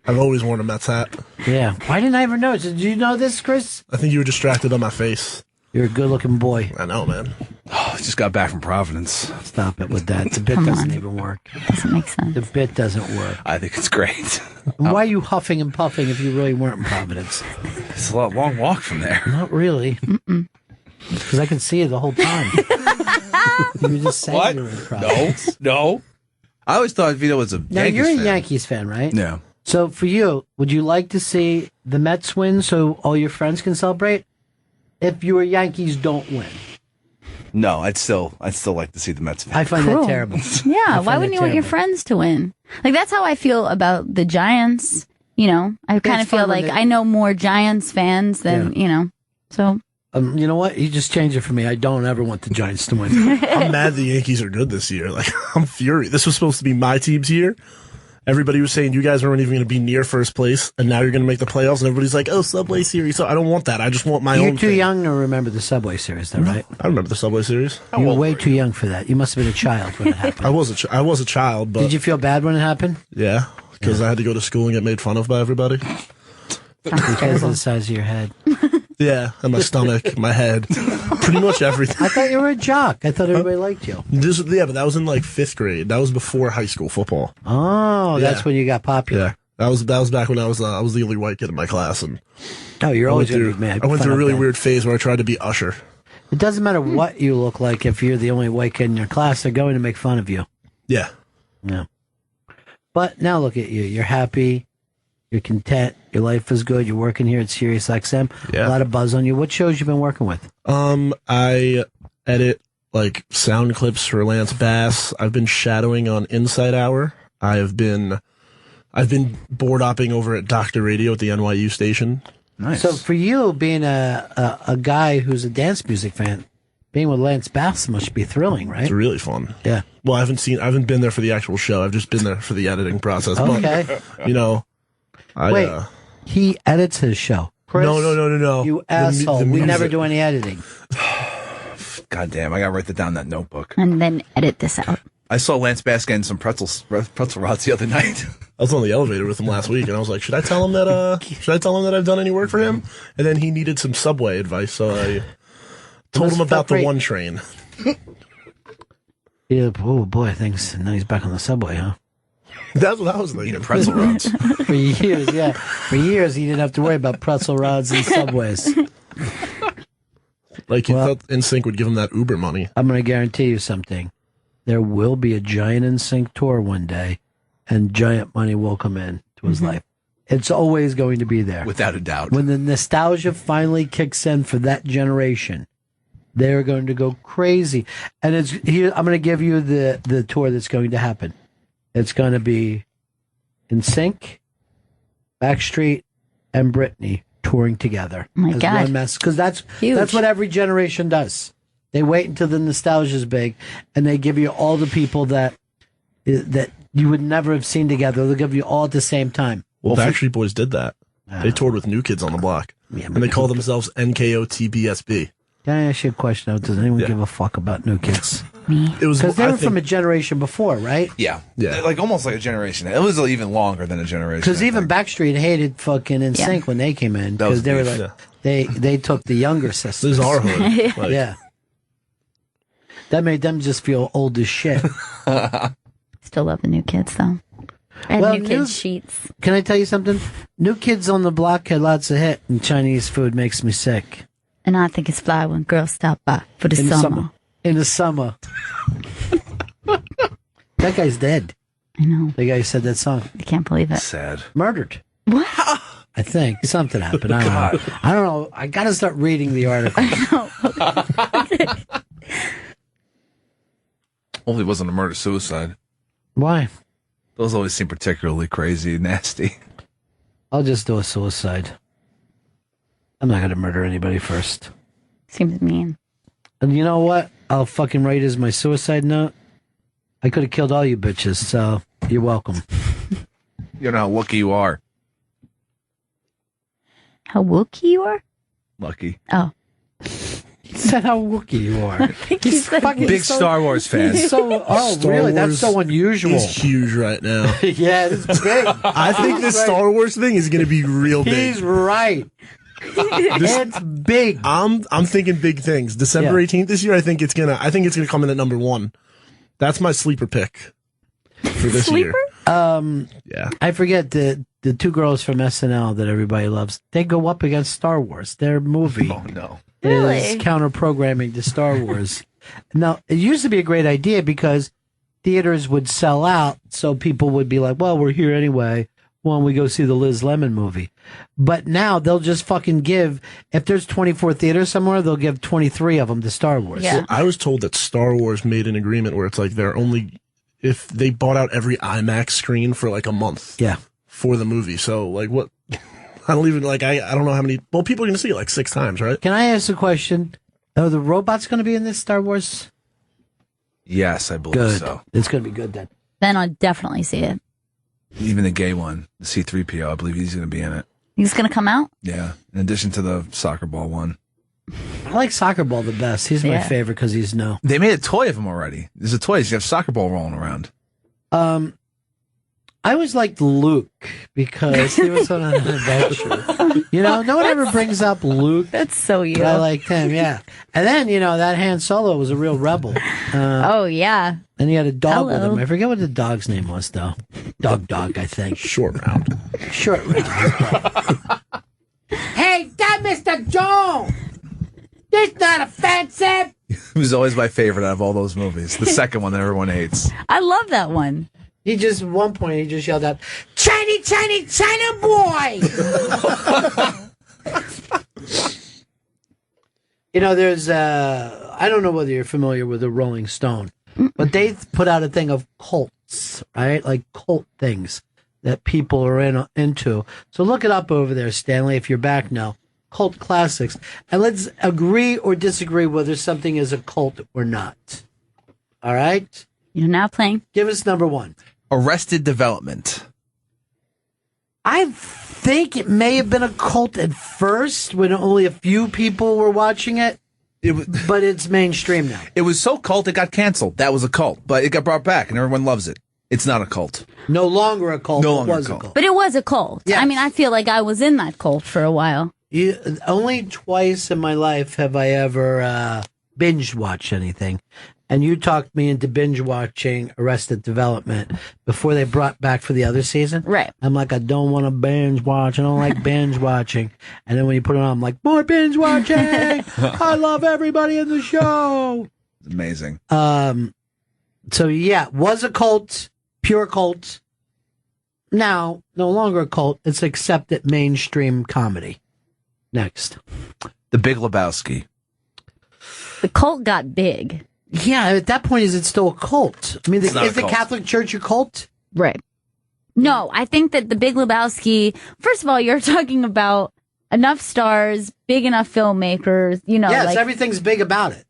I've always worn a Mets hat. Yeah. Why didn't I ever notice? Did you know this, Chris? I think you were distracted by my face. You're a good-looking boy. I know, man. Oh, I just got back from Providence. Stop it with that. The bit doesn't even work. Doesn't make sense. The bit doesn't work. I think it's great. And why are you huffing and puffing if you really weren't in Providence? It's a long walk from there. Not really. Because I could see you the whole time. You were just saying What? you were in Providence. No. I always thought Vito was a Now, Yankees you're a fan. Yankees fan, right? Yeah. So for you, would you like to see the Mets win so all your friends can celebrate? If your Yankees don't win. No, I'd still like to see the Mets. I find that terrible. Yeah, why wouldn't you want your terrible. friends to win? Like, that's how I feel about the Giants. You know, I kind of feel fun when like they- I know more Giants fans than, you know, so. You know what? You just changed it for me. I don't ever want the Giants to win. I'm mad the Yankees are good this year. Like, I'm furious. This was supposed to be my team's year. Everybody was saying you guys weren't even going to be near first place, and now you're going to make the playoffs, and everybody's like, oh, Subway Series. So I don't want that. I just want my You're own too thing. young to remember the Subway Series, though, right? I remember the Subway Series. You were way too young for that. You must have been a child when it happened. I was a child, but Did you feel bad when it happened? yeah, because I had to go to school and get made fun of by everybody. Because of the size of your head. Yeah, and my stomach, my head, pretty much everything. I thought you were a jock. I thought everybody liked you. Yeah, but that was in like 5th grade. That was before high school football. Oh, Yeah. that's when you got popular. Yeah, that was back when I was the only white kid in my class, and Oh, you're I always went going to through be mad. I went through a Fun really of that. weird phase where I tried to be Usher. It doesn't matter what you look like if you're the only white kid in your class. They're going to make fun of you. Yeah. Yeah. But now look at you. You're happy. You're content. Your life is good. You're working here at Sirius XM. Yeah. A lot of buzz on you. What shows you been working with? I edit like sound clips for Lance Bass. I've been shadowing on Inside Hour. I've been board opping over at Dr. Radio at the NYU station. Nice. So for you, being a guy who's a dance music fan, being with Lance Bass must be thrilling, right? It's really fun. Yeah. Well, I haven't been there for the actual show. I've just been there for the editing process. Okay. But, you know, Wait, he edits his show. Chris, No. You asshole. the We music. never do any editing. God damn, I gotta write that down in that notebook. And then edit this out. I saw Lance Bass getting some pretzel rods the other night. I was on the elevator with him last week, and I was like, should I tell him that I've done any work for him? And then he needed some Subway advice, so I told him about the one train. Yeah. Oh boy, thanks. Now he's back on the subway, huh? That's what I was thinking. Pretzel rods. For years, yeah. For years, he didn't have to worry about pretzel rods and subways. Like, you thought NSYNC would give him that Uber money. I'm going to guarantee you something. There will be a giant NSYNC tour one day, and giant money will come in to his life. It's always going to be there. Without a doubt. When the nostalgia finally kicks in for that generation, they're going to go crazy. And it's here. I'm going to give you the tour that's going to happen. It's going to be NSYNC, Backstreet, and Britney touring together. Oh my God. One mess. Because that's Huge. what every generation does. They wait until the nostalgia's big, and they give you all the people that you would never have seen together. They'll give you all at the same time. Well, Backstreet Boys did that. They toured with New Kids on the Block. And they call themselves NKOTBSB. Can I ask you a question? Does anyone give a fuck about New Kids? Me. It was Because they I were think- from a generation before, right? Yeah. Like almost like a generation. It was even longer than a generation. Because even Backstreet hated fucking NSYNC when they came in. That was Because they were beef. like, they took the younger sisters. This is our hood. Like- Yeah. That made them just feel old as shit. Still love the New Kids, though. And Well, New Kids sheets. Can I tell you something? New Kids on the Block had lots of hit, and Chinese food makes me sick. And I think it's fly when girls stop by for the In the summer. In the summer. That guy's dead. I know. The guy who said that song. I can't believe it. Sad. Murdered. What? I think something happened. I don't know. I don't know. I got to start reading the article. Hopefully it wasn't a murder-suicide. Why? Those always seem particularly crazy and nasty. I'll just do a suicide. I'm not going to murder anybody first. Seems mean. And you know what? I'll fucking write as my suicide note. I could have killed all you bitches, so you're welcome. You know how lucky you are. How Wookiee you are? Lucky. Oh. He said how Wookiee you are. He's fucking Big Star Wars fan. He's so, Star really? That's Wars so unusual. He's huge right now. Yeah, it's big. I think this Star Wars thing is going to be real big. He's right. It's big. I'm thinking big things. December 18th this year. I think it's gonna come in at number 1. That's my sleeper pick for this year. Yeah. I forget the two girls from SNL that everybody loves. They go up against Star Wars. Their movie. Oh no. Is counter programming to Star Wars. Now, it used to be a great idea because theaters would sell out, so people would be like, well, we're here anyway. Why don't we go see the Liz Lemon movie? But now they'll just fucking give, if there's 24 theaters somewhere, they'll give 23 of them to Star Wars. Well, I was told that Star Wars made an agreement where it's like they're only, if they bought out every IMAX screen for like a month. Yeah. For the movie. So like what, I don't even like, I don't know how many, well, people are going to see it like 6 times, right? Can I ask a question? Are the robots going to be in this Star Wars? Yes, I believe Good. so. It's going to be good then. Then I'll definitely see it. Even the gay one, the C-3PO, I believe he's going to be in it. He's going to come out? Yeah, in addition to the soccer ball one. I like soccer ball the best. He's my Yeah. favorite because he's no. They made a toy of him already. There's a toy. You have soccer ball rolling around. I always liked Luke because he was on an adventure. You know, no one ever brings up Luke. That's so you. But I liked him, yeah. And then, you know, that Han Solo was a real rebel. Oh, yeah. And he had a dog with Hello. him. I forget what the dog's name was, though. Dog, I think. Short Round. Short Round. Hey, that Mr. Jones! This not offensive! He was always my favorite out of all those movies. The second one that everyone hates. I love that one. He just, at one point, he just yelled out, China, China, China boy! You know, there's, I don't know whether you're familiar with the Rolling Stone, but they put out a thing of cults, right? Like cult things that people are into. So look it up over there, Stanley, if you're back now. Cult classics. And let's agree or disagree whether something is a cult or not. All right? You're now playing. Give us number 1. Arrested Development. I think it may have been a cult at first when only a few people were watching it. But it's mainstream now. It was so cult it got canceled. That was a cult, but it got brought back and everyone loves it. It's not a cult. No longer a cult. No it longer was a cult. But it was a cult. Yes. I mean, I feel like I was in that cult for a while. Only twice in my life have I ever binge watched anything. And you talked me into binge watching Arrested Development before they brought back for the other season. Right. I'm like, I don't want to binge watch. I don't like binge watching. And then when you put it on, I'm like, more binge watching. I love everybody in the show. It's amazing. So yeah, was a cult, pure cult. Now, no longer a cult. It's accepted mainstream comedy. Next. The Big Lebowski. The cult got big. Yeah, at that point, is it still a cult? I mean, It's not is a the cult. Catholic Church a cult? Right. No, I think that the Big Lebowski, first of all, you're talking about enough stars, big enough filmmakers, you know. Yes, like, everything's big about it.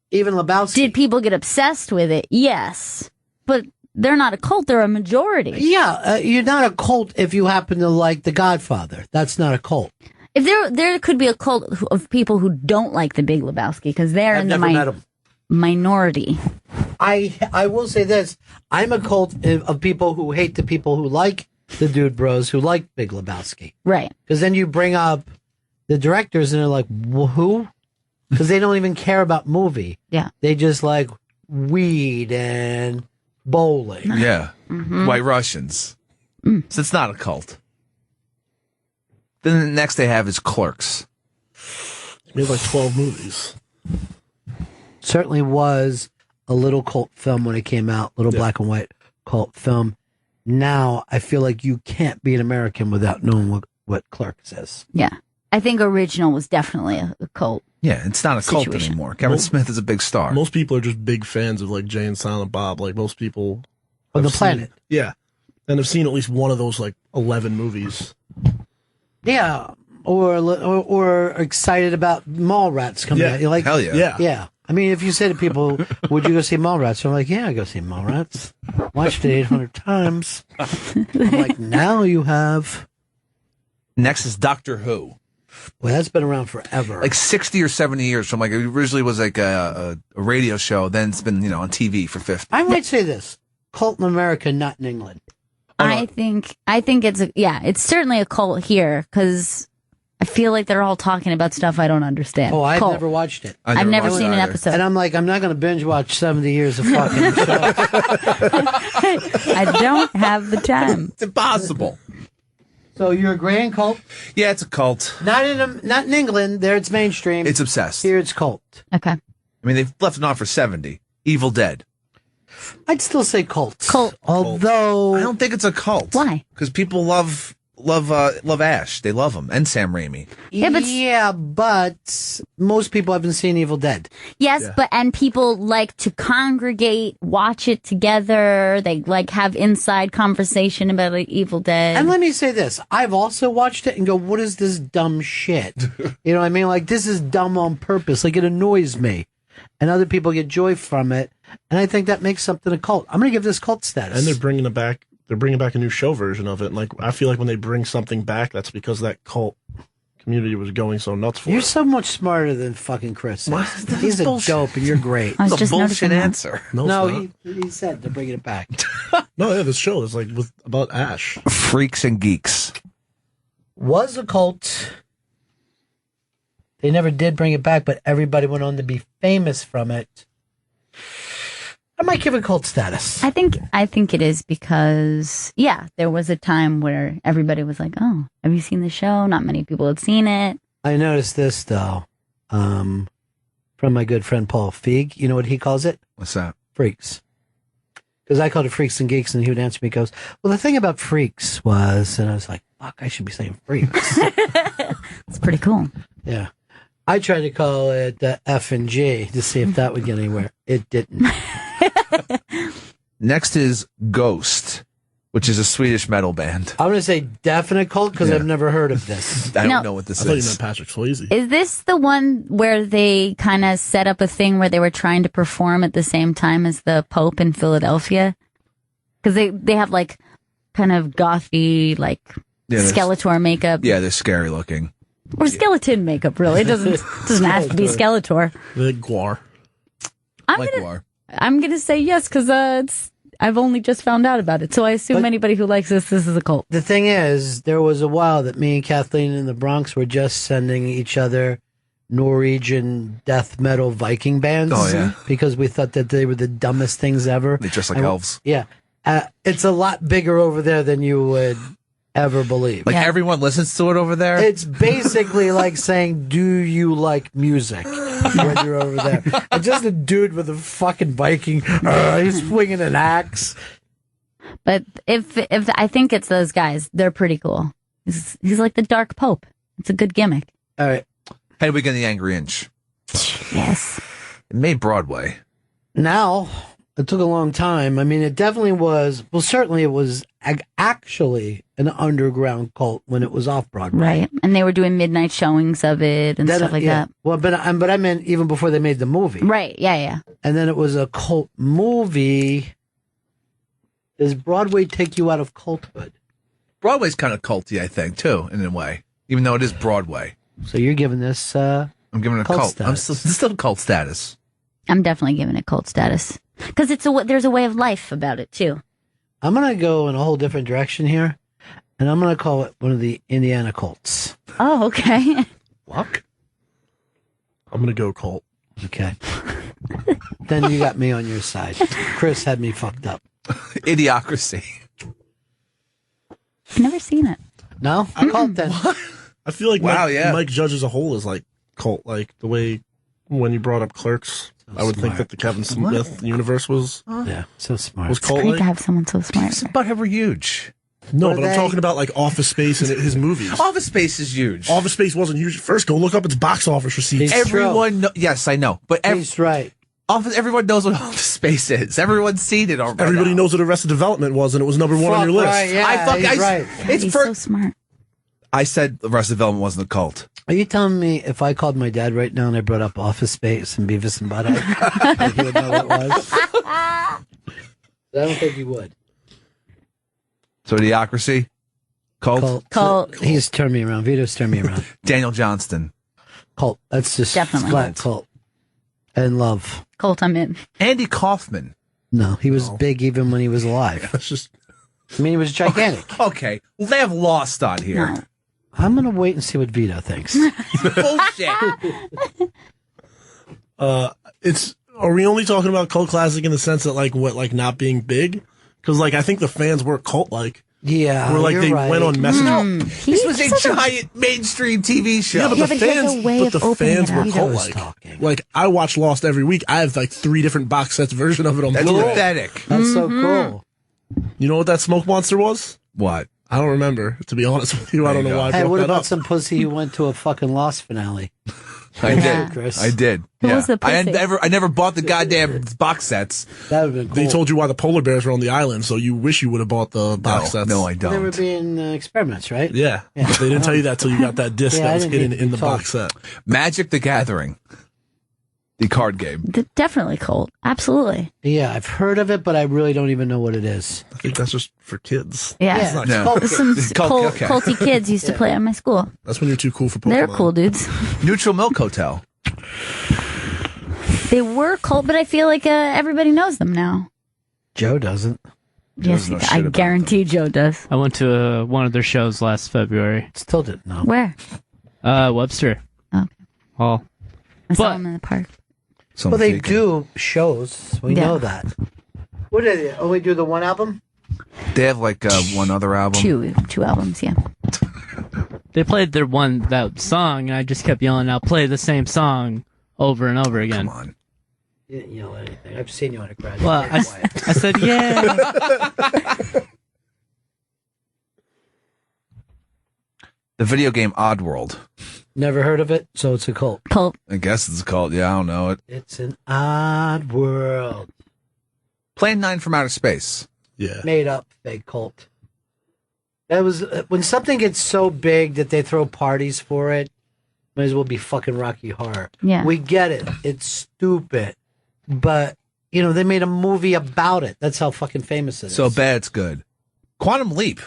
Even Lebowski. did people get obsessed with it? Yes. But they're not a cult, they're a majority. Yeah, you're not a cult if you happen to like The Godfather. That's not a cult. If there could be a cult of people who don't like the Big Lebowski because they're I've in the never met 'em. minority. I will say this. I'm a cult of people who hate the people who like the Dude Bros who like Big Lebowski. Right. Because then you bring up the directors and they're like, who? Because they don't even care about movie. Yeah. They just like weed and bowling. Yeah. Mm-hmm. White Russians. So it's not a cult. Then the next they have is Clerks. Made like 12 movies. Certainly was a little cult film when it came out, little black and white cult film. Now I feel like you can't be an American without knowing what Clerks is. Yeah. I think Original was definitely a cult. Yeah, it's not a cult situation. anymore. Kevin Smith is a big star. Most people are just big fans of like Jay and Silent Bob. Like most people on the have planet. Yeah. And have seen at least one of those like 11 movies. Yeah, or excited about Mallrats coming out. You're like, hell yeah. Yeah. I mean, if you say to people, would you go see Mallrats? I'm like, yeah, I go see Mallrats. Watched it 800 times. I'm like, now you have. Next is Doctor Who. Well, that's been around forever. Like 60 or 70 years from like, it originally was like a radio show, then it's been, on TV for 50. I might say this. Cult in America, not in England. I think it's certainly a cult here because I feel like they're all talking about stuff I don't understand. Oh, I've Cult. never watched it. I've never seen an episode. And I'm like, I'm not going to binge watch 70 years of fucking show. I don't have the time. It's impossible. So you're agreeing cult? Yeah, it's a cult. Not in England. There it's mainstream. It's obsessed. Here it's cult. Okay. I mean, they've left it on for 70. Evil Dead. I'd still say cult. Cult. Although I don't think it's a cult. Why? Because people love Ash. They love him. And Sam Raimi. Yeah, but most people haven't seen Evil Dead. Yes, and people like to congregate, watch it together. They like have inside conversation about like, Evil Dead. And let me say this. I've also watched it and go, what is this dumb shit? You know what I mean? Like, this is dumb on purpose. Like, it annoys me. And other people get joy from it. And I think that makes something a cult. I'm going to give this cult status. And they're bringing it back. They're bringing back a new show version of it. And like, I feel like when they bring something back, that's because that cult community was going so nuts for You're it. so much smarter than fucking Chris. He's a dope and you're great. I was It's a just bullshit noticing that. answer. No, it's he said they're bringing it back. No, yeah, this show is like about Ash. Freaks and Geeks. Was a cult. They never did bring it back, but everybody went on to be famous from it. I might give it cult status. I think it is because there was a time where everybody was like, "Oh, have you seen the show?" Not many people had seen it. I noticed this though, from my good friend Paul Feig. You know what he calls it? What's that? Freaks. Because I called it Freaks and Geeks, and he would answer me, he goes, well, the thing about Freaks was, and I was like, fuck, I should be saying Freaks. It's pretty cool. Yeah. I tried to call it F and G to see if that would get anywhere. It didn't. Next is Ghost, which is a Swedish metal band. I'm going to say definite cult because I've never heard of this. I don't know what this I thought you is. meant Patrick Swayze. Is this the one where they kind of set up a thing where they were trying to perform at the same time as the Pope in Philadelphia? Because they have like kind of gothy, like Skeletor makeup. Yeah, they're scary looking. Or skeleton makeup, really. It doesn't have to be Skeletor. The Guar. I'm gonna say yes because I've only just found out about it, so I assume anybody who likes this is a cult. The thing is, there was a while that me and Kathleen in the Bronx were just sending each other Norwegian death metal Viking bands. Oh, yeah. Because we thought that they were the dumbest things ever. They dress like elves. Yeah. It's a lot bigger over there than you would ever believe. Like everyone listens to it over there? It's basically like saying, do you like music when you're over there? And just a dude with a fucking Viking, he's swinging an axe. But if I think it's those guys, they're pretty cool. He's like the Dark Pope. It's a good gimmick. All right. Hedwig and the Angry Inch. Yes. It made Broadway. Now, it took a long time. I mean, it definitely was, well, certainly it was actually an underground cult when it was off Broadway. Right. And they were doing midnight showings of it and stuff like that. Well, but I meant even before they made the movie. Right. Yeah. And then it was a cult movie. Does Broadway take you out of culthood? Broadway's kind of culty, I think, too, in a way. Even though it is Broadway. So you're giving this I'm giving it a cult. status. I'm still cult status. I'm definitely giving it cult status. Because there's a way of life about it, too. I'm going to go in a whole different direction here. And I'm going to call it one of the Indiana cults. Oh, okay. Luck? I'm going to go cult. Okay. Then you got me on your side. Chris had me fucked up. Idiocracy. I've never seen it. No, cult then. I feel like Wow, Mike, yeah. Mike Judge as a whole is like cult, like the way when you brought up Clerks, I would think that the Kevin Smith universe was Yeah, so smart. was It's great cult. to have someone so smart. Butthead were huge. No, Were but I'm they- talking about like Office Space and his movies. Office Space is huge. Office Space wasn't huge. First, go look up its box office receipts. Everyone, yes, I know, but He's right. everyone knows what Office Space is. Everyone's seen it already. Everybody knows what Arrested Development was, and it was number one on your list. Right, yeah, he's right. He's so smart. I said Arrested Development wasn't a cult. Are you telling me if I called my dad right now and I brought up Office Space and Beavis and Butthead, that he would know what it was? I don't think he would. So Idiocracy, cult. Cult. He's turned me around. Vito's turned me around. Daniel Johnston, Cult. That's just Definitely flat cult. And Love. Cult, I'm in. Andy Kaufman. No, he was big even when he was alive. That's just. I mean, he was gigantic. Okay, well, they have Lost on here. No. I'm gonna wait and see what Vito thinks. Bullshit. It's. Are we only talking about cult classic in the sense that like what, like not being big? Because like I think the fans were cult like. Yeah, Where like you're they right. went on message. This was a giant mainstream TV show. Yeah, but Yeah, the but he has fans, a way but of the opening fans it were up. cult Vito's like. talking. Like I watch Lost every week. I have like 3 different box sets version of it on That's Blu-ray. pathetic. That's so cool. You know what that smoke monster was? What? I don't remember. To be honest with you, I don't know why I Hey, brought what that about up. some pussy who went to a fucking Lost finale? I Yeah. did. Chris. I did. Who was the I pussy? never bought the goddamn box sets. That would have been cool. They told you why the polar bears were on the island, so you wish you would have bought the box sets. No, I They were don't. being experiments, right? Yeah. Yeah. They didn't tell you that till you got that disc Yeah, that I was didn't hidden need to in be the box set. Magic the Gathering, the card game. Definitely cult. Absolutely. Yeah, I've heard of it, but I really don't even know what it is. I think that's just for kids. Yeah. Yeah. Not No. Cult Some kids. Okay. culty kids used to play at my school. That's when you're too cool for Pokemon. They're cool dudes. Neutral Milk Hotel. They were cult, but I feel like everybody knows them now. Joe doesn't. Yes, knows no I shit about guarantee Joe does. I went to one of their shows last February. Still didn't know. Where? Webster Okay. Hall. I saw But- them in the park. Some Well, they faking. do shows. We Yeah. know that. What did they only do the one album? They have like one other album. Two albums, yeah. They played that song, and I just kept yelling out, "Play the same song over and over again." Come on. You didn't yell anything. I've seen you on a crowd. Well, I said, "Yeah." The video game Oddworld. Never heard of it, so it's a cult. Cult. I guess it's called. Yeah, I don't know it. It's an odd world. Plan 9 from Outer Space. Yeah. Made up fake cult. That was when something gets so big that they throw parties for it. Might as well be fucking Rocky Horror. Yeah. We get it. It's stupid, but you know they made a movie about it. That's how fucking famous it is. So bad it's good. Quantum Leap.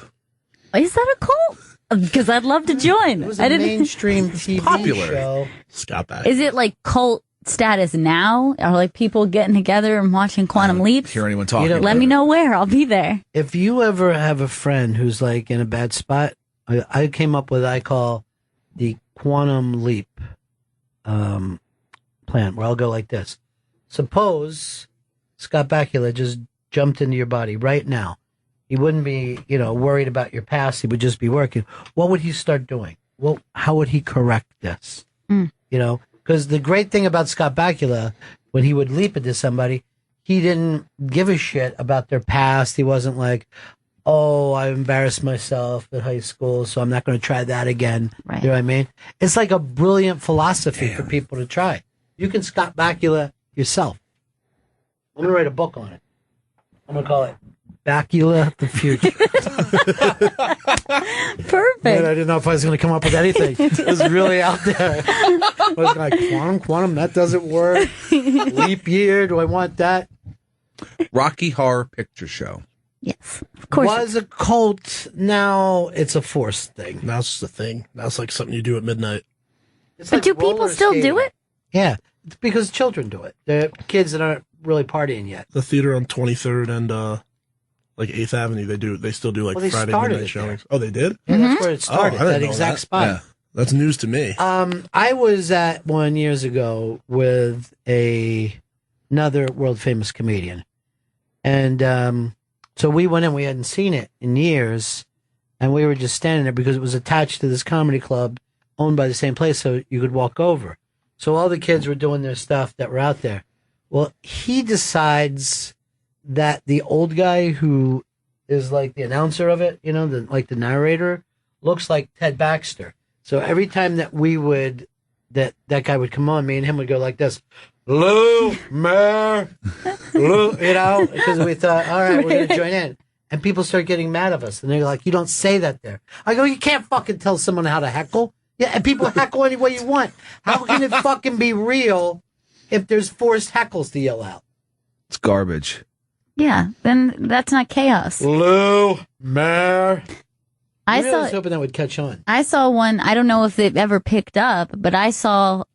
Is that a cult? Because I'd love to join. It was a mainstream TV popular. show. Scott back. Is it like cult status now? Are like people getting together and watching Quantum Leap? Hear anyone talking? You know, Let me know where. I'll be there. If you ever have a friend who's like in a bad spot, I came up with I call the Quantum Leap plan, where I'll go like this. Suppose Scott Bakula just jumped into your body right now. He wouldn't be, worried about your past. He would just be working. What would he start doing? Well, how would he correct this? Because the great thing about Scott Bakula, when he would leap into somebody, he didn't give a shit about their past. He wasn't like, oh, I embarrassed myself in high school, so I'm not going to try that again. Right. You know what I mean? It's like a brilliant philosophy for people to try. You can Scott Bakula yourself. I'm going to write a book on it. I'm going to call it Bakula the Future. Perfect. Man, I didn't know if I was going to come up with anything. It was really out there. I was like, quantum, that doesn't work. Leap year, do I want that? Rocky Horror Picture Show. Yes, of course. Was a cult. Now it's a forced thing. Now it's just a thing. Now it's like something you do at midnight. It's But like do people roller still do skating. it? Yeah, it's because children do it. They're kids that aren't really partying yet. The theater on 23rd and like 8th Avenue, they still do like Well, they Friday started midnight it there. showings. Oh, they did? Yeah, that's where it Oh, I started. didn't that know exact that. spot. Yeah. That's news to me. I was at one years ago with another world famous comedian, and So we went in, we hadn't seen it in years, and we were just standing there because it was attached to this comedy club owned by the same place, so you could walk over. So all the kids were doing their stuff that were out there. Well, he decides that the old guy who is like the announcer of it, you know, like the narrator, looks like Ted Baxter. So every time that that guy would come on, me and him would go like this, Lou, Mayor, Lou, you know, because we thought, all right, we're going to join in. And people start getting mad at us. And they're like, you don't say that there. I go, you can't fucking tell someone how to heckle. Yeah, and people heckle any way you want. How can it fucking be real if there's forced heckles to yell out? It's garbage. Yeah, then that's not chaos. Lou, Mayor. I was hoping that would catch on. I saw one. I don't know if it ever picked up, but I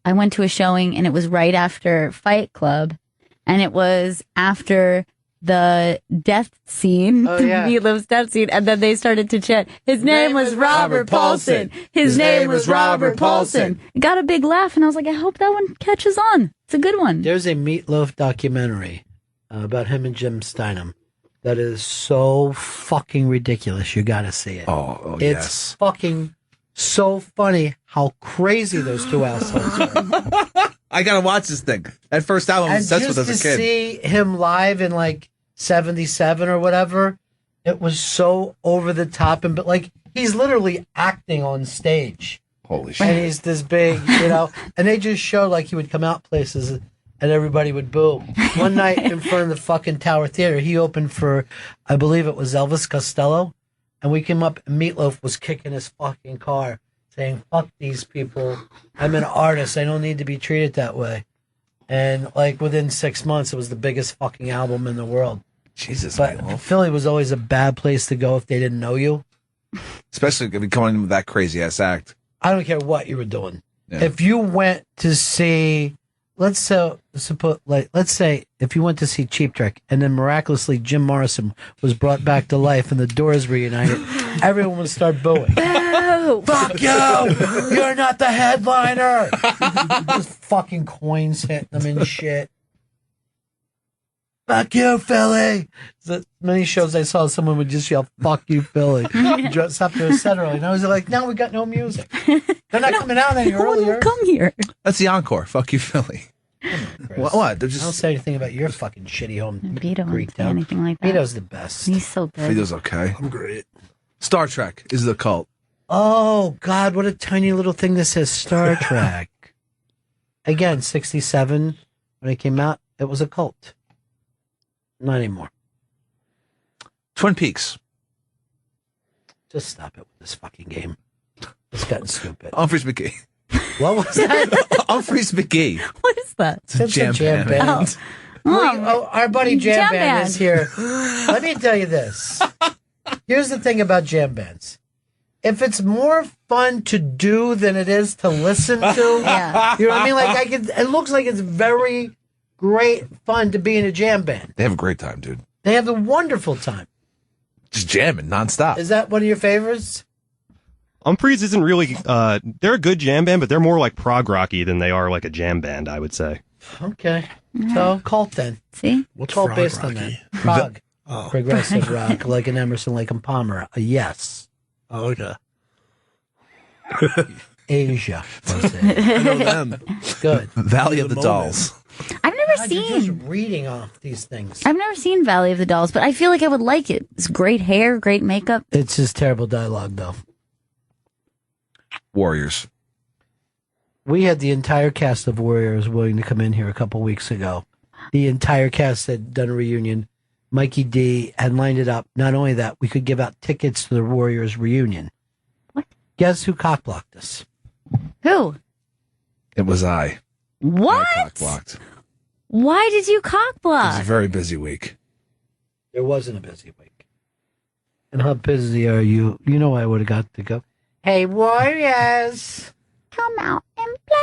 went to a showing and it was right after Fight Club, and it was after the death scene, Meatloaf's death scene, and then they started to chant, his name was Robert Paulson. His name was Robert Paulson. It got a big laugh, and I was like, I hope that one catches on. It's a good one. There's a Meatloaf documentary about him and Jim Steinham that is so fucking ridiculous. You got to see it. Oh, it's fucking so funny how crazy those two assholes are. I gotta watch this thing. That first album was obsessed with as a kid. To see him live in like 77 or whatever, it was so over the top, and but like he's literally acting on stage. Holy shit! And he's this big, you know. And they just show like he would come out places and everybody would boo. One night in front of the fucking Tower Theater, he opened for, I believe it was Elvis Costello, and we came up and Meatloaf was kicking his fucking car, saying, fuck these people. I'm an artist. I don't need to be treated that way. And like within 6 months, it was the biggest fucking album in the world. Jesus, but Meatloaf. Philly was always a bad place to go if they didn't know you. Especially if you coming in with that crazy ass act. I don't care what you were doing. Yeah. If you went to see, let's say if you went to see Cheap Trick and then miraculously Jim Morrison was brought back to life and the Doors reunited, everyone would start booing. Fuck you! You're not the headliner! Just fucking coins hitting them and shit. Fuck you, Philly! So many shows I saw, someone would just yell, fuck you, Philly. Dress up to a set early. And I was like, no, we got no music. They're not coming out any earlier. Come here. That's the encore. Fuck you, Philly. What? They're just... I don't say anything about your fucking shitty home Vito Greek wouldn't say town. anything like that. Vito's the best. He's so good. Vito's okay. I'm great. Star Trek is the cult. Oh, God, what a tiny little thing that says Star Trek. Again, 67, when it came out, it was a cult. Not anymore. Twin Peaks. Just stop it with this fucking game. It's gotten stupid. Humphreys McGee. What was that? Humphreys McGee. What is that? It's a jam band. Our buddy Jam Band is here. Let me tell you this. Here's the thing about jam bands. If it's more fun to do than it is to listen to, you know what I mean? Like it looks like it's very great fun to be in a jam band. They have a great time, dude. They have a wonderful time. Just jamming nonstop. Is that one of your favorites? Humphreys isn't really, they're a good jam band, but they're more like prog rocky than they are like a jam band, I would say. Okay. So, cult then. See? What's cult based on that? Prog. Progressive rock, like an Emerson, Lake and Palmer. A yes. Oh, okay. Asia. Was it? I know them. Good. Valley of the Dolls. I've never God, seen. You're just reading off these things. I've never seen Valley of the Dolls, but I feel like I would like it. It's great hair, great makeup. It's just terrible dialogue, though. Warriors. We had the entire cast of Warriors willing to come in here a couple weeks ago. The entire cast had done a reunion. Mikey D had lined it up. Not only that, we could give out tickets to the Warriors reunion. What? Guess who cockblocked us? Who? It was I. What? I cockblocked. Why did you cockblock? It was a very busy week. There wasn't a busy week. And how busy are you? You know I would have got to go. Hey, Warriors! Come out and play.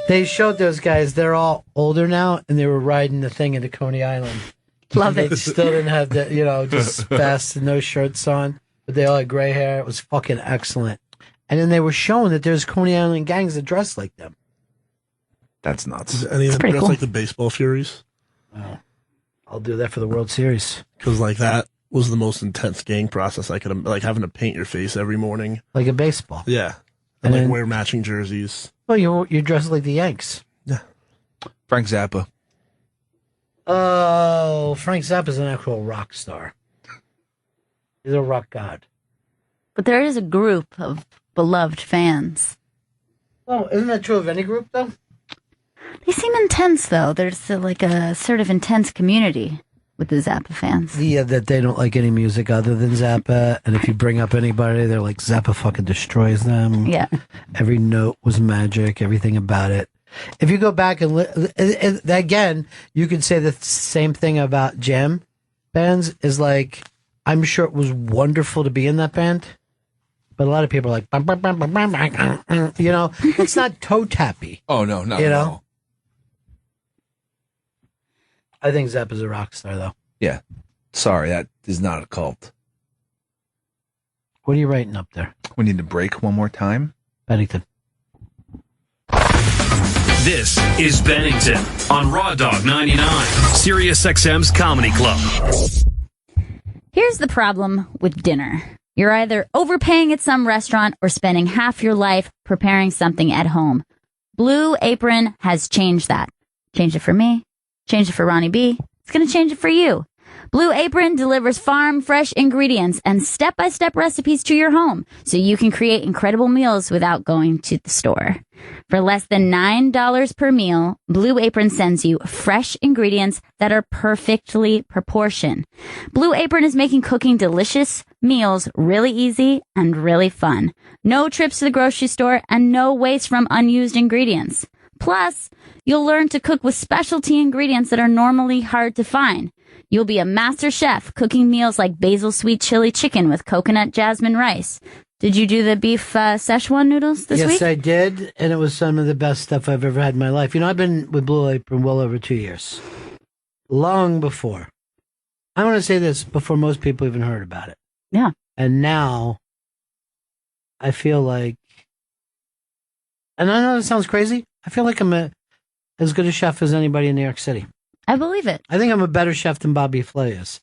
They showed those guys. They're all older now, and they were riding the thing into Coney Island. Love They it. still didn't have the, just fast and no shirts on, but they all had gray hair. It was fucking excellent. And then they were showing that there's Coney Island gangs that dress like them. That's nuts. Is any of them dressed like the baseball Furies? Oh, I'll do that for the World Series. Because like that was the most intense gang process I could, like having to paint your face every morning. Like a baseball. Yeah. And And then- wear matching jerseys. Well, you're dressed like the Yanks. Frank Zappa. Oh, Frank Zappa's an actual rock star. He's a rock god. But there is a group of beloved fans. Well, isn't that true of any group, though? They seem intense, though. There's like a sort of intense community with the Zappa fans. Yeah, that they don't like any music other than Zappa, and if you bring up anybody, they're like, Zappa fucking destroys them. Yeah. Every note was magic, everything about it. If you go back and again, you could say the same thing about jam bands. Is like, I'm sure it was wonderful to be in that band, but a lot of people are like, you know, it's not toe tappy. Oh no, not You at know? all. I think Zappa's a rock star, though. Yeah. Sorry, that is not a cult. What are you writing up there? We need to break one more time. Bennington. This is Bennington on Raw Dog 99, Sirius XM's Comedy Club. Here's the problem with dinner. You're either overpaying at some restaurant or spending half your life preparing something at home. Blue Apron has changed that. Changed it for me. Changed it for Ronnie B. It's going to change it for you. Blue Apron delivers farm fresh ingredients and step-by-step recipes to your home so you can create incredible meals without going to the store. For less than $9 per meal, Blue Apron sends you fresh ingredients that are perfectly proportioned. Blue Apron is making cooking delicious meals really easy and really fun. No trips to the grocery store and no waste from unused ingredients. Plus, you'll learn to cook with specialty ingredients that are normally hard to find. You'll be a master chef cooking meals like basil sweet chili chicken with coconut jasmine rice. Did you do the beef Szechuan noodles this week? Yes, I did, and it was some of the best stuff I've ever had in my life. You know, I've been with Blue Apron well over 2 years. Long before. I want to say this before most people even heard about it. Yeah. And now, I feel like, and I know this sounds crazy, I feel like I'm as good a chef as anybody in New York City. I believe it. I think I'm a better chef than Bobby Flay is.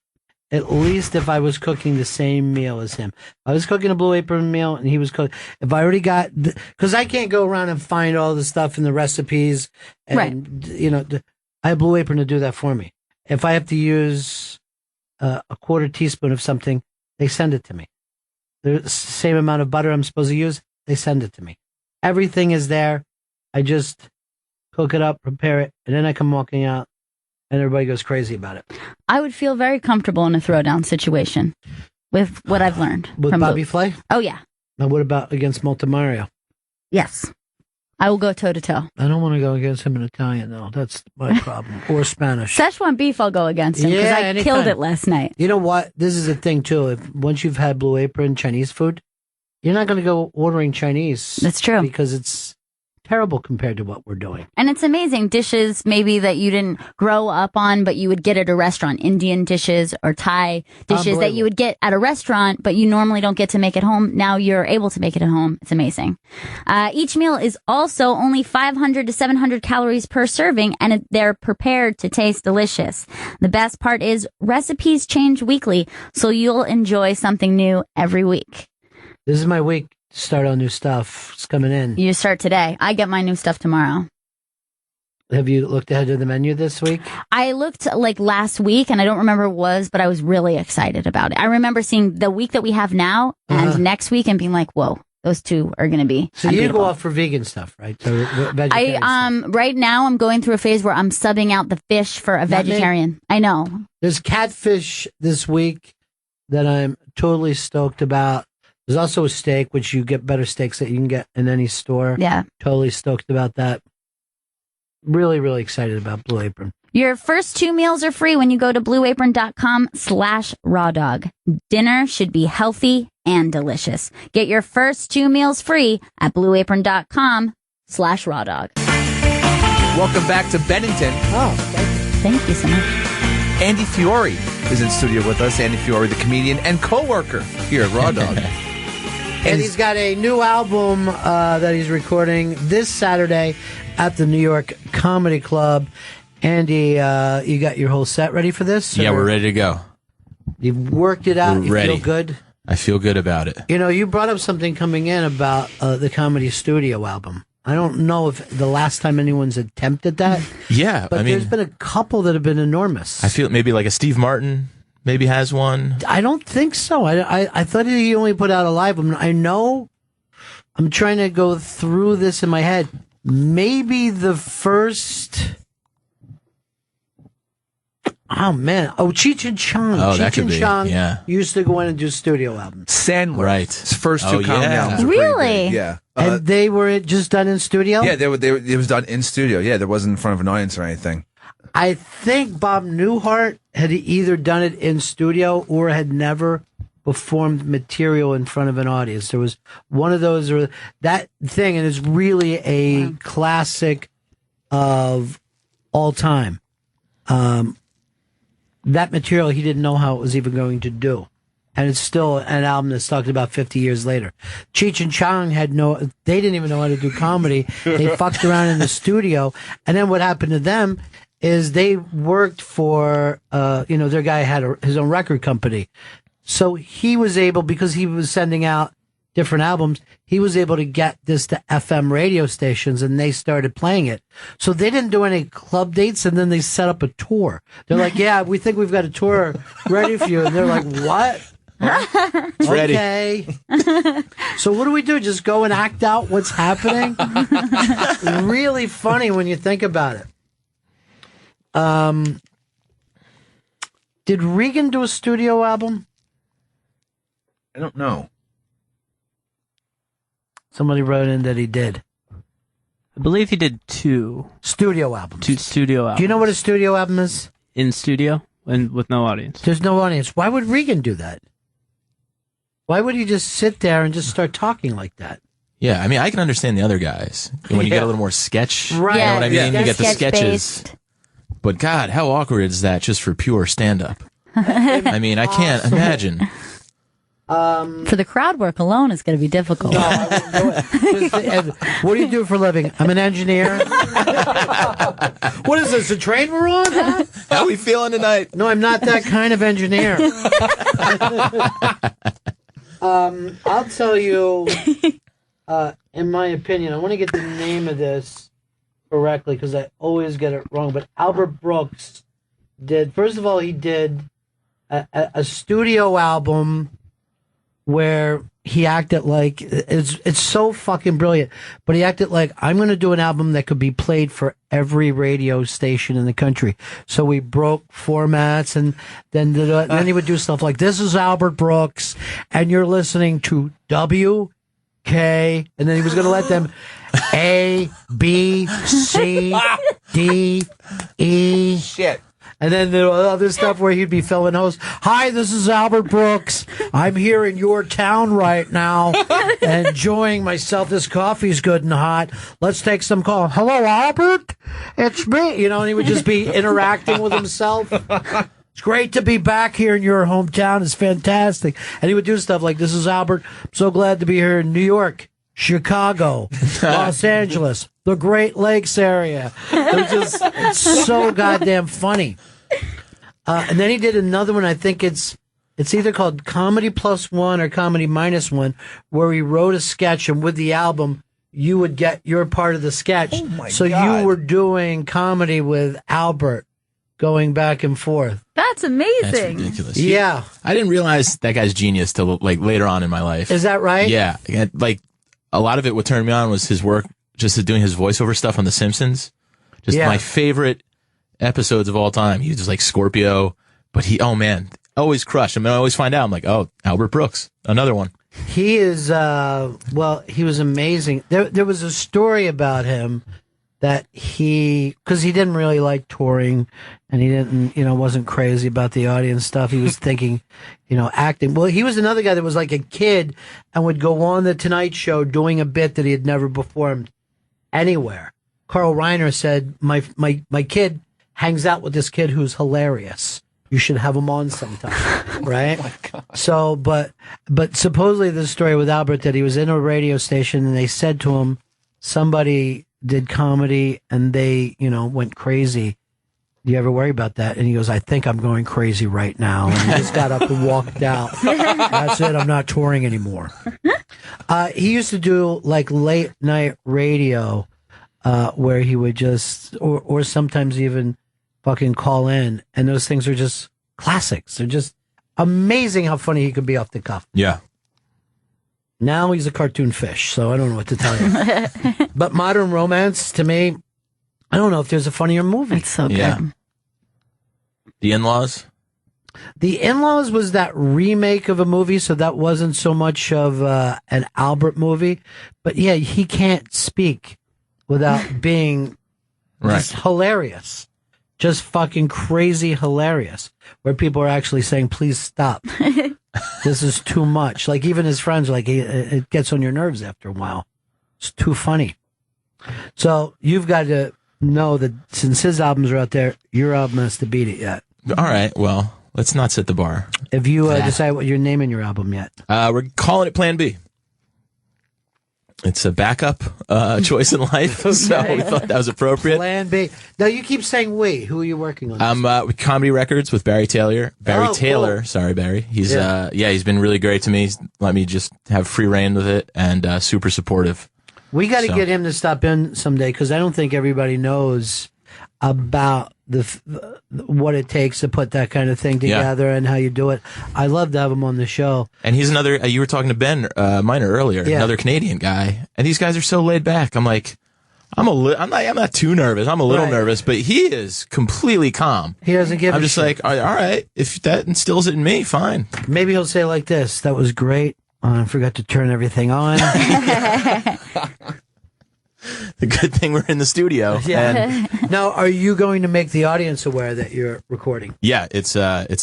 At least if I was cooking the same meal as him. I was cooking a Blue Apron meal and he was cooking. If I already got, because I can't go around and find all the stuff in the recipes. And, you know, I have Blue Apron to do that for me. If I have to use a quarter teaspoon of something, they send it to me. The same amount of butter I'm supposed to use, they send it to me. Everything is there. I just cook it up, prepare it, and then I come walking out. And everybody goes crazy about it. I would feel very comfortable in a throwdown situation with what I've learned. With from Bobby Flay? Oh, yeah. Now, what about against Multimario? Yes. I will go toe-to-toe. I don't want to go against him in Italian, though. That's my problem. Or Spanish. Szechuan beef, I'll go against him because I anytime. killed it last night. You know what? This is the thing, too. If once you've had Blue Apron Chinese food, you're not going to go ordering Chinese. That's true. Because it's terrible compared to what we're doing. And it's amazing. Dishes maybe that you didn't grow up on, but you would get at a restaurant. Indian dishes or Thai dishes that you would get at a restaurant, but you normally don't get to make at home. Now you're able to make it at home. It's amazing. Each meal is also only 500 to 700 calories per serving, and they're prepared to taste delicious. The best part is recipes change weekly, so you'll enjoy something new every week. This is my week. Start on new stuff. It's coming in. You start today. I get my new stuff tomorrow. Have you looked ahead to the menu this week? I looked like last week, and I don't remember what it was, but I was really excited about it. I remember seeing the week that we have now and next week and being like, whoa, those two are going to be So you go off for vegan stuff, right? So vegetarian right now I'm going through a phase where I'm subbing out the fish for a vegetarian. I know. There's catfish this week that I'm totally stoked about. There's also a steak, which you get better steaks that you can get in any store. Yeah. Totally stoked about that. Really, really excited about Blue Apron. Your first 2 meals are free when you go to blueapron.com/rawdog. Dinner should be healthy and delicious. Get your first 2 meals free at blueapron.com/rawdog. Welcome back to Bennington. Oh, thank you so much. Andy Fiori is in studio with us. Andy Fiori, the comedian and co-worker here at Raw Dog. And he's got a new album that he's recording this Saturday at the New York Comedy Club. Andy, you got your whole set ready for this? Yeah, or- we're ready to go. You've worked it out. You Ready. feel good. I feel good about it. You know, you brought up something coming in about the Comedy Studio album. I don't know if the last time anyone's attempted that. Yeah, But I mean, there's been a couple that have been enormous. I feel maybe like a Steve Martin maybe has one. I don't think so. I thought he only put out a live one. I know. I'm trying to go through this in my head. Maybe the first. Oh man! Oh, Cheech and Chong. Oh, that Cheech could and be, Chong yeah. used to go in and do studio albums. Sandler. Right. His first Oh, two comedy yeah. albums. Were pretty Really? big. Yeah. And they were just done in studio? Yeah, it was done in studio. Yeah, there wasn't in front of an audience or anything. I think Bob Newhart had either done it in studio or had never performed material in front of an audience. There was one of those, or that thing, and it's really a classic of all time. That material, he didn't know how it was even going to do. And it's still an album that's talked about 50 years later. Cheech and Chong they didn't even know how to do comedy. They fucked around in the studio. And then what happened to them is they worked for, their guy had his own record company. So he was able, because he was sending out different albums, he was able to get this to FM radio stations and they started playing it. So they didn't do any club dates and then they set up a tour. They're like, yeah, we think we've got a tour ready for you. And they're like, what? It's ready. Okay. So what do we do? Just go and act out what's happening? Really funny when you think about it. Did Regan do a studio album? I don't know. Somebody wrote in that he did. I believe he did 2 studio albums. 2 studio albums. Do you know what a studio album is? In studio and with no audience. There's no audience. Why would Regan do that? Why would he just sit there and just start talking like that? Yeah, I mean, I can understand the other guys. When you get a little more sketch, Right. you know what I mean? Yeah. You get the sketches. Sketch-based. But God, how awkward is that just for pure stand-up? I mean, I can't imagine. For the crowd work alone, it's going to be difficult. What do you do for a living? I'm an engineer. What is this, a train we're on? Huh? How we feeling tonight? No, I'm not that kind of engineer. I'll tell you, in my opinion, I want to get the name of this correctly because I always get it wrong, but Albert Brooks first of all, he did a studio album where he acted like, it's so fucking brilliant, but he acted like, I'm going to do an album that could be played for every radio station in the country. So we broke formats, and then he would do stuff like, this is Albert Brooks, and you're listening to WK, and then he was going to let them A, B, C, D, E. Shit. And then the other stuff where he'd be filling hosts. Hi, this is Albert Brooks. I'm here in your town right now, enjoying myself. This coffee's good and hot. Let's take some call. Hello, Albert. It's me. And he would just be interacting with himself. It's great to be back here in your hometown. It's fantastic. And he would do stuff like, this is Albert. I'm so glad to be here in New York, Chicago, Los Angeles, the Great Lakes area. It's so goddamn funny. And then he did another one. I think it's either called Comedy Plus One or Comedy Minus One, where he wrote a sketch, and with the album, you would get your part of the sketch. Oh my God. You were doing comedy with Albert, going back and forth. That's amazing. That's ridiculous. Yeah. I didn't realize that guy's genius till like later on in my life. Is that right? Yeah. Like a lot of it, what turned me on was his work, just doing his voiceover stuff on The Simpsons. Just my favorite episodes of all time. He was just like Scorpio, but always crushed. I mean, I always find out, I'm like, oh, Albert Brooks, another one. He is, he was amazing. There was a story about him that because he didn't really like touring, and he didn't, wasn't crazy about the audience stuff. He was thinking, acting. Well, he was another guy that was like a kid and would go on the Tonight Show doing a bit that he had never performed anywhere. Carl Reiner said, my kid hangs out with this kid who's hilarious. You should have him on sometime, right? Oh my God. So, but supposedly the story with Albert, that he was in a radio station and they said to him, somebody did comedy and they, went crazy. do you ever worry about that? And he goes, I think I'm going crazy right now. And he just got up and walked out. That's it. I'm not touring anymore. He used to do like late night radio, where he would just, or sometimes even fucking call in. And those things are just classics. They're just amazing how funny he could be off the cuff. Yeah. Now he's a cartoon fish, so I don't know what to tell you. But Modern Romance, to me, I don't know if there's a funnier movie. It's so good. Yeah. The In-Laws? The In-Laws was that remake of a movie, so that wasn't so much of an Albert movie. But yeah, he can't speak without being just hilarious. Just fucking crazy hilarious. Where people are actually saying, please stop. This is too much. Like even his friends are like, it gets on your nerves after a while. It's too funny. So you've got to know that since his albums are out there, your album has to beat it yet. All right, well, let's not set the bar. Have you decided what you're naming your album yet? We're calling it Plan B. It's a backup choice in life, so we thought that was appropriate. Plan B. Now you keep saying we. Who are you working on? I'm with Comedy Records with Barry Taylor. Taylor, cool. Sorry, Barry. He's he's been really great to me. He's let me just have free reign with it, and super supportive. We got to get him to stop in someday because I don't think everybody knows about what it takes to put that kind of thing together and how you do it. I love to have him on the show. And he's another. You were talking to Ben Miner earlier, another Canadian guy, and these guys are so laid back. I'm like, I'm not too nervous. I'm a little nervous, but he is completely calm. He doesn't give. I'm just like, all right, if that instills it in me, fine. Maybe he'll say like this: "That was great. I forgot to turn everything on." The good thing we're in the studio. Yeah. Now, are you going to make the audience aware that you're recording? Yeah, it's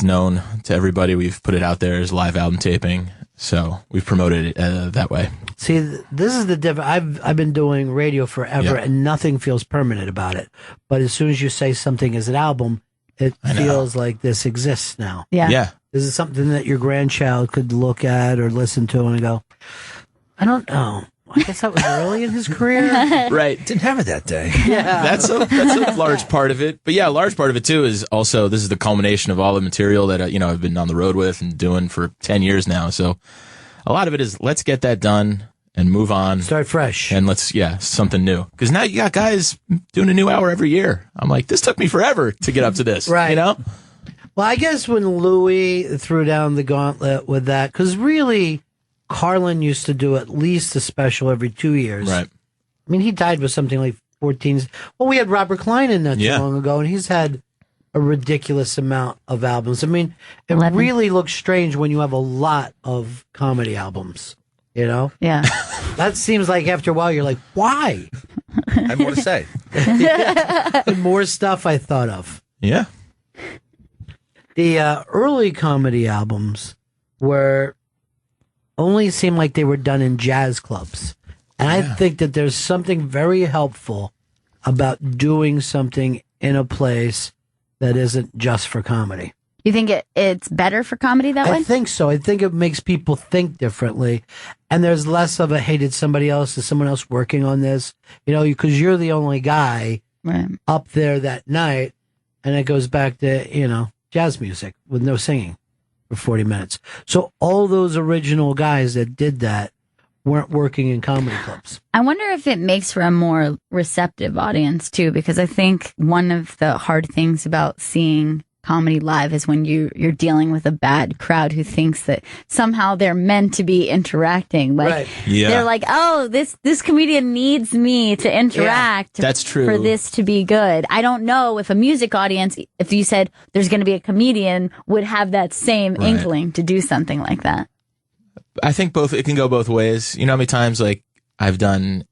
known to everybody. We've put it out there as live album taping, so we've promoted it that way. See, this is the difference. I've been doing radio forever, and nothing feels permanent about it. But as soon as you say something is an album, it feels like this exists now. Yeah. This is something that your grandchild could look at or listen to and go, I don't know. I guess that was early in his career. Right. Didn't have it that day. Yeah. That's a large part of it. But yeah, a large part of it too is also this is the culmination of all the material that I've been on the road with and doing for 10 years now. So a lot of it is let's get that done and move on. Start fresh. And something new. Because now you got guys doing a new hour every year. I'm like, this took me forever to get up to this. Right. You know? Well, I guess when Louis threw down the gauntlet with that, because really, Carlin used to do at least a special every 2 years. Right. I mean, he died with something like 14. Well, we had Robert Klein in not too long ago, and he's had a ridiculous amount of albums. I mean, it really looks strange when you have a lot of comedy albums, you know? Yeah. That seems like after a while, you're like, why? I have more to say. And more stuff I thought of. Yeah. The early comedy albums were only seemed like they were done in jazz clubs. And I think that there's something very helpful about doing something in a place that isn't just for comedy. You think it's better for comedy that way? I think so. I think it makes people think differently. And there's less of a, hey, did somebody else, is someone else working on this? You know, because you're the only guy up there that night. And it goes back to, jazz music with no singing for 40 minutes. So all those original guys that did that weren't working in comedy clubs. I wonder if it makes for a more receptive audience too, because I think one of the hard things about seeing comedy live is when you're dealing with a bad crowd who thinks that somehow they're meant to be interacting. Like they're like, oh, this comedian needs me to interact. That's true. For this to be good. I don't know if a music audience, if you said there's going to be a comedian, would have that same inkling to do something like that. I think it can go both ways. You know how many times like I've done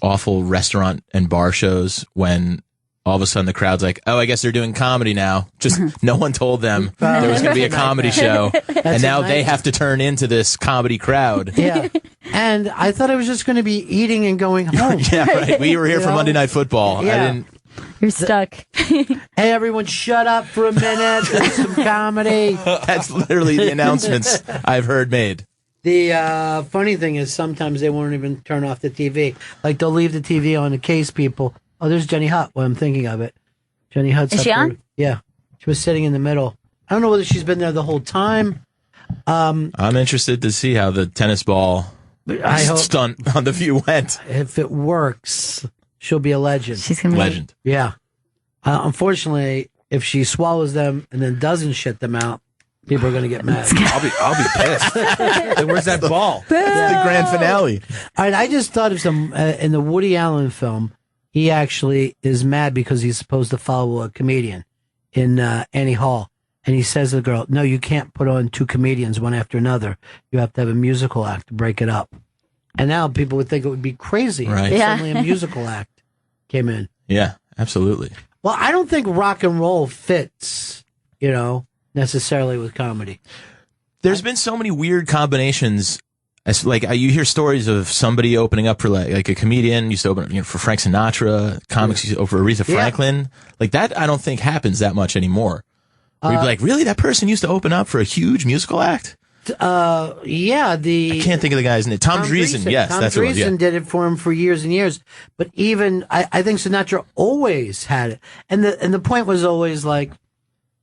awful restaurant and bar shows when all of a sudden the crowd's like, oh, I guess they're doing comedy now. Just no one told them there was going to be a comedy show. And now they have to turn into this comedy crowd. Yeah. And I thought I was just going to be eating and going home. Yeah, right. We were here for Monday Night Football. Yeah. You're stuck. Hey, everyone, shut up for a minute. There's some comedy. That's literally the announcements I've heard made. The funny thing is sometimes they won't even turn off the TV. Like they'll leave the TV on in case people, oh, there's Jenny Hutt. Well, I'm thinking of it. Jenny Hutt's Is up she there. on? Yeah, she was sitting in the middle. I don't know whether she's been there the whole time. I'm interested to see how the tennis ball stunt on The View went. If it works, she'll be a legend. She's gonna be legend. Yeah. Unfortunately, if she swallows them and then doesn't shit them out, people are going to get mad. I'll be pissed. Like, where's that ball? That's the grand finale. All right, I just thought of some in the Woody Allen film. He actually is mad because he's supposed to follow a comedian in Annie Hall. And he says to the girl, no, you can't put on two comedians one after another. You have to have a musical act to break it up. And now people would think it would be crazy Right. if Yeah. suddenly a musical act came in. Yeah, absolutely. Well, I don't think rock and roll fits, necessarily with comedy. There's been so many weird combinations. As you hear stories of somebody opening up for like a comedian used to open for Frank Sinatra, comics used to open for Aretha Franklin. Like that, I don't think happens that much anymore. Where you'd be like, really? That person used to open up for a huge musical act? Yeah, I can't think of the guy's name. Tom Dreesen. Yes, Tom that's what it was. Yeah. Dreesen did it for him for years and years. But even I think Sinatra always had it, and the point was always like,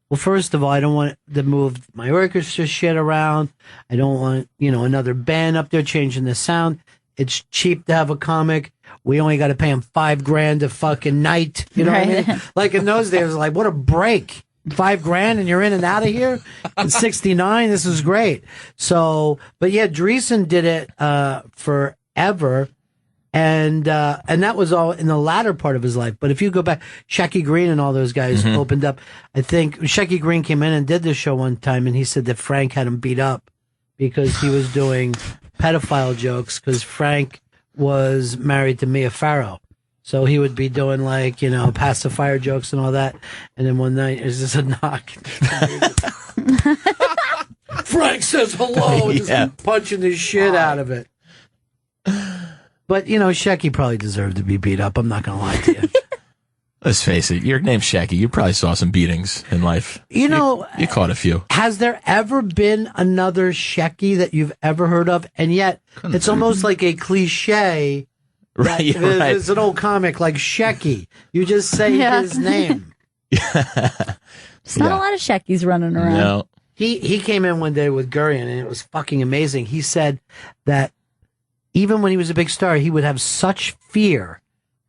well, first of all, I don't want to move my orchestra shit around. I don't want another band up there changing the sound. It's cheap to have a comic. We only got to pay him $5,000 a fucking night. You know what I mean? Like in those days, it was like, what a break. $5,000 and you're in and out of here in 69. This is great. So, but yeah, Dreesen did it, forever. And that was all in the latter part of his life. But if you go back, Shecky Green and all those guys opened up. I think Shecky Green came in and did this show one time and he said that Frank had him beat up because he was doing pedophile jokes because Frank was married to Mia Farrow. So he would be doing pacifier jokes and all that. And then one night, there's just a knock. Frank says hello and just punching the shit out of it. But, Shecky probably deserved to be beat up. I'm not going to lie to you. Let's face it. Your name's Shecky. You probably saw some beatings in life. You caught a few. Has there ever been another Shecky that you've ever heard of? And yet, it's almost like a cliche. Right, There's an old comic like Shecky. You just say his name. There's not a lot of Sheckies running around. No. He came in one day with Gurion, and it was fucking amazing. He said that even when he was a big star, he would have such fear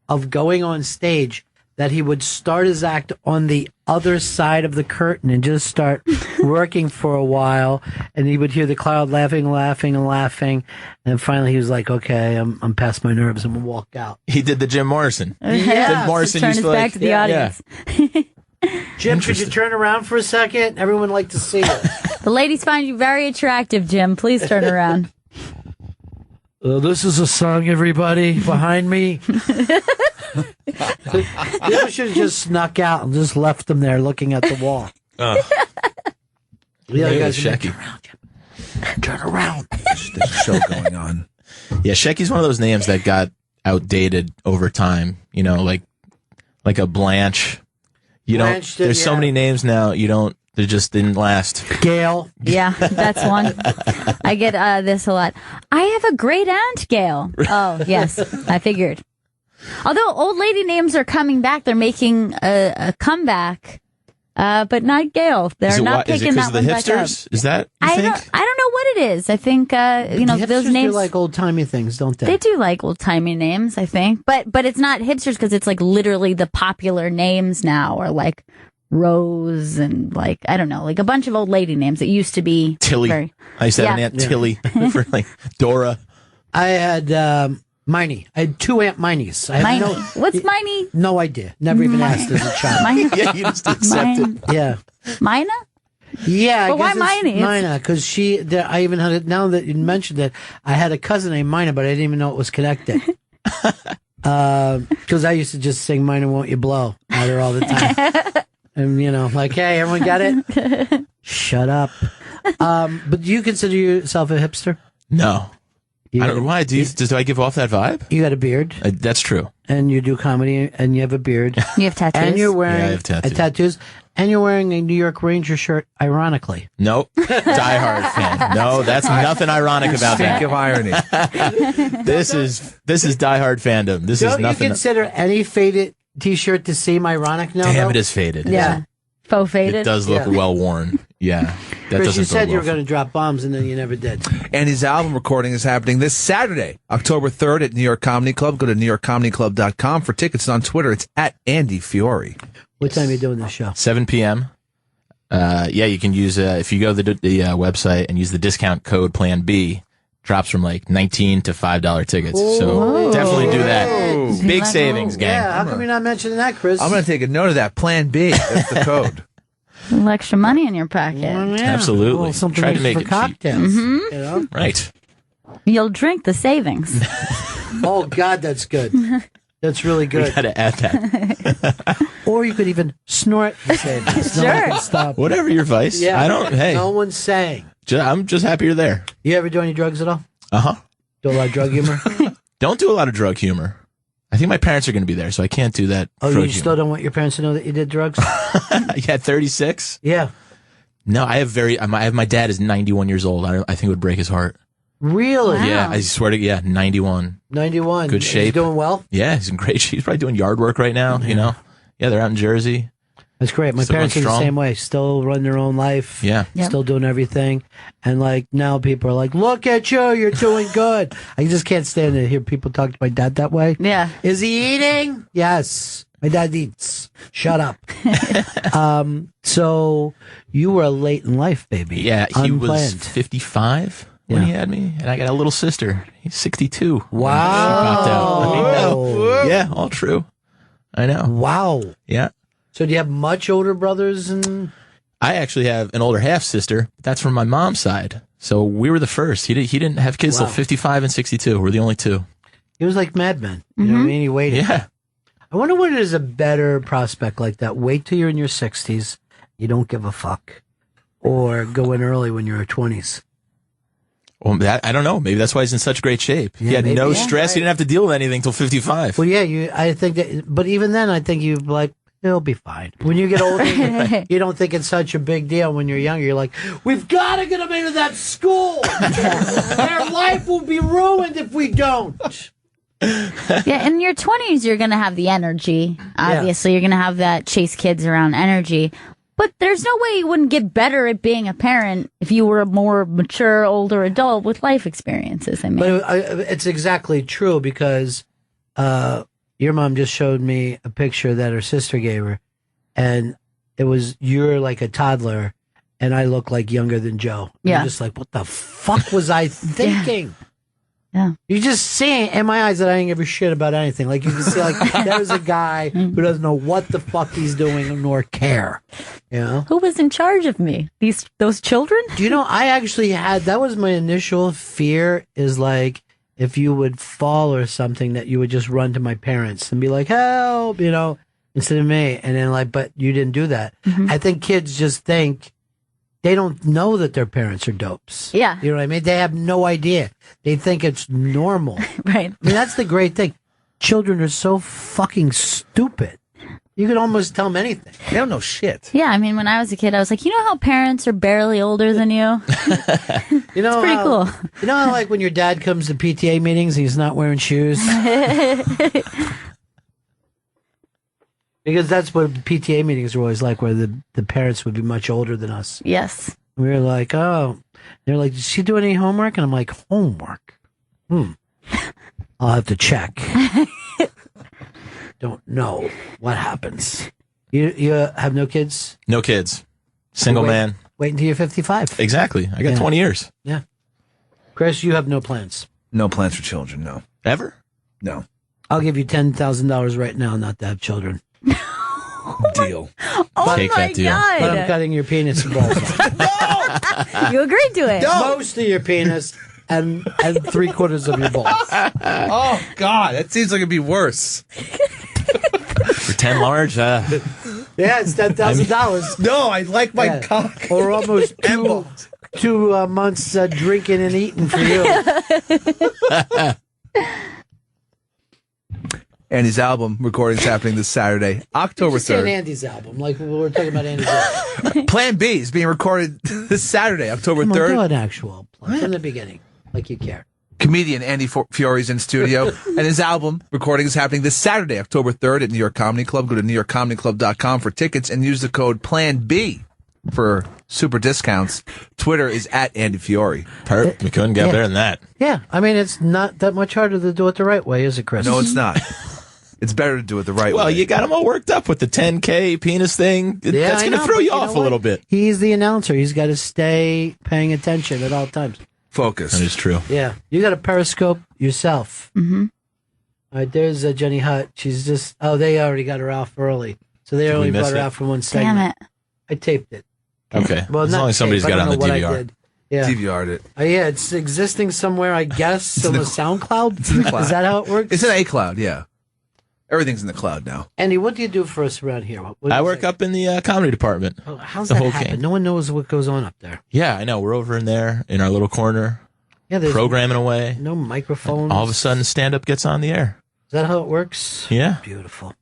of going on stage that he would start his act on the other side of the curtain and just start working for a while. And he would hear the crowd laughing. And finally he was like, okay, I'm past my nerves. I'm going to walk out. He did the Jim Morrison. Yeah. Jim Morrison Turn used his to back to the audience. Jim, could you turn around for a second? Everyone would like to see you. The ladies find you very attractive, Jim. Please turn around. This is a song, everybody, behind me. You should have just snuck out and just left them there looking at the wall. The other guys would be like, turn around. There's a show going on. Yeah, Shecky's one of those names that got outdated over time. Like a Blanche. There's so many names now. They just didn't last. Gail. Yeah, that's one. I get this a lot. I have a great aunt, Gail. Oh, yes, I figured. Although old lady names are coming back, they're making a comeback, but not Gail. They're not picking that one back up. Is it because of the hipsters? Is that, you think? I don't know what it is. I think the those hipsters names do like old timey things, don't they? They do like old timey names, I think, but it's not hipsters because it's like literally the popular names now are like Rose and like I don't know, like a bunch of old lady names that used to be Tilly. I used to have an Aunt Tilly for like Dora. I had Miney. I had two Aunt Mineys. Miney. What's Miney? No idea. Never even asked as a child. Miney? Yeah, you just accepted. Yeah. Mina? Yeah. But why Miney? Mina, because I even had it, now that you mentioned it, I had a cousin named Mina, but I didn't even know it was connected. Because I used to just sing Mina Won't You Blow at her all the time. And, like, hey, everyone got it? Shut up. But do you consider yourself a hipster? No. I don't know why. Do I give off that vibe? You got a beard. That's true. And you do comedy, and you have a beard. You have tattoos. And you're wearing I have tattoos. And you're wearing a New York Ranger shirt, ironically. Nope. Die Hard fan. No, that's nothing ironic about that. Think of irony. This is Die Hard fandom. This is Don't nothing. you consider any faded T-shirt to seem ironic now? Damn, though? it is faded. Yeah. Faux faded. It does look well worn. Yeah. That Chris, doesn't you said bode you were well going to drop bombs, and then you never did. And his album recording is happening this Saturday, October 3rd at New York Comedy Club. Go to newyorkcomedyclub.com for tickets. On Twitter, it's at Andy Fiori. What time are you doing this show? 7 p.m. You can use, if you go to the website and use the discount code Plan B, drops from like $19 to $5 tickets. So definitely do that. Big savings, gang. Yeah, how come you're not mentioning that, Chris? I'm going to take a note of that. Plan B. That's the code. A little extra money in your pocket. Absolutely. Well, something Try to make for it cocktails. cheap. Mhm. You know? Right. You'll drink the savings. Oh, God, that's good. That's really good. We got to add that. Or you could even snort the savings. No one can stop. Whatever your vice. Yeah. I don't, hey. No one's saying. I'm just happy you're there. You ever do any drugs at all? Uh-huh. Do a lot of drug humor? Don't do a lot of drug humor. I think my parents are going to be there, so I can't do that. Oh, drug you still don't want your parents to know that you did drugs? Yeah, 36? Yeah. No, I have my dad is 91 years old. I think it would break his heart. Really? Yeah, I swear to 91. 91. Good shape. He's doing well? Yeah, he's in great shape. He's probably doing yard work right now, you know? Yeah, they're out in Jersey. That's great. My Still parents are going the strong. same way. Still run their own life. Yeah. Yep. Still doing everything. And like now people are like, look at you. You're doing good. I just can't stand to hear people talk to my dad that way. Yeah. Is he eating? Yes. My dad eats. Shut up. So you were late in life, baby. Yeah, he was Unplanned. 55 when he had me, and I got a little sister. He's 62. Wow. She popped out. I know. Yeah, all true. I know. Wow. Yeah. So do you have much older brothers? And I actually have an older half sister. That's from my mom's side. So we were the first. He didn't have kids till Wow. 55 and 62. We're the only two. he was like Mad Men. You know what I mean? He waited. Yeah. I wonder what is a better prospect like that. Wait till you're in your 60s. You don't give a fuck. Or go in early when you're 20s. Well, I don't know. Maybe that's why he's in such great shape. He had maybe. no Yeah, stress. He didn't have to deal with anything till 55. Well, yeah, I think that, but even then, I think you like, it'll be fine. When you get older, you don't think it's such a big deal. When you're younger, you're like, we've got to get them into that school. Their life will be ruined if we don't. Yeah, in your 20s, you're going to have the energy. Obviously, you're going to have that chase kids around energy. But there's no way you wouldn't get better at being a parent if you were a more mature, older adult with life experiences. I mean, But it's exactly true because your mom just showed me a picture that her sister gave her, and it was you're like a toddler, and I look like younger than Joe. Yeah. I'm just like, what the fuck was I thinking? Yeah. You just see in my eyes that I ain't give a shit about anything. Like you can see, like there's a guy who doesn't know what the fuck he's doing nor care. You know? who was in charge of me? Those children? Do you know, I actually that was my initial fear is like, if you would fall or something, that you would just run to my parents and be like, help, you know, instead of me. And then like, but you didn't do that. I think kids just think they don't know that their parents are dopes. Yeah. You know what I mean? They have no idea. They think it's normal. Right. I mean, that's the great thing. Children are so fucking stupid. You can almost tell them anything. They don't know shit. Yeah, I mean, when I was a kid, I was like, you know how parents are barely older than you? You know, It's pretty cool. You know how, like, when your dad comes to PTA meetings and he's not wearing shoes? Because that's what PTA meetings are always like, where the parents would be much older than us. Yes. We were like, oh. They're like, did she do any homework? And I'm like, homework? I'll have to check. Don't know what happens. You have no kids? No kids. Single man. Wait until you're 55. Exactly. I got 20 years. Yeah. Chris, you have no plans. No plans for children, no. Ever? No. I'll give you $10,000 right now not to have children. Deal. Oh Take my that deal. God. But I'm cutting your penis and balls off. You agreed to it. Most of your penis and 3/4 of your balls. Oh, God. That seems like it'd be worse. For 10 large? Yeah, it's $10,000. No, I like my cock. Or almost two months drinking and eating for you. And his album recording's happening this Saturday, October Just saying 3rd. Andy's album, like we were talking about Andy's album. Plan B is being recorded this Saturday, October Come on, 3rd. do an actual plug from the beginning, like you care. Comedian Andy Fiori's in studio, and his album recording is happening this Saturday, October 3rd at New York Comedy Club. Go to newyorkcomedyclub.com for tickets and use the code Plan B for super discounts. Twitter is at Andy Fiori. We couldn't get better than that. Yeah, I mean, it's not that much harder to do it the right way, is it, Chris? No, it's not. It's better to do it the right way. Well, you got him all worked up with the 10K penis thing. That's going to throw you off a little bit. He's the announcer. He's got to stay paying attention at all times. Focus. That is true. Yeah. You got to periscope yourself. Mm-hmm. All right, there's Jenny Hutt. She's just, they already got her off early. So they only brought her out for one segment. Damn it. I taped it. Okay. Well, as not long as somebody's taped. got I it on don't the know what I DVR. did. Yeah. DVR'd it. Yeah, it's existing somewhere, I guess, on the SoundCloud. It's in the cloud. Is that how it works? It's in a cloud, yeah. Everything's in the cloud now. Andy, what do you do for us around here? What I is work up in the comedy department. Oh, how's the that whole happen? gang. No one knows what goes on up there. Yeah, I know. We're over in there in our little corner, Yeah, there's programming away. no microphones. All of a sudden, stand-up gets on the air. Is that how it works? Yeah. Beautiful.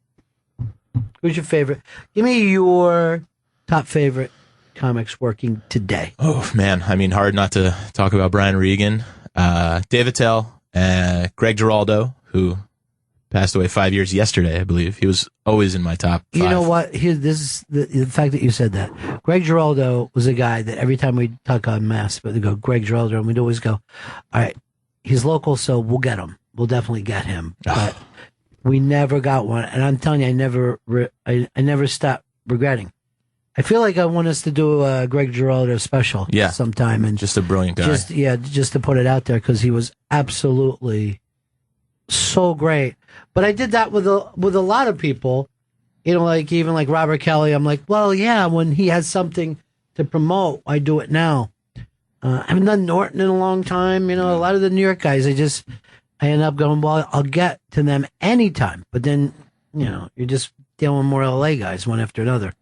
Who's your favorite? Give me your top favorite comics working today. Oh, man. I mean, hard not to talk about Brian Regan, Dave Attell, Greg Giraldo, who passed away 5 years yesterday, I believe. He was always in my top 5. You know what? Here, this is the fact that you said that. Greg Giraldo was a guy that every time we talk on Mass, but they go, Greg Giraldo, and we'd always go, all right, he's local, so we'll get him. We'll definitely get him. But we never got one. And I'm telling you, I never stopped regretting. I feel like I want us to do a Greg Giraldo special sometime. And just a brilliant guy. Just to put it out there, because he was absolutely so great. But I did that with a lot of people, like even like Robert Kelly. I'm like, well, yeah, when he has something to promote, I do it now. I haven't done Norton in a long time. A lot of the New York guys, I end up going, well, I'll get to them anytime. But then, you're just dealing with more LA guys one after another.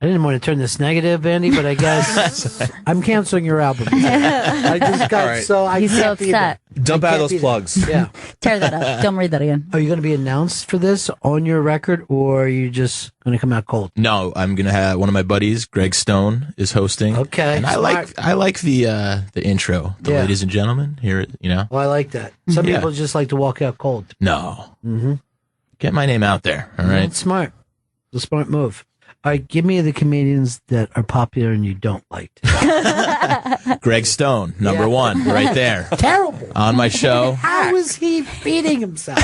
I didn't want to turn this negative, Andy, but I guess I'm canceling your album. I just got right. so I He's so can't be there. upset. Dump I out can't those be there. plugs. Yeah. Tear that up. Don't read that again. Are you going to be announced for this on your record, or are you just going to come out cold? No, I'm gonna have one of my buddies, Greg Stone, is hosting. Okay, and I like the intro, ladies and gentlemen. Here, Well, I like that. Some Yeah. people just like to walk out cold. No, Mm-hmm. get my name out there. All right, It's smart. It's a smart move. All right, give me the comedians that are popular and you don't like. Greg Stone, number one, right there. Terrible. On my show. How is he feeding himself?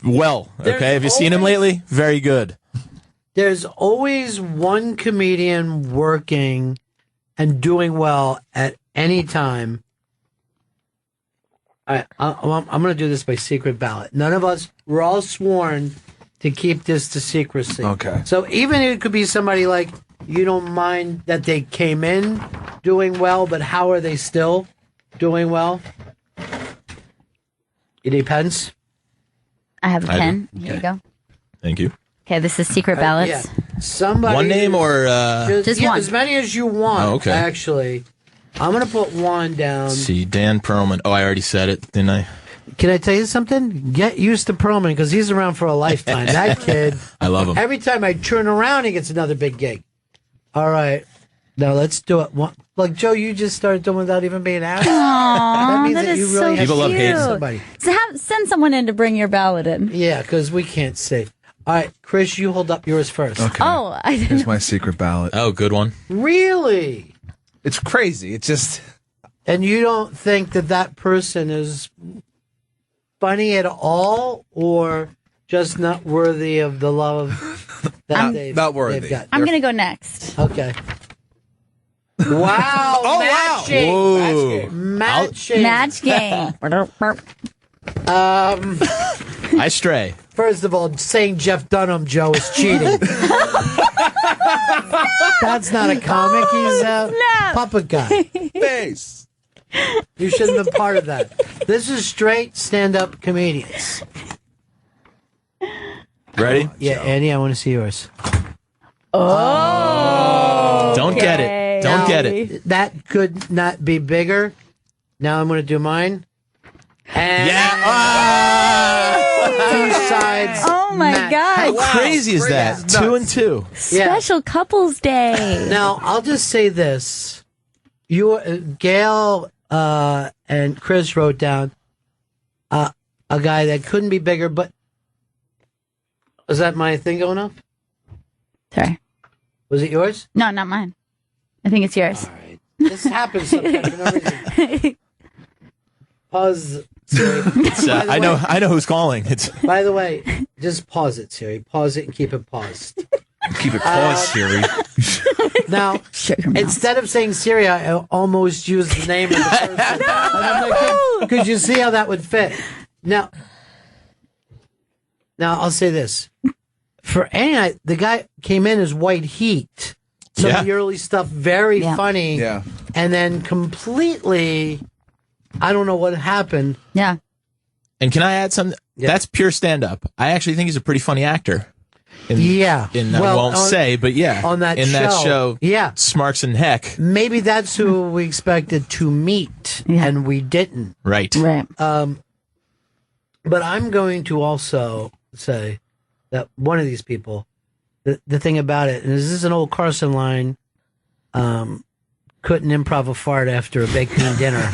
Well, okay. Have you seen him lately? Very good. There's always one comedian working and doing well at any time. All right, I'm going to do this by secret ballot. None of us, we're all sworn to keep this to secrecy. Okay. So even it could be somebody like, you don't mind that they came in doing well, but how are they still doing well? It depends. I have a I pen. do. Here you go. Thank you. Okay, this is secret ballots. Yeah. Somebody. One name or Just one. As many as you want. Oh, okay. Actually, I'm going to put one down. let's see, Dan Perlman. Oh, I already said it, didn't I? Can I tell you something? Get used to Perlman because he's around for a lifetime. That kid. I love him. Every time I turn around, he gets another big gig. All right. Now let's do it. Like, Joe, you just started doing without even being asked. That means that you really have People love to hating somebody. So send someone in to bring your ballot in. Yeah, because we can't see. All right, Chris, you hold up yours first. Okay. Oh, I didn't. Here's my secret ballot. Oh, good one. Really? It's crazy. It's just. And you don't think that person is funny at all, or just not worthy of the love that they've got? I'm going to go next. Okay. Wow! Oh, matching. Whoa. Matching. Match game. I stray. First of all, saying Jeff Dunham, Joe, is cheating. That's not a comic. He's a puppet guy. Face. You shouldn't have been part of that. This is straight stand-up comedians. Ready? Yeah, Andy, I want to see yours. Oh. Don't get it. Don't get it. That could not be bigger. Now I'm going to do mine. And two sides. Oh my match. God. How crazy is that? 2 and 2. Special couples day. Now, I'll just say this. Gail and Chris wrote down a guy that couldn't be bigger, but was that my thing going up? Sorry. Was it yours? No, not mine. I think it's yours. All right. This happens sometimes for no reason. Pause. Siri. I know who's calling. It's By the way, just pause it, Siri. Pause it and keep it paused. Keep it paused, Siri. Now, instead of saying Siri, I almost used the name of the person. And I'm like, could you see how that would fit? Now, I'll say this. For any night, the guy came in as White Heat. Some of the early stuff, very funny. Yeah. And then completely, I don't know what happened. Yeah. And can I add something? That's pure stand-up. I actually think he's a pretty funny actor. I won't say, but on that show, smarts and heck. Maybe that's who we expected to meet, and we didn't. Right. But I'm going to also say that one of these people, the thing about it, and this is an old Carson line, couldn't improv a fart after a baked bean dinner.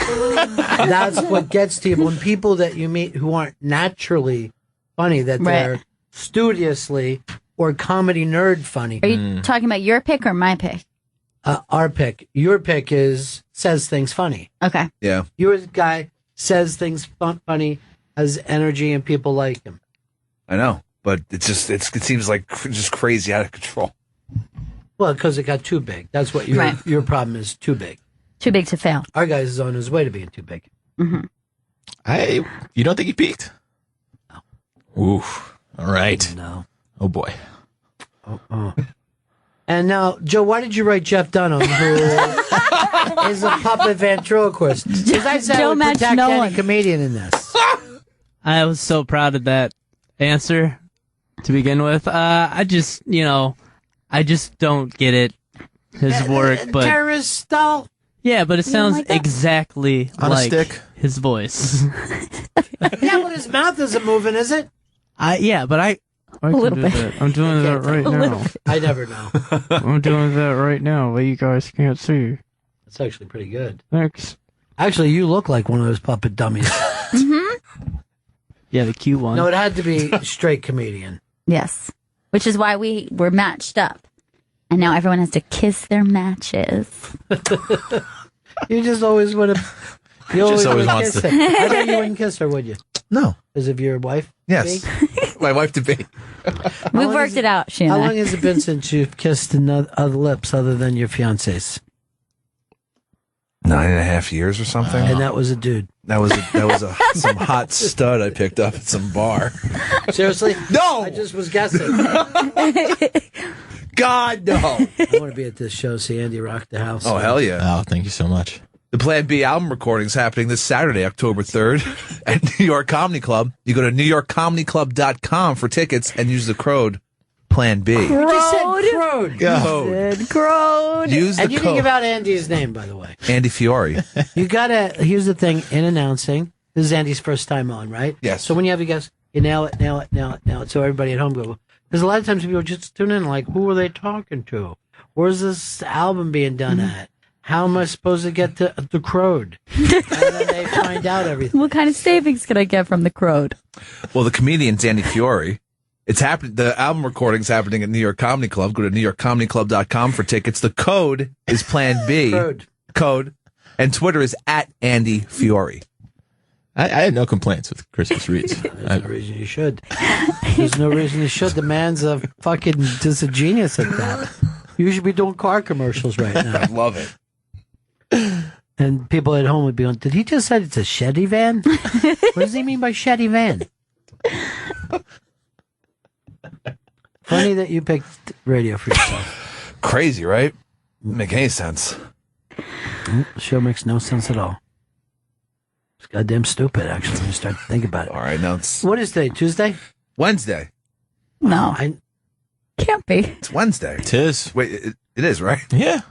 That's what gets to you. When people that you meet who aren't naturally funny, that they're studiously or comedy nerd funny. Are you talking about your pick or my pick? Our pick. Your pick says things funny. Okay. Yeah. Your guy says things funny, has energy, and people like him. I know, but it seems like just crazy out of control. Well, because it got too big. That's what your problem is. Too big. Too big to fail. Our guy is on his way to being too big. Mm-hmm. You don't think he peaked? No. Oof. All right. No. Oh boy. And now, Joe, why did you write Jeff Dunham, who is a puppet ventriloquist? Because I said I would protect any comedian in this. I was so proud of that answer to begin with. I just don't get it. His work, but terrorist style. Yeah, but it sounds exactly on like a stick. His voice. Yeah, but his mouth isn't moving, is it? I A little bit. That. I'm doing that right now. I never know. I'm doing that right now, but you guys can't see. That's actually pretty good. Thanks. Actually, you look like one of those puppet dummies. Yeah, the cute one. No, it had to be straight comedian. Yes. Which is why we were matched up. And now everyone has to kiss their matches. You just always would have. You Just always would wants kiss to- her. I bet you wouldn't kiss her, would you? No. Because of your wife? Yes. My wife to be. We've worked it out, Sheena. How long has it been since you've kissed other lips other than your fiance's? 9.5 years or something. And that was a dude. That was some hot stud I picked up at some bar. Seriously? No! I just was guessing. God, no. I want to be at this show, see Andy rock the house. Oh, hell yeah. Oh, thank you so much. The Plan B album recording is happening this Saturday, October 3rd at New York Comedy Club. You go to newyorkcomedyclub.com for tickets and use the code Plan B. You just said Crode. Code. Crode. Use the And you didn't code. give out Andy's name, by the way. Andy Fiori. You gotta, here's the thing, in announcing, this is Andy's first time on, right? Yes. So when you have a guest, you nail it. So everybody at home go, because a lot of times people just tune in like, who are they talking to? Where's this album being done at? How am I supposed to get to the Crode? And then they find out everything. What kind of savings can I get from the Crode? Well, the comedian's Andy Fiori. It's happening. The album recording's happening at New York Comedy Club. Go to newyorkcomedyclub.com for tickets. The code is Plan B. Code. And Twitter is at Andy Fiori. I had no complaints with Christmas reads. There's no reason you should. There's no reason you should. The man's a fucking just a genius at that. You should be doing car commercials right now. I love it. And people at home would be on, did he just say it's a Shetty van? What does he mean by Shetty van? Funny that you picked radio for yourself. Crazy, right? Doesn't make any sense. The show makes no sense at all. It's goddamn stupid, actually, when you start to think about it. All right, now it's What is today? Tuesday? Wednesday. No. Can't be. It's Wednesday. It is. Wait, it is, right? Yeah.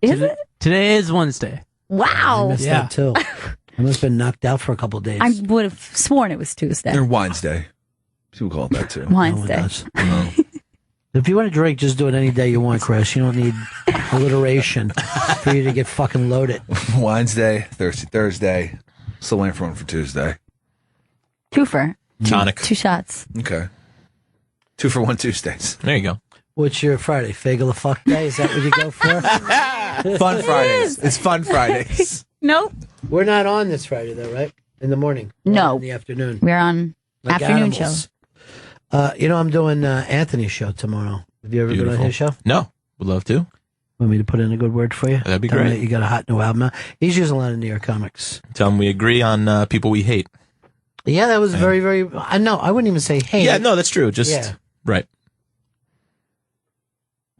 Is it? Today is Wednesday. I Wow. missed that, too. I must have been knocked out for a couple of days. I would have sworn it was Tuesday. Or Wednesday. People call it that, too. Wednesday. This If you want to drink, just do it any day you want, Chris. You don't need alliteration for you to get fucking loaded. Wednesday, Thursday. Still waiting for one for Tuesday. Twofer. Tonic. 2 shots. Okay. 2 for 1 Tuesdays. There you go. What's your Friday? Fagel the fuck day? Is that what you go for? Fun Fridays. It's Fun Fridays. Nope. We're not on this Friday, though, right? In the morning? No. In the afternoon. We're on Like afternoon animals. show. I'm doing Anthony's show tomorrow. Have you ever been on his show? No. Would love to. Want me to put in a good word for you? That'd be Tell me great. that you got a hot new album out. He's using a lot of New York comics. Tell them we agree on people we hate. Yeah, that was very, very... I know. I wouldn't even say hate. Yeah, no, that's true. Just, Yeah. right.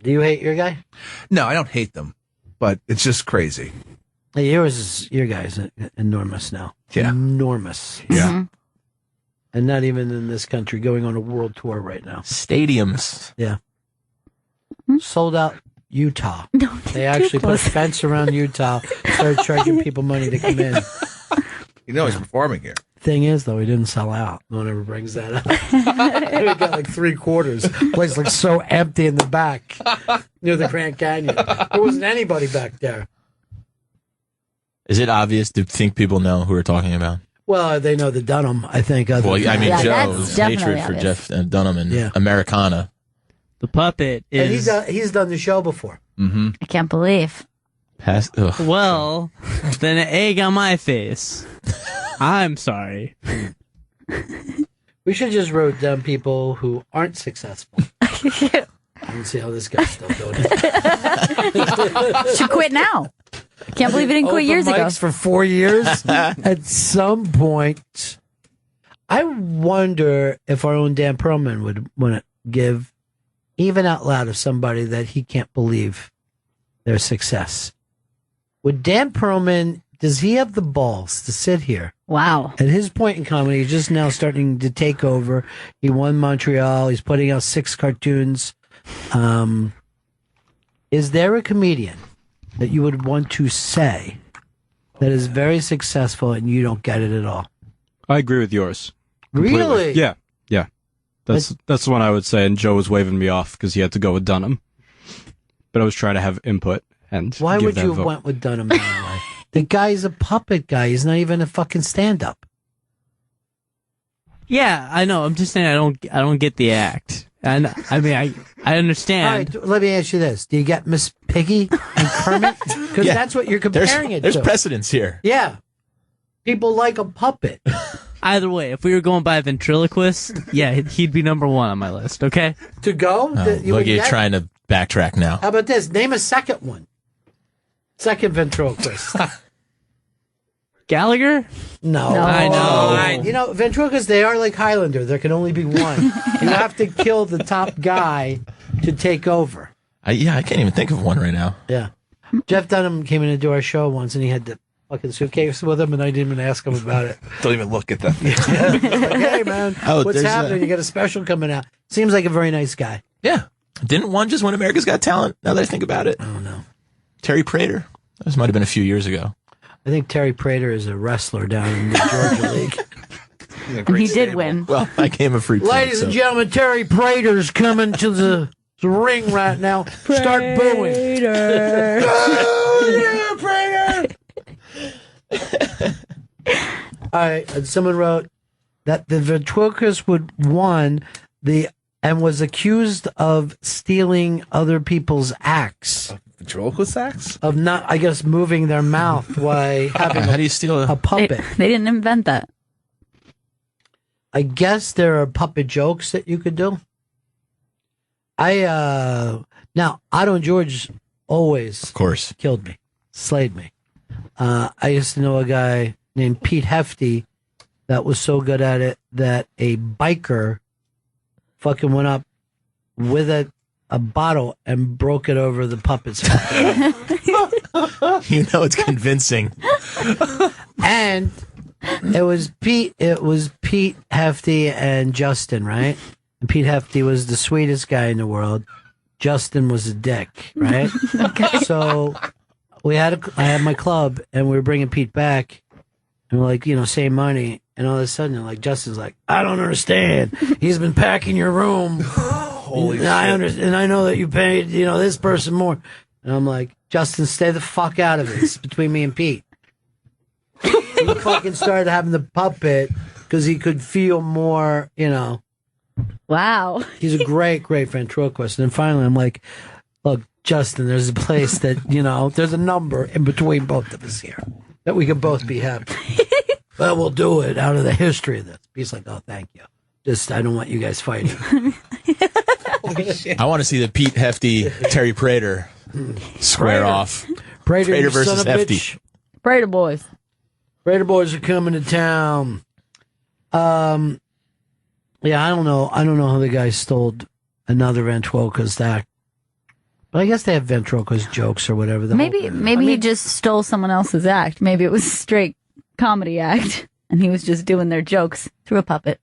Do you hate your guy? No, I don't hate them, but it's just crazy. Hey, your guy's enormous now. Yeah. Enormous. Yeah. And not even in this country, going on a world tour right now. Stadiums. Yeah. Sold out Utah. No, they actually put a fence around Utah, started charging people money to come in. You know he's performing here. Thing is, though, he didn't sell out. No one ever brings that up. We got like 3/4. Place like so empty in the back near the Grand Canyon. There wasn't anybody back there. Is it obvious to think people know who we're talking about? Well, they know the Dunham, I think. Well, I mean, Yeah, Joe's that's hatred definitely for obvious. Jeff Dunham and Yeah. Americana. The puppet And is he's done the show before. Mm-hmm. I can't believe. well, then an egg on my face. I'm sorry. We should just wrote down people who aren't successful. And see how this guy's still doing it. Should quit now. Can't believe he didn't quit Open years ago. mics for 4 years. At some point, I wonder if our own Dan Perlman would want to give, even out loud, of somebody that he can't believe their success. Would Dan Perlman, does he have the balls to sit here? Wow. At his point in comedy, he's just now starting to take over. He won Montreal. He's putting out 6 cartoons. Is there a comedian that you would want to say that is very successful and you don't get it at all? I agree with yours. Completely. Really? Yeah. That's the one I would say, and Joe was waving me off because he had to go with Dunham. But I was trying to have input and Why give would that you have vote. went with Dunham anyway? The guy's a puppet guy. He's not even a fucking stand-up. Yeah, I know. I'm just saying I don't get the act. And I mean I All understand. right, let me ask you this. Do you get Miss Piggy and Kermit? Because Yeah. that's what you're comparing it to. There's precedence here. Yeah. People like a puppet. Either way, if we were going by ventriloquist, yeah, he'd be number 1 on my list. Okay. To go? Oh, look, you're trying to backtrack now. How about this? Name a second one. Second ventriloquist. Gallagher? No. I know. You know, ventriloquists, they are like Highlander. There can only be one. You have to kill the top guy to take over. I can't even think of one right now. Yeah. Jeff Dunham came in to do our show once, and he had the fucking suitcase with him, and I didn't even ask him about it. Don't even look at that thing. Like, hey, man, Oh, what's there's happening? You got a special coming out. Seems like a very nice guy. Yeah. Didn't one just win America's Got Talent? Now that I think about it. Oh, no. Terry Prater? This might have been a few years ago. I think Terry Prater is a wrestler down in the Georgia League. And he did win. Well, I game a free plug, Ladies and so- gentlemen, Terry Prater's coming to the ring right now. Start booing. Oh, yeah, Prater! All right, and someone wrote that the ventriloquist would won and was accused of stealing other people's acts. Ventriloquist acts? Of not, I guess, moving their mouth while having How do you steal a puppet. They didn't invent that. I guess there are puppet jokes that you could do. Now Otto George always, of course, killed me, slayed me. I used to know a guy named Pete Hefty that was so good at it that a biker fucking went up with a bottle and broke it over the puppet's mouth. You know it's convincing. And it was Pete Hefty and Justin, right? And Pete Hefty was the sweetest guy in the world. Justin was a dick, right? Okay. So I had my club, and we were bringing Pete back, and we're like, same money. And all of a sudden, like, Justin's like, I don't understand. He's been packing your room Holy I shit. understand, and I know that you paid, this person more. And I'm like, Justin, stay the fuck out of it. It's between me and Pete. He fucking started having the puppet because he could feel more, Wow. He's a great, great ventriloquist. And then finally, I'm like, look, Justin, there's a place that, there's a number in between both of us here that we can both be happy. Well, we'll do it out of the history of this. He's like, oh, thank you. I don't want you guys fighting. I want to see the Pete Hefty Terry Prater square off. Prater versus Hefty. Prater boys. Prater boys are coming to town. Yeah, I don't know. I don't know how the guy stole another ventriloquist act. But I guess they have ventriloquist jokes or whatever. Maybe he just stole someone else's act. Maybe it was a straight comedy act, and he was just doing their jokes through a puppet.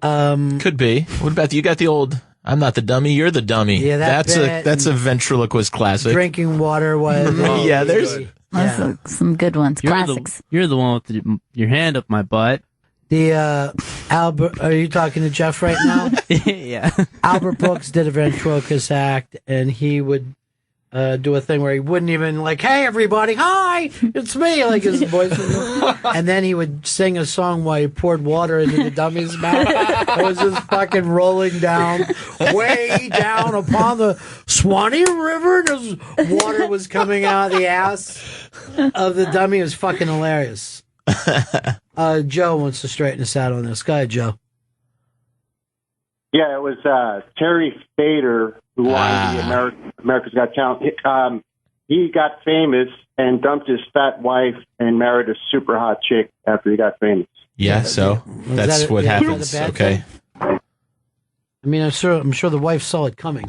Could be. What about you? Got the old "I'm not the dummy, you're the dummy." Yeah, that's a ventriloquist classic. Drinking water while yeah, there's some good ones. Classics. You're the one with your hand up my butt. The Albert, are you talking to Jeff right now? Yeah. Albert Brooks did a ventriloquist act, and he would do a thing where he wouldn't even hey everybody, hi, it's me, like his voice would, and then he would sing a song while he poured water into the dummy's mouth. It was just fucking rolling down, way down upon the Swanee River. Just water was coming out of the ass of the dummy. It was fucking hilarious. Joe wants to straighten us out on this. Go ahead, Joe. Yeah, it was Terry Fader who won the America's Got Talent. He got famous and dumped his fat wife and married a super hot chick after he got famous. Yeah, so that's what happens. Okay. I mean, I'm sure the wife saw it coming.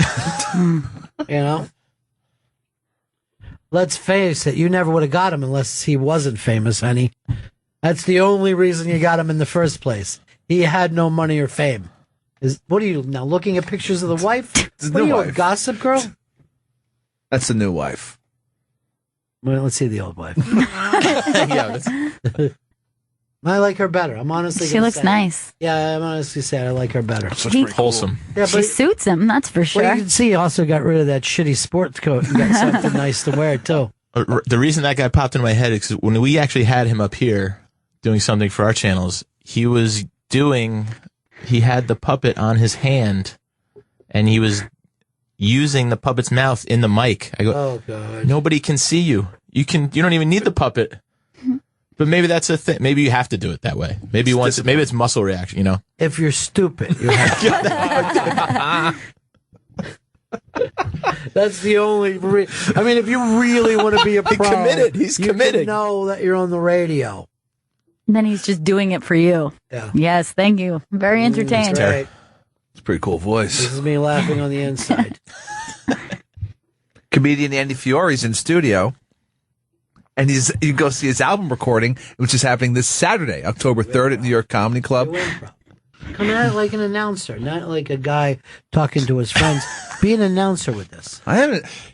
Let's face it, you never would have got him unless he wasn't famous, honey. That's the only reason you got him in the first place. He had no money or fame. What are you now looking at pictures of the wife? What are you, a gossip girl? That's the new wife. Well, let's see the old wife. Yeah, I like her better. I'm honestly. She looks nice. Yeah, I'm honestly saying I like her better. Wholesome. Yeah, She suits him, that's for sure. Well, you can see he also got rid of that shitty sports coat and got something nice to wear too. The reason that guy popped into my head is 'cause when we actually had him up here doing something for our channels, he had the puppet on his hand and he was using the puppet's mouth in the mic. I go, oh God. Nobody can see you. You don't even need the puppet. But maybe that's a thing. Maybe you have to do it that way. Maybe maybe it's muscle reaction, If you're stupid, you have to. That's the only. I mean, if you really want to be a pro, He's you committed. can know that you're on the radio. And then he's just doing it for you. Yeah. Yes, thank you. Very entertained. That's right. It's a pretty cool voice. This is me laughing on the inside. Comedian Andy Fiori's in studio, and you can go see his album recording, which is happening this Saturday, October 3rd at New York Comedy Club. Come at it like an announcer, not like a guy talking to his friends. Be an announcer with this.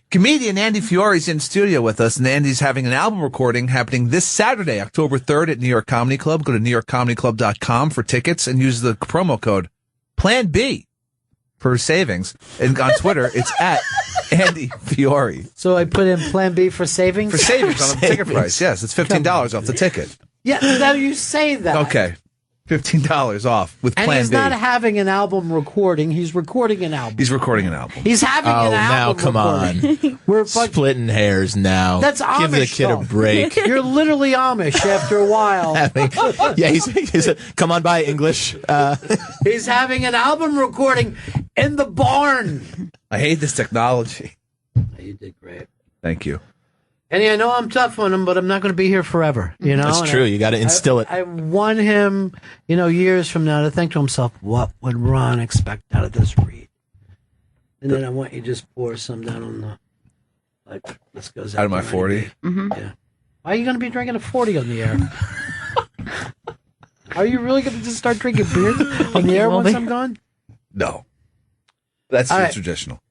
Comedian Andy Fiori's in studio with us, and Andy's having an album recording happening this Saturday, October 3rd at New York Comedy Club. Go to newyorkcomedyclub.com for tickets and use the promo code Plan B for savings. And on Twitter, it's at Andy Fiori. So I put in Plan B for savings? For savings on the ticket price, yes. It's $15 off the ticket. Yeah, now you say that. Okay. $15 off with Plan B. And he's not having an album recording. He's recording an album. He's recording an album. He's having an album now come on. We're splitting hairs now. That's Amish. Give the kid a break. You're literally Amish after a while. Yeah, he's come on by English. He's having an album recording in the barn. I hate this technology. You did great. Thank you. And I know I'm tough on him, but I'm not going to be here forever. That's true. You got to instill it. I want him, years from now to think to himself, what would Ron expect out of this read? And then I want you to just pour some down on this goes out of my 40. Mm-hmm. Yeah. Why are you going to be drinking a 40 on the air? Are you really going to just start drinking beer on the air once I'm gone? No. That's All right. traditional.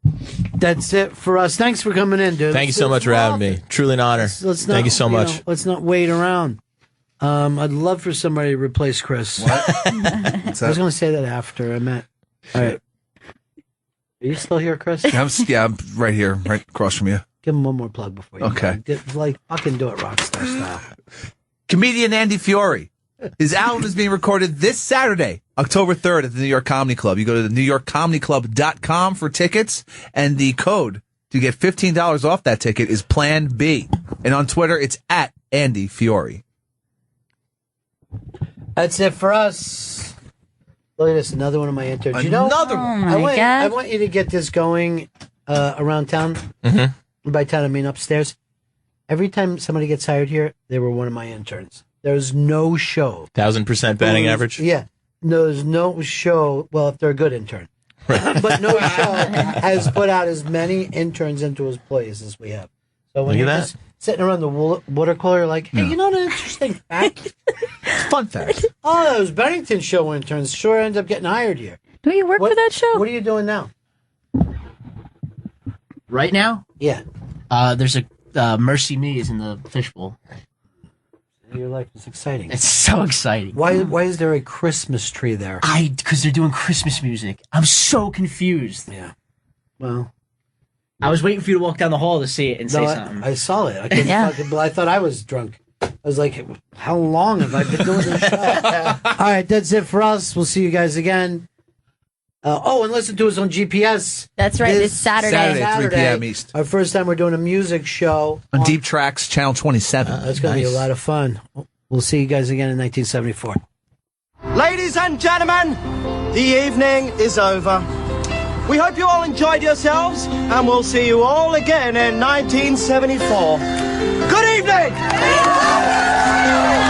That's it for us. Thanks for coming in, dude. Thank you so much for having me. Truly an honor. Thank you so much. Let's not wait around. I'd love for somebody to replace Chris. What? I was going to say that after I met. All right. Are you still here, Chris? I'm right here, right across from you. Give him one more plug before you Okay. go. Fucking do it rockstar style. Comedian Andy Fiori. His album is being recorded this Saturday, October 3rd at the New York Comedy Club. You go to the newyorkcomedyclub.com for tickets, and the code to get $15 off that ticket is Plan B. And on Twitter, it's at Andy Fiori. That's it for us. Look at this, another one of my interns. Another one. I want you to get this going around town. Mm-hmm. By town, I mean upstairs. Every time somebody gets hired here, they were one of my interns. There's no show. 1,000% batting average? Yeah. There's no show. Well, if they're a good intern. But no show has put out as many interns into his place as we have. So when Look you're at just sitting around the water cooler, like, hey, you know an interesting fact? Fun fact. Oh, those Bennington show interns sure end up getting hired here. Do you work for that show? What are you doing now? Right now? Yeah. There's a Mercy Me is in the fishbowl. Your life is exciting. It's so exciting. Why is there a Christmas tree there? Because they're doing Christmas music. I'm so confused. Yeah. Well, I was waiting for you to walk down the hall to see it and say something. I saw it. I couldn't I thought I was drunk. I was like, how long have I been doing this show? All right, that's it for us. We'll see you guys again. And listen to us on GPS. That's right, this Saturday. 3 p.m. East. Our first time we're doing a music show. On Deep Tracks, Channel 27. That's going to be a lot of fun. We'll see you guys again in 1974. Ladies and gentlemen, the evening is over. We hope you all enjoyed yourselves, and we'll see you all again in 1974. Good evening!